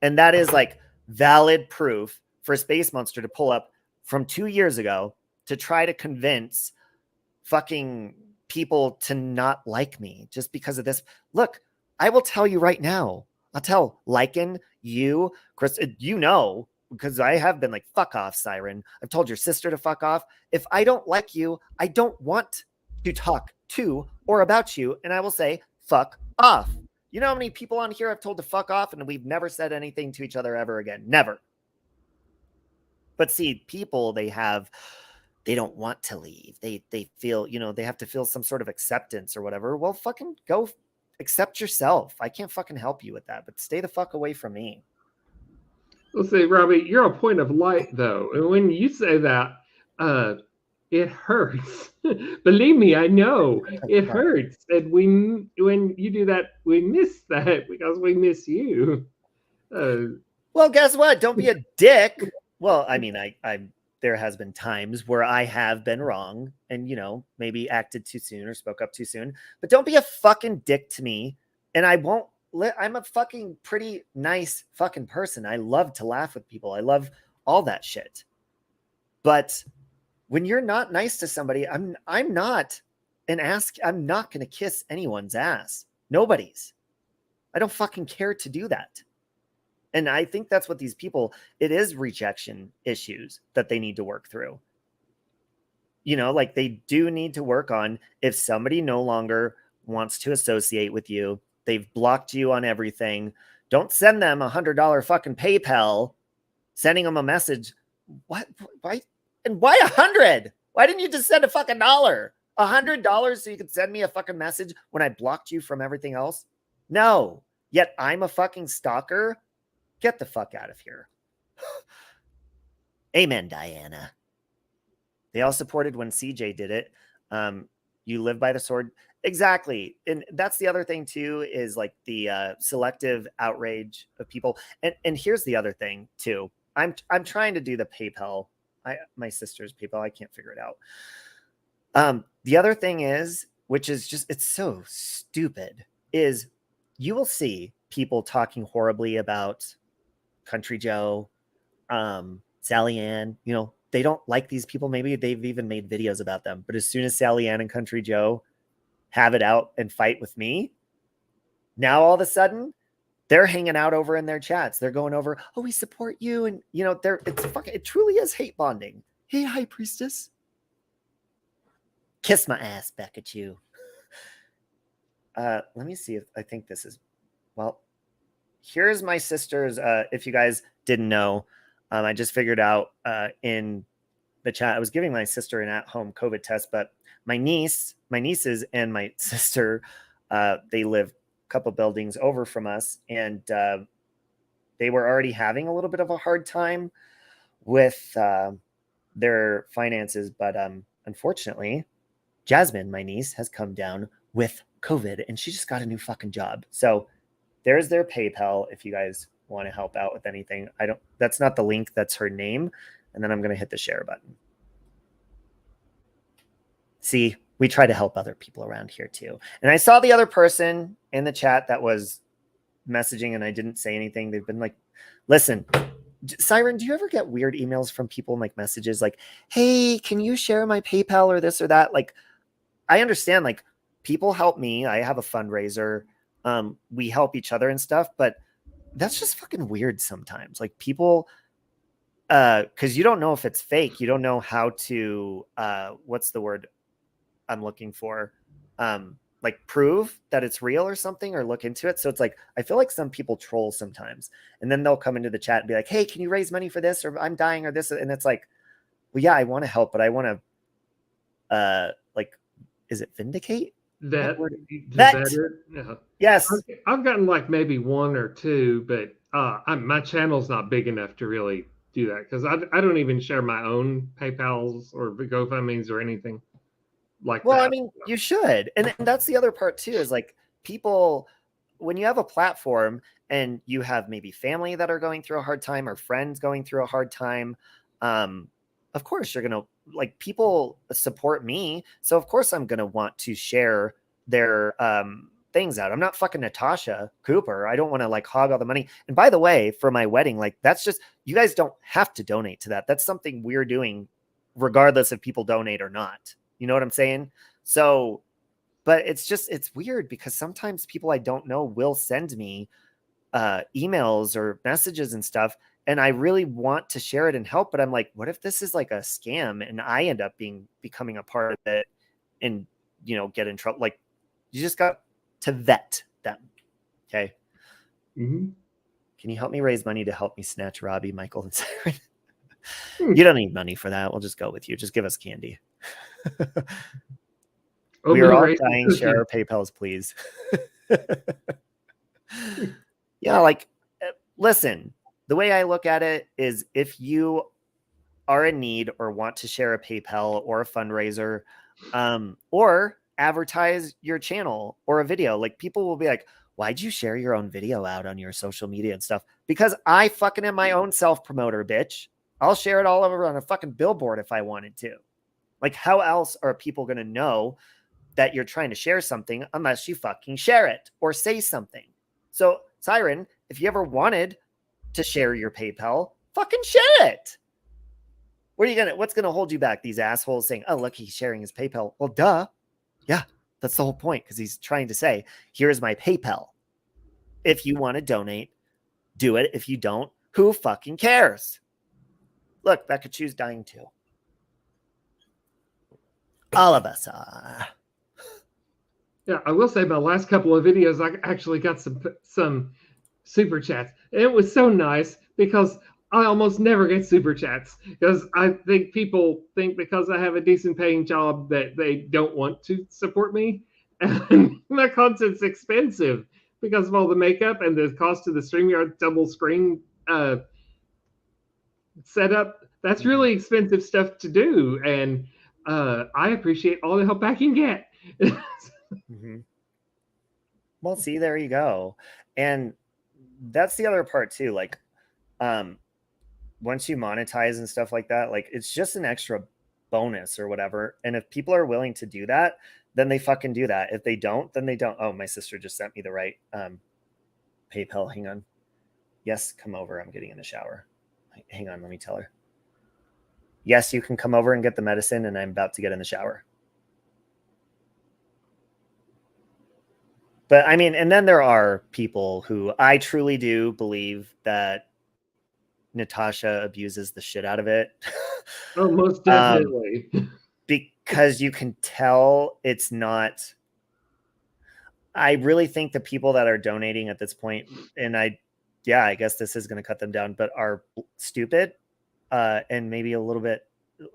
And that is like valid proof for Space Monster to pull up from 2 years ago to try to convince fucking people to not like me just because of this. Look, I will tell you right now, I'll tell Lycan, you, Chris, because I have been like, fuck off, Siren. I've told your sister to fuck off. If I don't like you, I don't want to talk to or about you. And I will say, fuck off. You know how many people on here I've told to fuck off and we've never said anything to each other ever again? Never. But see, people, they don't want to leave. They feel, they have to feel some sort of acceptance or whatever. Well, fucking go accept yourself. I can't fucking help you with that, but stay the fuck away from me. Let's say, Robbie, you're a point of light, though. And when you say that, it hurts. Believe me, I know it hurts. And when you do that, we miss that because we miss you. Well, guess what? Don't be a dick. Well, I mean, there has been times where I have been wrong and, maybe acted too soon or spoke up too soon, but don't be a fucking dick to me. And I'm a fucking pretty nice fucking person. I love to laugh with people. I love all that shit. But when you're not nice to somebody, I'm not going to kiss anyone's ass. Nobody's. I don't fucking care to do that. And I think that's what these people, it is rejection issues that they need to work through. Like they do need to work on, if somebody no longer wants to associate with you, they've blocked you on everything, don't send them $100 fucking PayPal, sending them a message. What? Why? And why 100? Why didn't you just send a fucking $100? $100 so you could send me a fucking message when I blocked you from everything else? No. Yet I'm a fucking stalker? Get the fuck out of here. Amen, Diana. They all supported when CJ did it. You live by the sword. Exactly. And that's the other thing too, is like the selective outrage of people. And here's the other thing too. I'm trying to do the PayPal. My sister's PayPal. I can't figure it out. The other thing is, which is just, it's so stupid, is you will see people talking horribly about Country Joe, Sally Ann, they don't like these people. Maybe they've even made videos about them. But as soon as Sally Ann and Country Joe have it out and fight with me, now all of a sudden they're hanging out over in their chats. They're going over, oh, we support you. And it truly is hate bonding. Hey, High Priestess. Kiss my ass back at you. Let me see if I think this is, well, here's my sister's, if you guys didn't know, I just figured out in the chat, I was giving my sister an at-home COVID test, but my nieces and my sister, they live a couple buildings over from us, and they were already having a little bit of a hard time with their finances, but unfortunately, Jasmine, my niece, has come down with COVID, and she just got a new fucking job. So there's their PayPal if you guys want to help out with anything. That's not the link, that's her name. And then I'm going to hit the share button. See, we try to help other people around here too. And I saw the other person in the chat that was messaging and I didn't say anything. They've been like, listen, Siren, do you ever get weird emails from people, like messages like, hey, can you share my PayPal or this or that? Like, I understand, like, people help me. I have a fundraiser. We help each other and stuff, but that's just fucking weird sometimes. Like, people, because you don't know if it's fake. You don't know how to, what's the word I'm looking for? Like, prove that it's real or something, or look into it. So it's like, I feel like some people troll sometimes, and then they'll come into the chat and be like, hey, can you raise money for this? Or I'm dying or this. And it's like, well, yeah, I want to help, but I want to, like, is it vindicate? That. Yeah. Yes. I've gotten like maybe one or two, but my channel's not big enough to really do that, because I don't even share my own PayPals or GoFundMes or anything like that. Well, I mean, you should. And that's the other part too, is like, people, when you have a platform and you have maybe family that are going through a hard time or friends going through a hard time, of course you're going to, like, people support me. So of course I'm going to want to share their things out. I'm not fucking Natasha Cooper. I don't want to like hog all the money. And by the way, for my wedding, like, that's just, you guys don't have to donate to that. That's something we're doing regardless if people donate or not. You know what I'm saying? So, but it's just, it's weird because sometimes people I don't know will send me emails or messages and stuff, and I really want to share it and help, but I'm like, what if this is like a scam and I end up becoming a part of it and, you know, get in trouble? Like, you just got to vet them. Okay. Mm-hmm. Can you help me raise money to help me snatch Robbie, Michael, and Siren? You don't need money for that. We'll just go with you. Just give us candy. We are all dying. Share our PayPals, please. Yeah, like, listen, the way I look at it is, if you are in need or want to share a PayPal or a fundraiser, or advertise your channel or a video, like, people will be like, why'd you share your own video out on your social media and stuff? Because I fucking am my own self-promoter, bitch. I'll share it all over on a fucking billboard if I wanted to. Like, how else are people going to know that you're trying to share something unless you fucking share it or say something? So, Siren, if you ever wanted to share your PayPal, fucking share it. What's going to hold you back? These assholes saying, oh, look, he's sharing his PayPal. Well, duh. Yeah, that's the whole point, because he's trying to say, here's my PayPal. If you want to donate, do it. If you don't, who fucking cares? Look, Becca Chu's dying too. All of us are. Yeah, I will say my last couple of videos, I actually got some super chats. And it was so nice, because I almost never get super chats, because I think people think because I have a decent paying job that they don't want to support me. And my content's expensive because of all the makeup and the cost of the StreamYard double screen setup. That's really expensive stuff to do. And I appreciate all the help I can get. Mm-hmm. Well, see, there you go. And that's the other part too. Like, once you monetize and stuff like that, like, it's just an extra bonus or whatever. And if people are willing to do that, then they fucking do that. If they don't, then they don't. Oh, my sister just sent me the right PayPal. Hang on. Yes, come over. I'm getting in the shower. Hang on, let me tell her. Yes, you can come over and get the medicine, and I'm about to get in the shower. But I mean, and then there are people who I truly do believe that Natasha abuses the shit out of it. Oh, most definitely. because you can tell it's not. I really think the people that are donating at this point, and I guess this is going to cut them down, but are stupid and maybe a little bit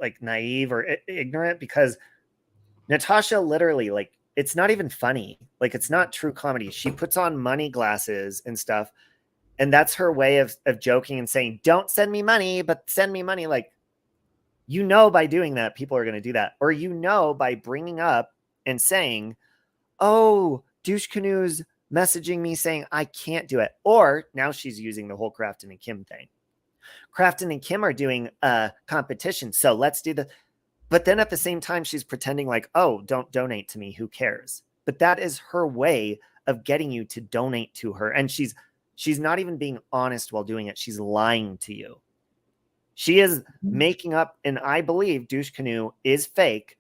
like naive or ignorant, because Natasha literally, like, it's not even funny. Like, it's not true comedy. She puts on money glasses and stuff, and that's her way of joking and saying, don't send me money, but send me money. Like, by doing that, people are going to do that. Or, by bringing up and saying, oh, Douche Canoe's messaging me saying I can't do it. Or now she's using the whole Crafton and Kim thing. Crafton and Kim are doing a competition, so let's do the. But then at the same time, she's pretending like, oh, don't donate to me. Who cares? But that is her way of getting you to donate to her. And she's not even being honest while doing it. She's lying to you. She is making up, and I believe Douche Canoe is fake.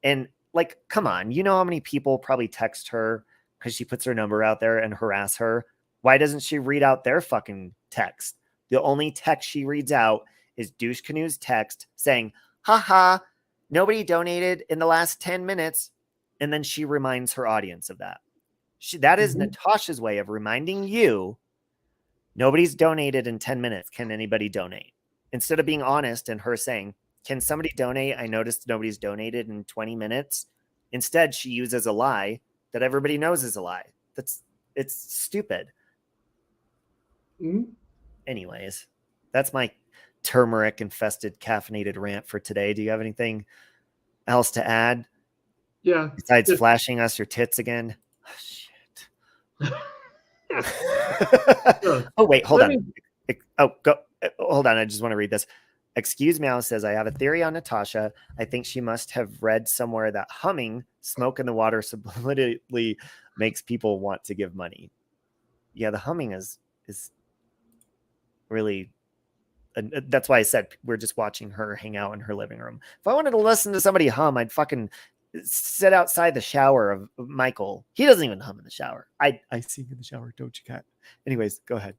And like, come on, you know how many people probably text her because she puts her number out there and harass her? Why doesn't she read out their fucking text? The only text she reads out is Douche Canoe's text saying, haha, nobody donated in the last 10 minutes. And then she reminds her audience of that. That is Natasha's way of reminding you, nobody's donated in 10 minutes. Can anybody donate? Instead of being honest and her saying, can somebody donate? I noticed nobody's donated in 20 minutes. Instead, she uses a lie that everybody knows is a lie. It's stupid. Anyways, that's my turmeric infested caffeinated rant for today. Do you have anything else to add? Yeah. Besides flashing us your tits again? Oh, shit. Oh, wait, hold on. Hold on. I just want to read this. Excuse Meow says, I have a theory on Natasha. I think she must have read somewhere that humming smoke in the water subliminally makes people want to give money. Yeah, the humming is really, that's why I said we're just watching her hang out in her living room. If I wanted to listen to somebody hum, I'd fucking sit outside the shower of Michael. He doesn't even hum in the shower. I sing in the shower, don't you, Kat? Anyways, go ahead.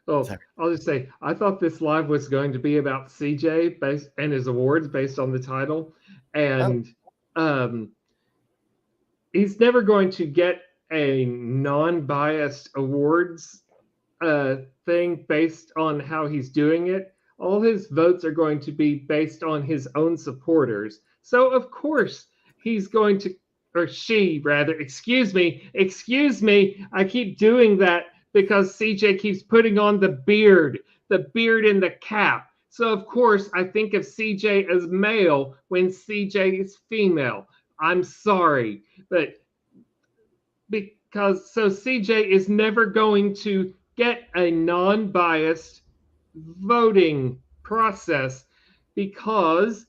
Oh, sorry. I'll just say, I thought this live was going to be about CJ and his awards based on the title. And he's never going to get a non-biased awards thing based on how he's doing it. All his votes are going to be based on his own supporters. So, of course, he's going to, or she rather, excuse me, I keep doing that because CJ keeps putting on the beard and the cap. So, of course, I think of CJ as male when CJ is female. I'm sorry, but so CJ is never going to get a non-biased voting process because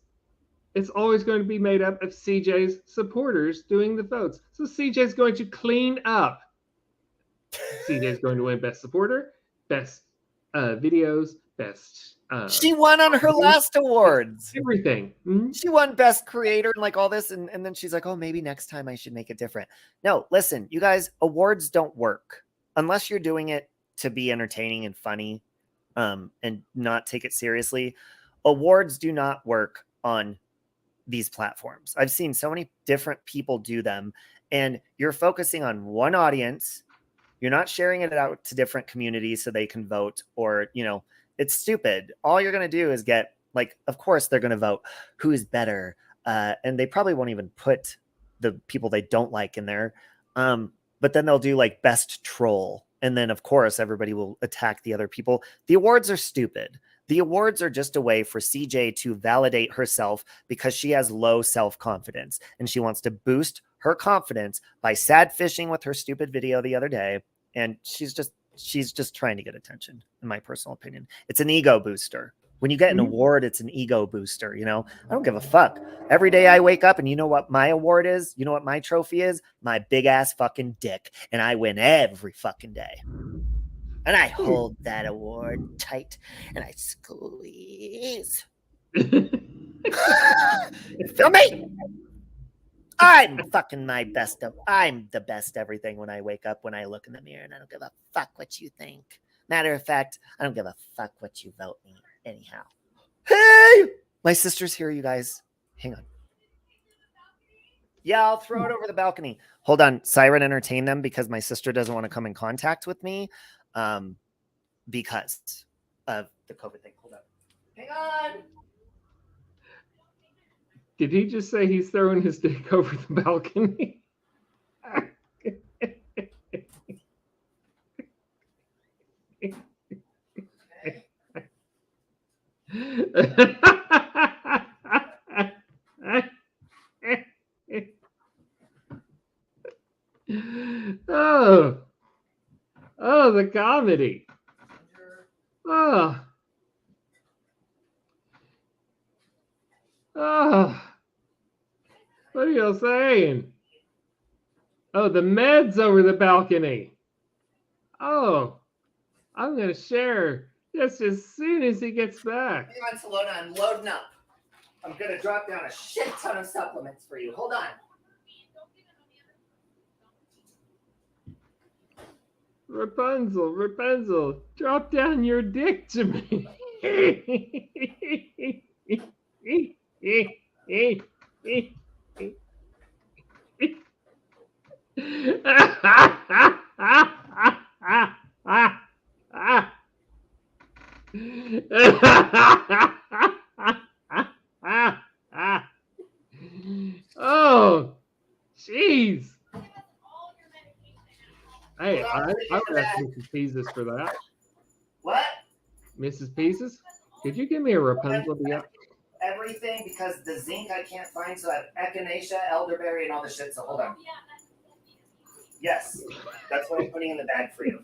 it's always going to be made up of CJ's supporters doing the votes. So CJ's going to clean up. CJ's going to win Best Supporter, Best Videos, Best... she won on her last awards. Everything. She won Best Creator and like all this. And then she's like, oh, maybe next time I should make it different. No, listen, you guys, awards don't work unless you're doing it to be entertaining and funny and not take it seriously. Awards do not work on these platforms. I've seen so many different people do them, and you're focusing on one audience. You're not sharing it out to different communities so they can vote, or, it's stupid. All you're going to do is get, like, of course they're going to vote who's better. And they probably won't even put the people they don't like in there. But then they'll do like best troll. And then of course, everybody will attack the other people. The awards are stupid. The awards are just a way for CJ to validate herself because she has low self-confidence and she wants to boost her confidence by sad fishing with her stupid video the other day. And she's just trying to get attention, in my personal opinion. It's an ego booster. When you get an award, it's an ego booster. I don't give a fuck. Every day I wake up and you know what my award is? You know what my trophy is? My big ass fucking dick. And I win every fucking day. And I hold that award tight and I squeeze. Feel me? I'm fucking my best. I'm the best everything when I wake up, when I look in the mirror, and I don't give a fuck what you think. Matter of fact, I don't give a fuck what you vote me anyhow. Hey, my sister's here, you guys. Hang on. Yeah, I'll throw it over the balcony. Hold on. Siren, entertain them because my sister doesn't want to come in contact with me because of the COVID thing. Hold on. Hang on. Did he just say he's throwing his dick over the balcony? Oh, the comedy. Oh, what are y'all saying? Oh, the meds over the balcony. Oh, I'm gonna share just as soon as he gets back. Hang on, Salona, I'm loading up. I'm gonna drop down a shit ton of supplements for you. Hold on. Rapunzel, drop down your dick to me. Oh, jeez. Hey, I would ask Mrs. Pieces for that. What? Mrs. Pieces, could you give me a Rapunzel? Everything because the zinc I can't find, so I have echinacea, elderberry, and all the shit. So hold on. Yes, that's what I'm putting in the bag for you.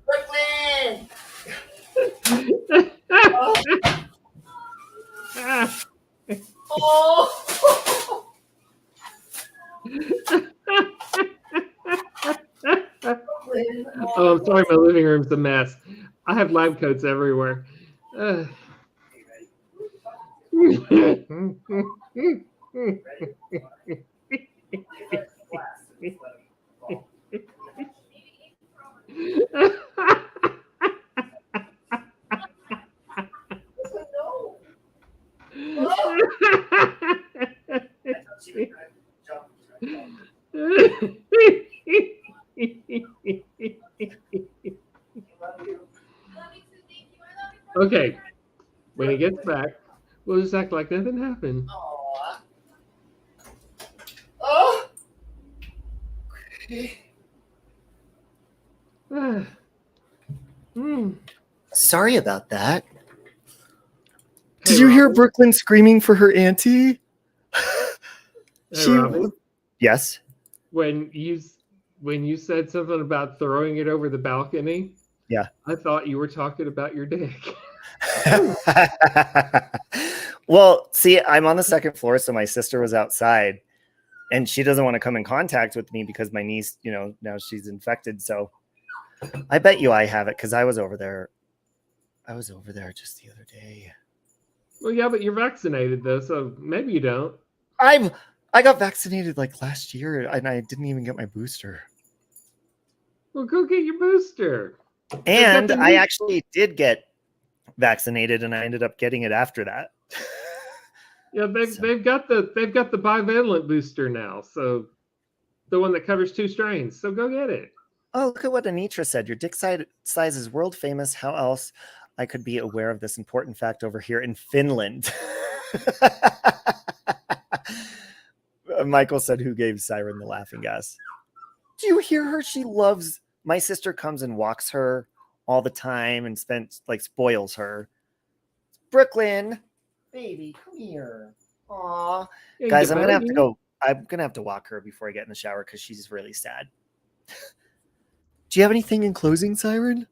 Brooklyn! Oh! Oh, I'm sorry, my living room's a mess. I have lab coats everywhere. Okay, when he gets back, we'll just act like nothing happened. Oh. Sorry about that. Hey, Did you hear Robbie? Brooklyn screaming for her auntie? Hey, Robbie? Yes. When you said something about throwing it over the balcony, yeah, I thought you were talking about your dick. Well, see, I'm on the second floor, so my sister was outside, and she doesn't want to come in contact with me because my niece, now she's infected. So I bet you I have it because I was over there. I was over there just the other day. Well, yeah, but you're vaccinated though, so maybe you don't. I got vaccinated like last year, and I didn't even get my booster. Well, go get your booster. And I actually did get vaccinated, and I ended up getting it after that. Yeah, they've got the bivalent booster now, so the one that covers 2 strains. So go get it. Oh, look at what Anitra said. Your dick size is world famous. How else I could be aware of this important fact over here in Finland? Michael said, who gave Siren the laughing gas? Do you hear her? She loves, my sister comes and walks her all the time and spoils her. Brooklyn, baby, come here. Aw. Guys, I'm going to have to go. I'm going to have to walk her before I get in the shower because she's really sad. Do you have anything in closing, Siren?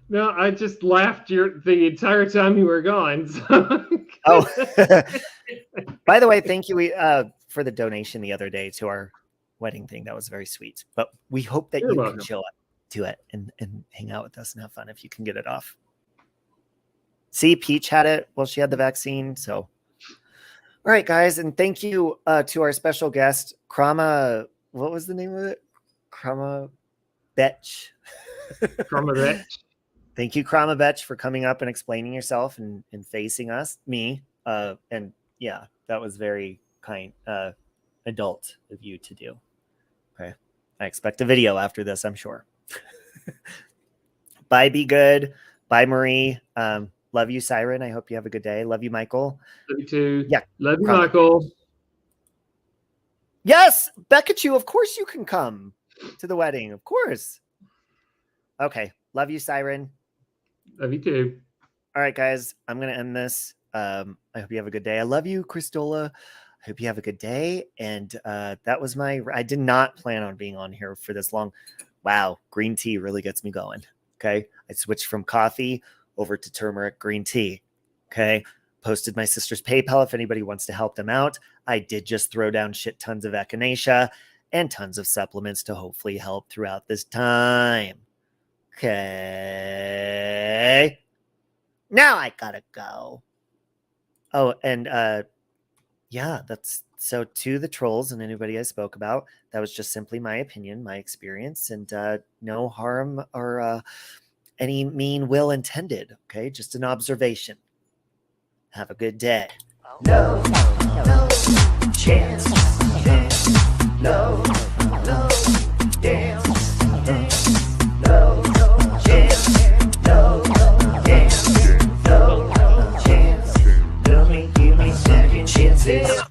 No, I just laughed the entire time you were gone. So. Oh, by the way, thank you for the donation the other day to our wedding thing. That was very sweet. But we hope that you can chill up to it and hang out with us and have fun if you can get it off. See, Peach had it. Well, she had the vaccine. So, all right, guys. And thank you to our special guest, Krama. What was the name of it? Krama Betch. Krama Betch. Thank you, Krama Betch, for coming up and explaining yourself and facing me. And Yeah, that was very kind, adult of you to do. Okay. I expect a video after this, I'm sure. Bye, be good. Bye, Marie. Love you, Siren. I hope you have a good day. Love you, Michael. Love you too. Yeah. Love you, Michael. Yes, Beckachu, of course you can come to the wedding. Of course. Okay. Love you, Siren. Love you too. All right, guys. I'm going to end this. I hope you have a good day. I love you, Christola. I hope you have a good day. And that was I did not plan on being on here for this long. Wow. Green tea really gets me going. Okay. I switched from coffee over to turmeric green tea. Okay. Posted my sister's PayPal if anybody wants to help them out. I did just throw down shit tons of echinacea and tons of supplements to hopefully help throughout this time. Okay. Now I gotta go. Oh, and yeah, that's so to the trolls and anybody I spoke about. That was just simply my opinion, my experience, and no harm or any mean will intended. Okay, just an observation. Have a good day. No chance. No dance. No chance. No dance. No chance. Give me second chances.